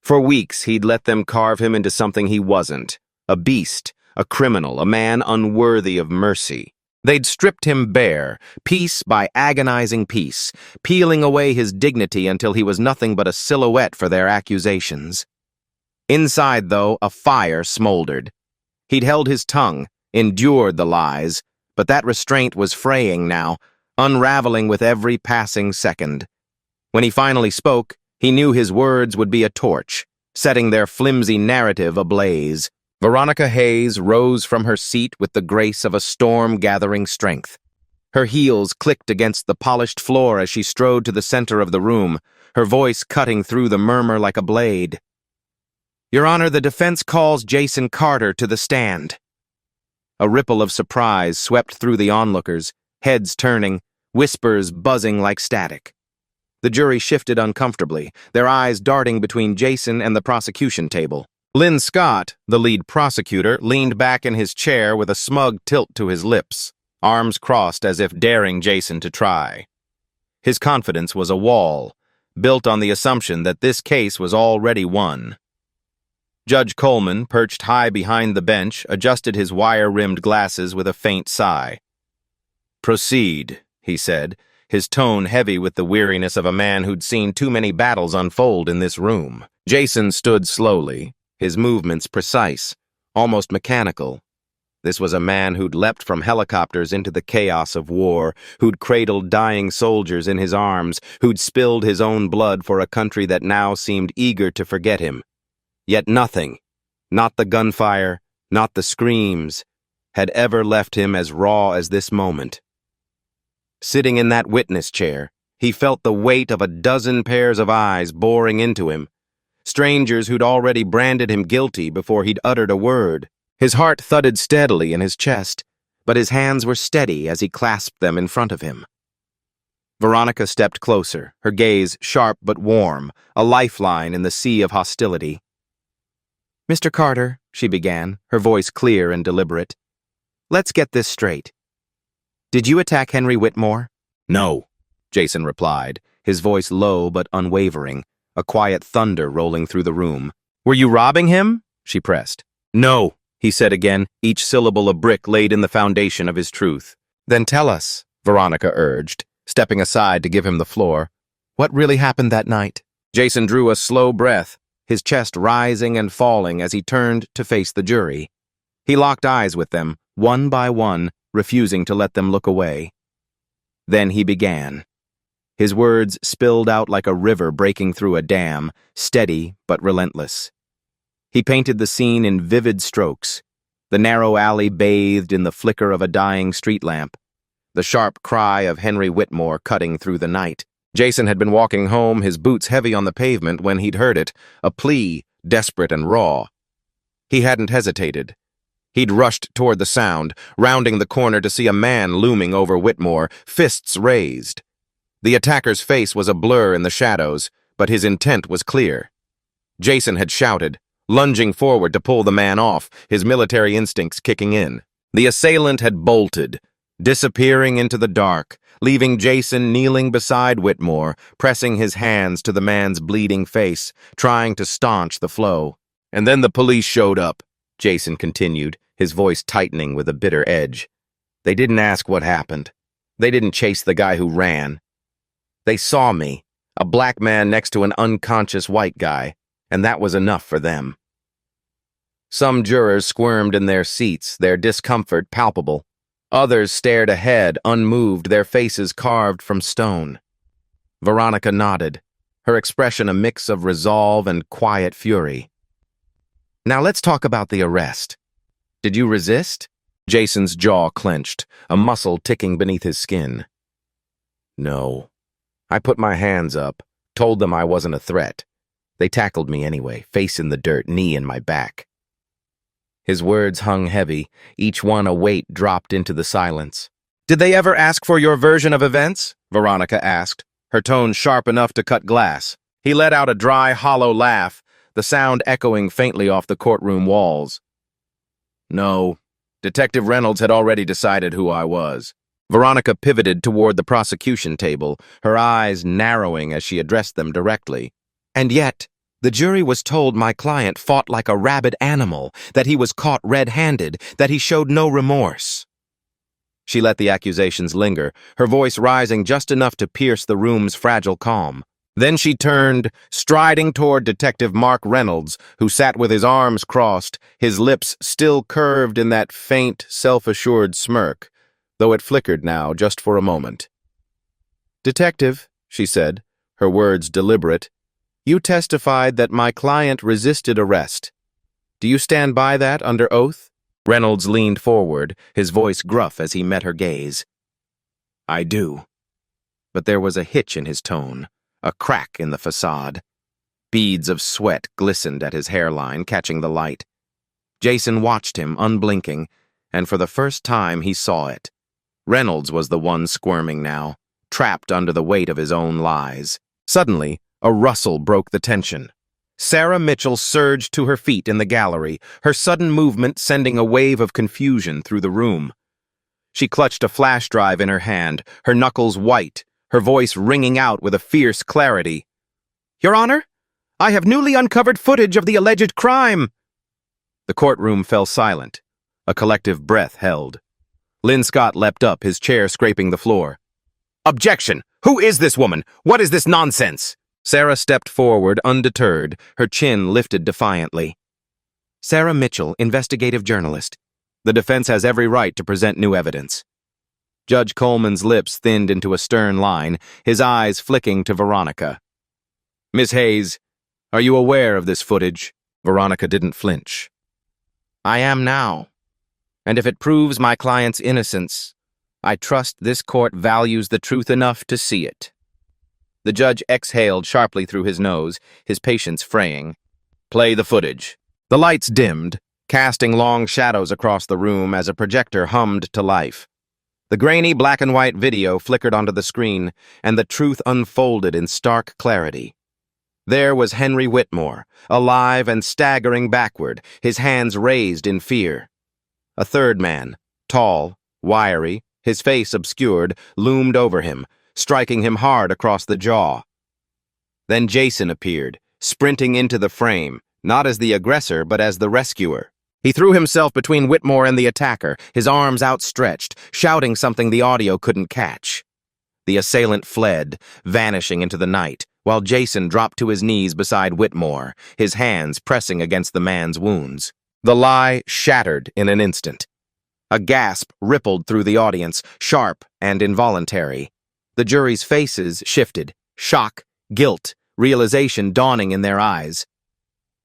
For weeks, he'd let them carve him into something he wasn't, a beast, a criminal, a man unworthy of mercy. They'd stripped him bare, piece by agonizing piece, peeling away his dignity until he was nothing but a silhouette for their accusations. Inside, though, a fire smoldered. He'd held his tongue, endured the lies, but that restraint was fraying now, unraveling with every passing second. When he finally spoke, he knew his words would be a torch, setting their flimsy narrative ablaze. Veronica Hayes rose from her seat with the grace of a storm gathering strength. Her heels clicked against the polished floor as she strode to the center of the room, her voice cutting through the murmur like a blade. "Your Honor, the defense calls Jason Carter to the stand." A ripple of surprise swept through the onlookers, heads turning, whispers buzzing like static. The jury shifted uncomfortably, their eyes darting between Jason and the prosecution table. Lynn Scott, the lead prosecutor, leaned back in his chair with a smug tilt to his lips, arms crossed as if daring Jason to try. His confidence was a wall, built on the assumption that this case was already won. Judge Coleman, perched high behind the bench, adjusted his wire-rimmed glasses with a faint sigh. "Proceed," he said, his tone heavy with the weariness of a man who'd seen too many battles unfold in this room. Jason stood slowly, his movements precise, almost mechanical. This was a man who'd leapt from helicopters into the chaos of war, who'd cradled dying soldiers in his arms, who'd spilled his own blood for a country that now seemed eager to forget him. Yet nothing, Not the gunfire, not the screams, had ever left him as raw as this moment. Sitting in that witness chair, he felt the weight of a dozen pairs of eyes boring into him, strangers who'd already branded him guilty before he'd uttered a word. His heart thudded steadily in his chest, but his hands were steady as he clasped them in front of him. Veronica stepped closer, her gaze sharp but warm, a lifeline in the sea of hostility. "Mr. Carter," she began, her voice clear and deliberate, "let's get this straight. Did you attack Henry Whitmore?"
"No,"
Jason replied, his voice low but unwavering, a quiet thunder rolling through the room. "Were you robbing him?" she pressed.
"No,"
he said again, each syllable a brick laid in the foundation of his truth. "Then tell us," Veronica urged, stepping aside to give him the floor. "What really happened that night?" Jason drew a slow breath, his chest rising and falling as he turned to face the jury. He locked eyes with them, one by one, refusing to let them look away. Then he began. His words spilled out like a river breaking through a dam, steady but relentless. He painted the scene in vivid strokes, the narrow alley bathed in the flicker of a dying street lamp, the sharp cry of Henry Whitmore cutting through the night. Jason had been walking home, his boots heavy on the pavement, when he'd heard it, a plea, desperate and raw. He hadn't hesitated. He'd rushed toward the sound, rounding the corner to see a man looming over Whitmore, fists raised. The attacker's face was a blur in the shadows, but his intent was clear. Jason had shouted, lunging forward to pull the man off, his military instincts kicking in. The assailant had bolted, disappearing into the dark, leaving Jason kneeling beside Whitmore, pressing his hands to the man's bleeding face, trying to staunch the flow. "And then the police showed up," Jason continued, his voice tightening with a bitter edge. "They didn't ask what happened. They didn't chase the guy who ran. They saw me, a black man next to an unconscious white guy, and that was enough for them." Some jurors squirmed in their seats, their discomfort palpable. Others stared ahead, unmoved, their faces carved from stone. Veronica nodded, her expression a mix of resolve and quiet fury. "Now let's talk about the arrest. Did you resist?" Jason's jaw clenched, a muscle ticking beneath his skin. "No. I put my hands up, told them I wasn't a threat. They tackled me anyway, face in the dirt, knee in my back." His words hung heavy, each one a weight dropped into the silence. "Did they ever ask for your version of events?" Veronica asked, her tone sharp enough to cut glass. He let out a dry, hollow laugh, the sound echoing faintly off the courtroom walls. "No. Detective Reynolds had already decided who I was." Veronica pivoted toward the prosecution table, her eyes narrowing as she addressed them directly. "And yet, the jury was told my client fought like a rabid animal, that he was caught red-handed, that he showed no remorse." She let the accusations linger, her voice rising just enough to pierce the room's fragile calm. Then she turned, striding toward Detective Mark Reynolds, who sat with his arms crossed, his lips still curved in that faint, self-assured smirk, though it flickered now just for a moment. "Detective," she said, her words deliberate, "you testified that my client resisted arrest. Do you stand by that under oath?" Reynolds leaned forward, his voice gruff as he met her gaze. "I do." But there was a hitch in his tone, a crack in the facade. Beads of sweat glistened at his hairline, catching the light. Jason watched him, unblinking, and for the first time he saw it. Reynolds was the one squirming now, trapped under the weight of his own lies. Suddenly, a rustle broke the tension. Sarah Mitchell surged to her feet in the gallery, her sudden movement sending a wave of confusion through the room. She clutched a flash drive in her hand, her knuckles white, her voice ringing out with a fierce clarity. "Your Honor, I have newly uncovered footage of the alleged crime." The courtroom fell silent. A collective breath held. Lynn Scott leapt up, his chair scraping the floor. "Objection! Who is this woman? What is this nonsense?" Sarah stepped forward, undeterred, her chin lifted defiantly. "Sarah Mitchell, investigative journalist. The defense has every right to present new evidence." Judge Coleman's lips thinned into a stern line, his eyes flicking to Veronica. "Miss Hayes, are you aware of this footage?" Veronica didn't flinch. I am now. And if it proves my client's innocence, I trust this court values the truth enough to see it." The judge exhaled sharply through his nose, his patience fraying. "Play the footage." The lights dimmed, casting long shadows across the room as a projector hummed to life. The grainy black-and-white video flickered onto the screen, and the truth unfolded in stark clarity. There was Henry Whitmore, alive and staggering backward, his hands raised in fear. A third man, tall, wiry, his face obscured, loomed over him, striking him hard across the jaw. Then Jason appeared, sprinting into the frame, not as the aggressor but as the rescuer. He threw himself between Whitmore and the attacker, his arms outstretched, shouting something the audio couldn't catch. The assailant fled, vanishing into the night, while Jason dropped to his knees beside Whitmore, his hands pressing against the man's wounds. The lie shattered in an instant. A gasp rippled through the audience, sharp and involuntary. The jury's faces shifted, shock, guilt, realization dawning in their eyes.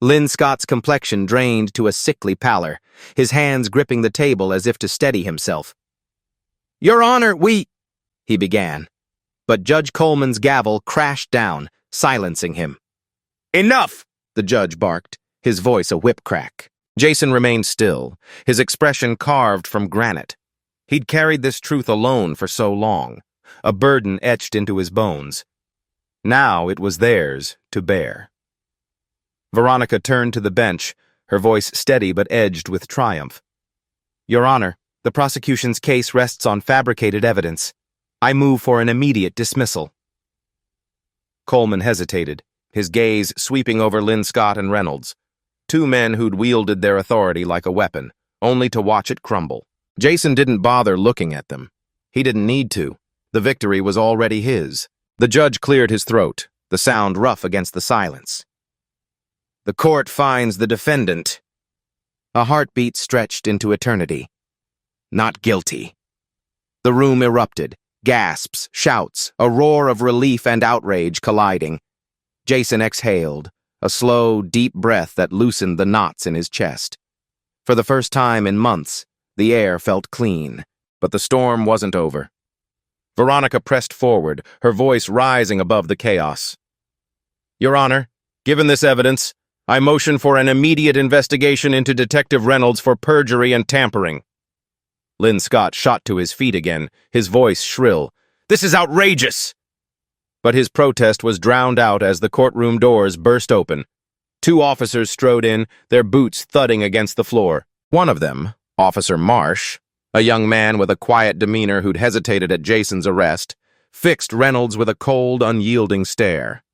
Lynn Scott's complexion drained to a sickly pallor, his hands gripping the table as if to steady himself. "Your Honor, he began. But Judge Coleman's gavel crashed down, silencing him. "Enough!" the judge barked, his voice a whip crack. Jason remained still, his expression carved from granite. He'd carried this truth alone for so long, a burden etched into his bones. Now it was theirs to bear. Veronica turned to the bench, her voice steady but edged with triumph. "Your Honor, the prosecution's case rests on fabricated evidence. I move for an immediate dismissal." Coleman hesitated, his gaze sweeping over Lynn Scott and Reynolds, two men who'd wielded their authority like a weapon, only to watch it crumble. Jason didn't bother looking at them. He didn't need to. The victory was already his. The judge cleared his throat, the sound rough against the silence. "The court finds the defendant." A heartbeat stretched into eternity. "Not guilty." The room erupted, gasps, shouts, a roar of relief and outrage colliding. Jason exhaled, a slow, deep breath that loosened the knots in his chest. For the first time in months, the air felt clean, but the storm wasn't over. Veronica pressed forward, her voice rising above the chaos. "Your Honor, given this evidence, I motion for an immediate investigation into Detective Reynolds for perjury and tampering." Lynn Scott shot to his feet again, his voice shrill. "This is outrageous!" But his protest was drowned out as the courtroom doors burst open. Two officers strode in, their boots thudding against the floor. One of them, Officer Marsh, a young man with a quiet demeanor who'd hesitated at Jason's arrest, fixed Reynolds with a cold, unyielding stare.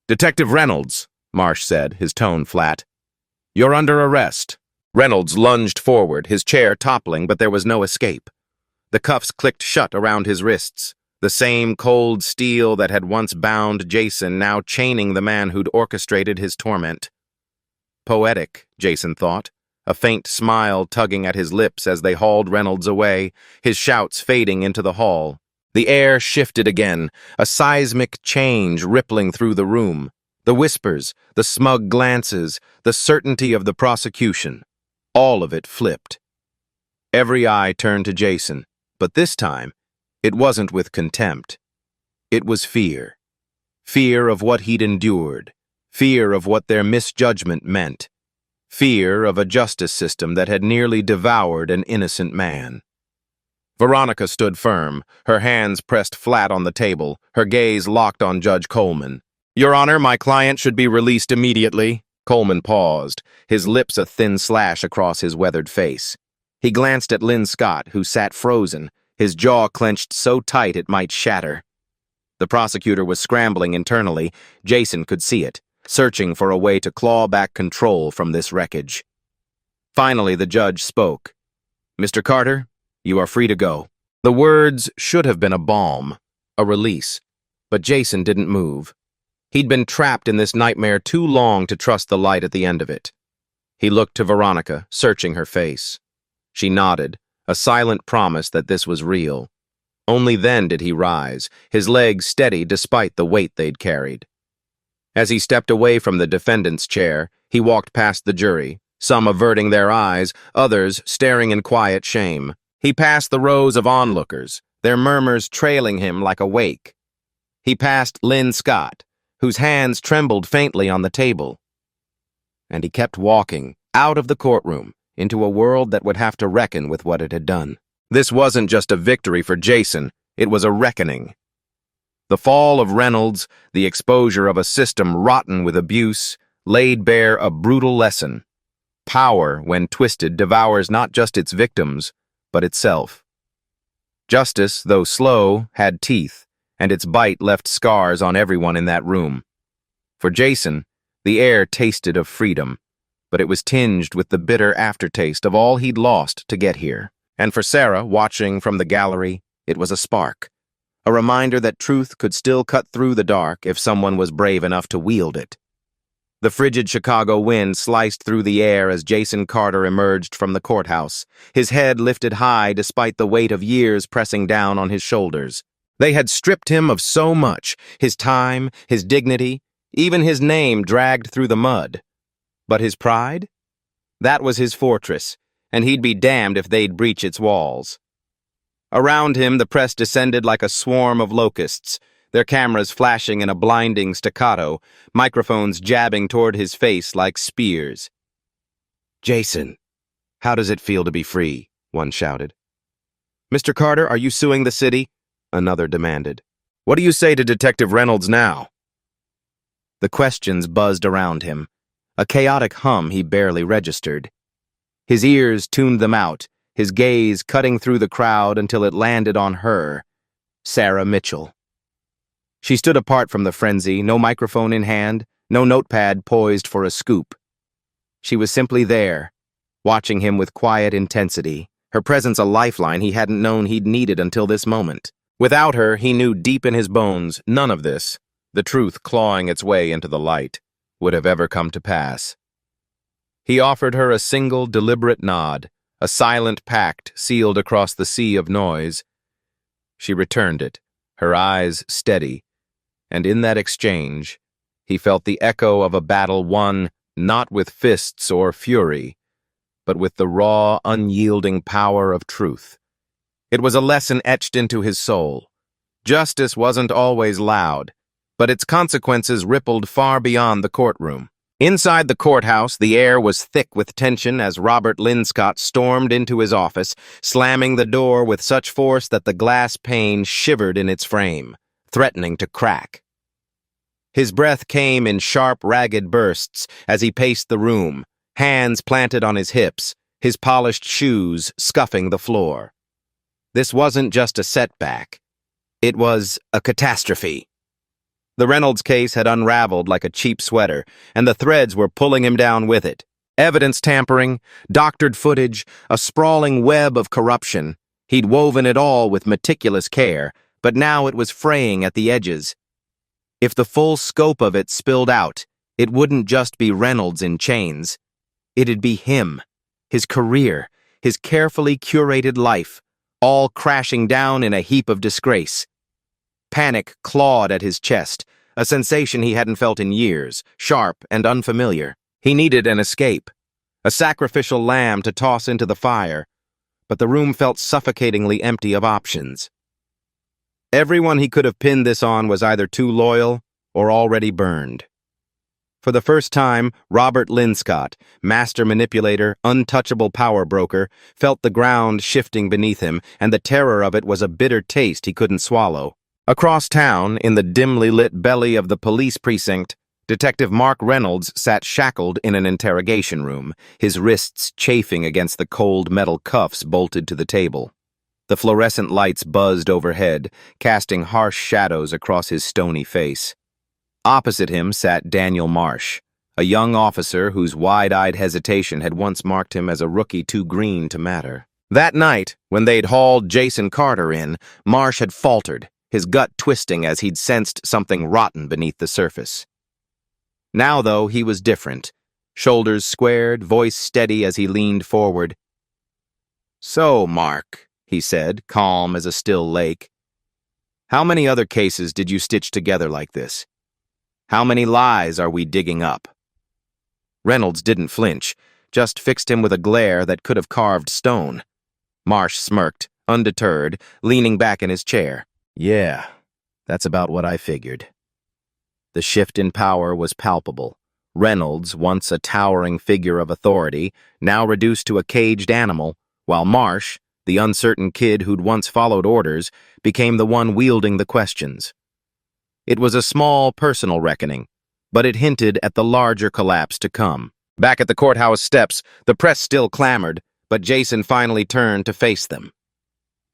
"Detective Reynolds," Marsh said, his tone flat. "You're under arrest." Reynolds lunged forward, his chair toppling, but there was no escape. The cuffs clicked shut around his wrists, the same cold steel that had once bound Jason now chaining the man who'd orchestrated his torment. Poetic, Jason thought, a faint smile tugging at his lips as they hauled Reynolds away, his shouts fading into the hall. The air shifted again, a seismic change rippling through the room. The whispers, the smug glances, the certainty of the prosecution. All of it flipped. Every eye turned to Jason, but this time, it wasn't with contempt. It was fear. Fear of what he'd endured. Fear of what their misjudgment meant. Fear of a justice system that had nearly devoured an innocent man. Veronica stood firm, her hands pressed flat on the table, her gaze locked on Judge Coleman. "Your Honor, my client should be released immediately." Coleman paused, his lips a thin slash across his weathered face. He glanced at Lynn Scott, who sat frozen, his jaw clenched so tight it might shatter. The prosecutor was scrambling internally. Jason could see it, searching for a way to claw back control from this wreckage. Finally, the judge spoke. "Mr. Carter, you are free to go." The words should have been a balm, a release, but Jason didn't move. He'd been trapped in this nightmare too long to trust the light at the end of it. He looked to Veronica, searching her face. She nodded, a silent promise that this was real. Only then did he rise, his legs steady despite the weight they'd carried. As he stepped away from the defendant's chair, he walked past the jury, some averting their eyes, others staring in quiet shame. He passed the rows of onlookers, their murmurs trailing him like a wake. He passed Lynn Scott, whose hands trembled faintly on the table. And he kept walking, out of the courtroom, into a world that would have to reckon with what it had done. This wasn't just a victory for Jason, it was a reckoning. The fall of Reynolds, the exposure of a system rotten with abuse, laid bare a brutal lesson. Power, when twisted, devours not just its victims, but itself. Justice, though slow, had teeth, and its bite left scars on everyone in that room. For Jason, the air tasted of freedom, but it was tinged with the bitter aftertaste of all he'd lost to get here. And for Sarah, watching from the gallery, it was a spark, a reminder that truth could still cut through the dark if someone was brave enough to wield it. The frigid Chicago wind sliced through the air as Jason Carter emerged from the courthouse, his head lifted high despite the weight of years pressing down on his shoulders. They had stripped him of so much, his time, his dignity, even his name dragged through the mud. But his pride? That was his fortress, and he'd be damned if they'd breach its walls. Around him, the press descended like a swarm of locusts, their cameras flashing in a blinding staccato, microphones jabbing toward his face like spears. "Jason, how does it feel to be free?" one shouted. "Mr. Carter, are you suing the city?" another demanded. "What do you say to Detective Reynolds now?" The questions buzzed around him, a chaotic hum he barely registered. His ears tuned them out, his gaze cutting through the crowd until it landed on her, Sarah Mitchell. She stood apart from the frenzy, no microphone in hand, no notepad poised for a scoop. She was simply there, watching him with quiet intensity, her presence a lifeline he hadn't known he'd needed until this moment. Without her, he knew deep in his bones, none of this, the truth clawing its way into the light, would have ever come to pass. He offered her a single, deliberate nod, a silent pact sealed across the sea of noise. She returned it, her eyes steady, and in that exchange, he felt the echo of a battle won not with fists or fury, but with the raw, unyielding power of truth. It was a lesson etched into his soul. Justice wasn't always loud, but its consequences rippled far beyond the courtroom. Inside the courthouse, the air was thick with tension as Robert Linscott stormed into his office, slamming the door with such force that the glass pane shivered in its frame, threatening to crack. His breath came in sharp, ragged bursts as he paced the room, hands planted on his hips, his polished shoes scuffing the floor. This wasn't just a setback. It was a catastrophe. The Reynolds case had unraveled like a cheap sweater, and the threads were pulling him down with it. Evidence tampering, doctored footage, a sprawling web of corruption. He'd woven it all with meticulous care, but now it was fraying at the edges. If the full scope of it spilled out, it wouldn't just be Reynolds in chains. It'd be him, his career, his carefully curated life, all crashing down in a heap of disgrace. Panic clawed at his chest, a sensation he hadn't felt in years, sharp and unfamiliar. He needed an escape, a sacrificial lamb to toss into the fire, but the room felt suffocatingly empty of options. Everyone he could have pinned this on was either too loyal or already burned. For the first time, Robert Linscott, master manipulator, untouchable power broker, felt the ground shifting beneath him, and the terror of it was a bitter taste he couldn't swallow. Across town, in the dimly lit belly of the police precinct, Detective Mark Reynolds sat shackled in an interrogation room, his wrists chafing against the cold metal cuffs bolted to the table. The fluorescent lights buzzed overhead, casting harsh shadows across his stony face. Opposite him sat Daniel Marsh, a young officer whose wide-eyed hesitation had once marked him as a rookie too green to matter. That night, when they'd hauled Jason Carter in, Marsh had faltered, his gut twisting as he'd sensed something rotten beneath the surface. Now, though, he was different, shoulders squared, voice steady as he leaned forward. "So, Mark," he said, calm as a still lake, "how many other cases did you stitch together like this? How many lies are we digging up?" Reynolds didn't flinch, just fixed him with a glare that could have carved stone. Marsh smirked, undeterred, leaning back in his chair. Yeah, that's about what I figured. The shift in power was palpable. Reynolds, once a towering figure of authority, now reduced to a caged animal, while Marsh, the uncertain kid who'd once followed orders, became the one wielding the questions. It was a small personal reckoning, but it hinted at the larger collapse to come. Back at the courthouse steps, the press still clamored, but Jason finally turned to face them.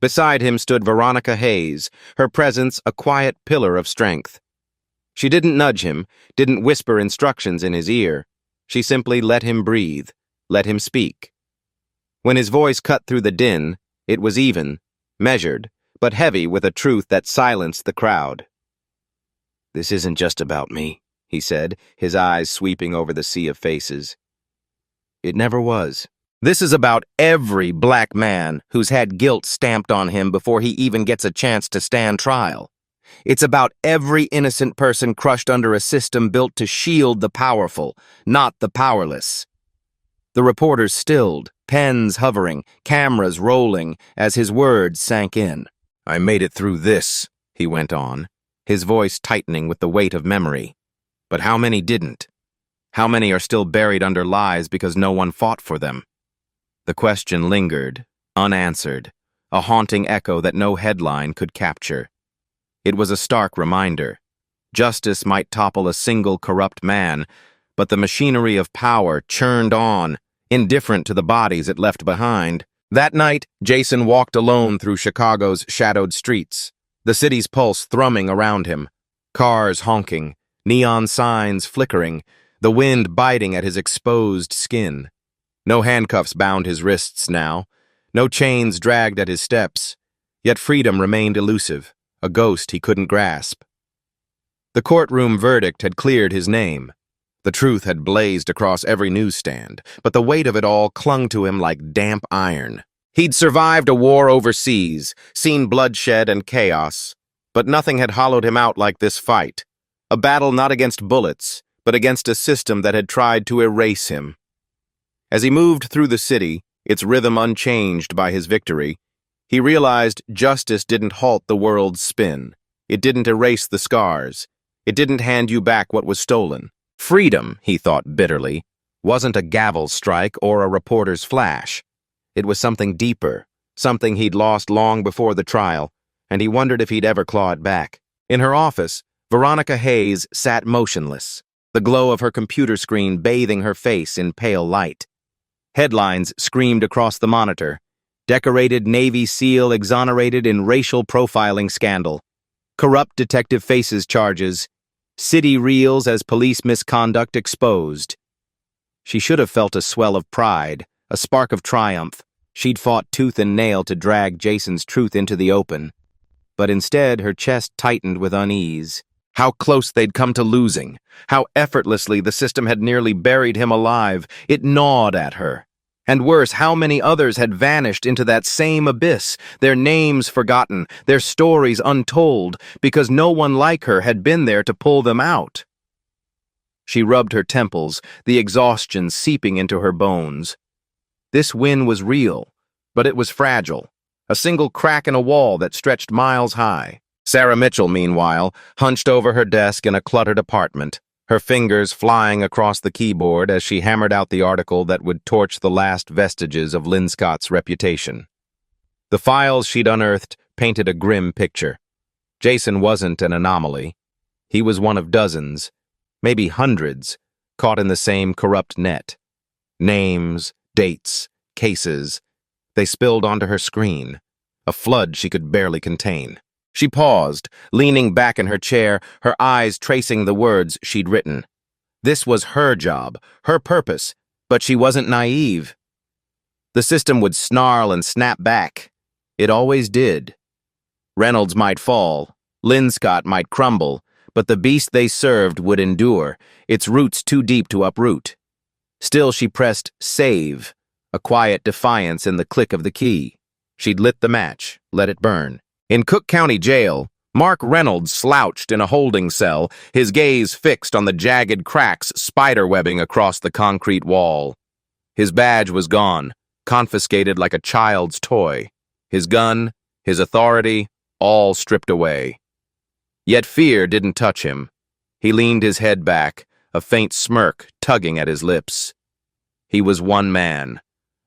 Beside him stood Veronica Hayes, her presence a quiet pillar of strength. She didn't nudge him, didn't whisper instructions in his ear. She simply let him breathe, let him speak. When his voice cut through the din, it was even, measured, but heavy with a truth that silenced the crowd. "This isn't just about me," he said, his eyes sweeping over the sea of faces. "It never was. This is about every black man who's had guilt stamped on him before he even gets a chance to stand trial. It's about every innocent person crushed under a system built to shield the powerful, not the powerless." The reporters stilled, pens hovering, cameras rolling, as his words sank in. "I made it through this," he went on, his voice tightening with the weight of memory. "But how many didn't? How many are still buried under lies because no one fought for them?" The question lingered, unanswered, a haunting echo that no headline could capture. It was a stark reminder. Justice might topple a single corrupt man, but the machinery of power churned on, indifferent to the bodies it left behind. That night, Jason walked alone through Chicago's shadowed streets, the city's pulse thrumming around him, cars honking, neon signs flickering, the wind biting at his exposed skin. No handcuffs bound his wrists now, no chains dragged at his steps, yet freedom remained elusive, a ghost he couldn't grasp. The courtroom verdict had cleared his name. The truth had blazed across every newsstand, but the weight of it all clung to him like damp iron. He'd survived a war overseas, seen bloodshed and chaos, but nothing had hollowed him out like this fight. A battle not against bullets, but against a system that had tried to erase him. As he moved through the city, its rhythm unchanged by his victory, he realized justice didn't halt the world's spin. It didn't erase the scars. It didn't hand you back what was stolen. Freedom, he thought bitterly, wasn't a gavel strike or a reporter's flash. It was something deeper, something he'd lost long before the trial, and he wondered if he'd ever claw it back. In her office, Veronica Hayes sat motionless, the glow of her computer screen bathing her face in pale light. Headlines screamed across the monitor. Decorated Navy SEAL exonerated in racial profiling scandal. Corrupt detective faces charges. City reels as police misconduct exposed. She should have felt a swell of pride, a spark of triumph. She'd fought tooth and nail to drag Jason's truth into the open. But instead, her chest tightened with unease. How close they'd come to losing. How effortlessly the system had nearly buried him alive. It gnawed at her. And worse, how many others had vanished into that same abyss, their names forgotten, their stories untold, because no one like her had been there to pull them out. She rubbed her temples, the exhaustion seeping into her bones. This win was real, but it was fragile, a single crack in a wall that stretched miles high. Sarah Mitchell, meanwhile, hunched over her desk in a cluttered apartment, her fingers flying across the keyboard as she hammered out the article that would torch the last vestiges of Linscott's reputation. The files she'd unearthed painted a grim picture. Jason wasn't an anomaly. He was one of dozens, maybe hundreds, caught in the same corrupt net. Names, dates, cases. They spilled onto her screen, a flood she could barely contain. She paused, leaning back in her chair, her eyes tracing the words she'd written. This was her job, her purpose, but she wasn't naive. The system would snarl and snap back. It always did. Reynolds might fall, Linscott might crumble, but the beast they served would endure, its roots too deep to uproot. Still she pressed save, a quiet defiance in the click of the key. She'd lit the match, let it burn. In Cook County Jail, Mark Reynolds slouched in a holding cell, his gaze fixed on the jagged cracks spiderwebbing across the concrete wall. His badge was gone, confiscated like a child's toy. His gun, his authority, all stripped away. Yet fear didn't touch him. He leaned his head back, a faint smirk tugging at his lips. He was one man,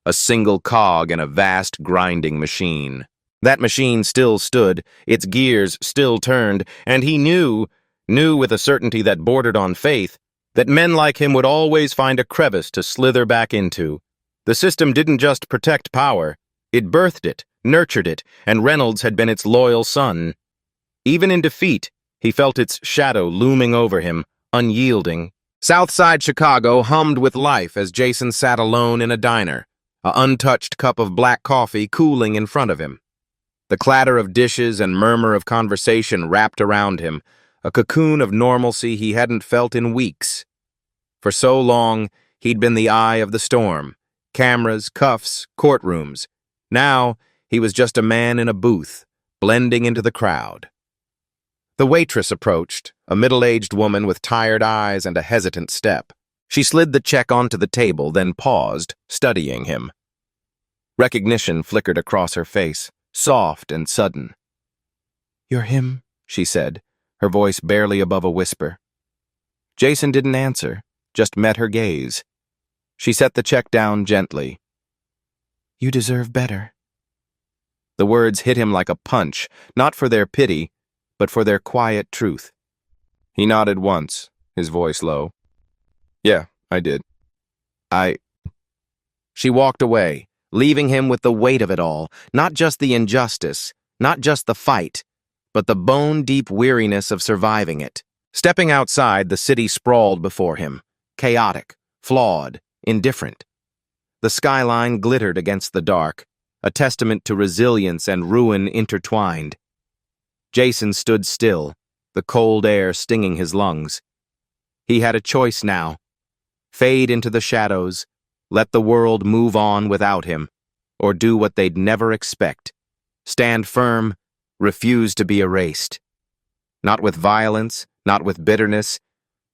a single cog in a vast grinding machine. That machine still stood, its gears still turned, and he knew with a certainty that bordered on faith, that men like him would always find a crevice to slither back into. The system didn't just protect power, it birthed it, nurtured it, and Reynolds had been its loyal son. Even in defeat, he felt its shadow looming over him, unyielding. Southside Chicago hummed with life as Jason sat alone in a diner, an untouched cup of black coffee cooling in front of him. The clatter of dishes and murmur of conversation wrapped around him, a cocoon of normalcy he hadn't felt in weeks. For so long, he'd been the eye of the storm. Cameras, cuffs, courtrooms. Now, he was just a man in a booth, blending into the crowd. The waitress approached, a middle-aged woman with tired eyes and a hesitant step. She slid the check onto the table, then paused, studying him. Recognition flickered across her face, soft and sudden. "You're him," she said, her voice barely above a whisper. Jason didn't answer, just met her gaze. She set the check down gently. "You deserve better." The words hit him like a punch, not for their pity, but for their quiet truth. He nodded once, his voice low. "Yeah, I did. She walked away, leaving him with the weight of it all, not just the injustice, not just the fight, but the bone-deep weariness of surviving it. Stepping outside, the city sprawled before him, chaotic, flawed, indifferent. The skyline glittered against the dark, a testament to resilience and ruin intertwined. Jason stood still, the cold air stinging his lungs. He had a choice now. Fade into the shadows, let the world move on without him, or do what they'd never expect. Stand firm, refuse to be erased. Not with violence, not with bitterness,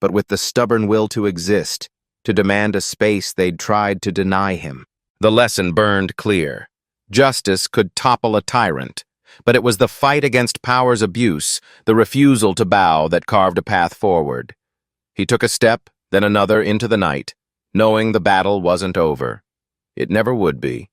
but with the stubborn will to exist, to demand a space they'd tried to deny him. The lesson burned clear. Justice could topple a tyrant, but it was the fight against power's abuse, the refusal to bow, that carved a path forward. He took a step, then another into the night, knowing the battle wasn't over. It never would be.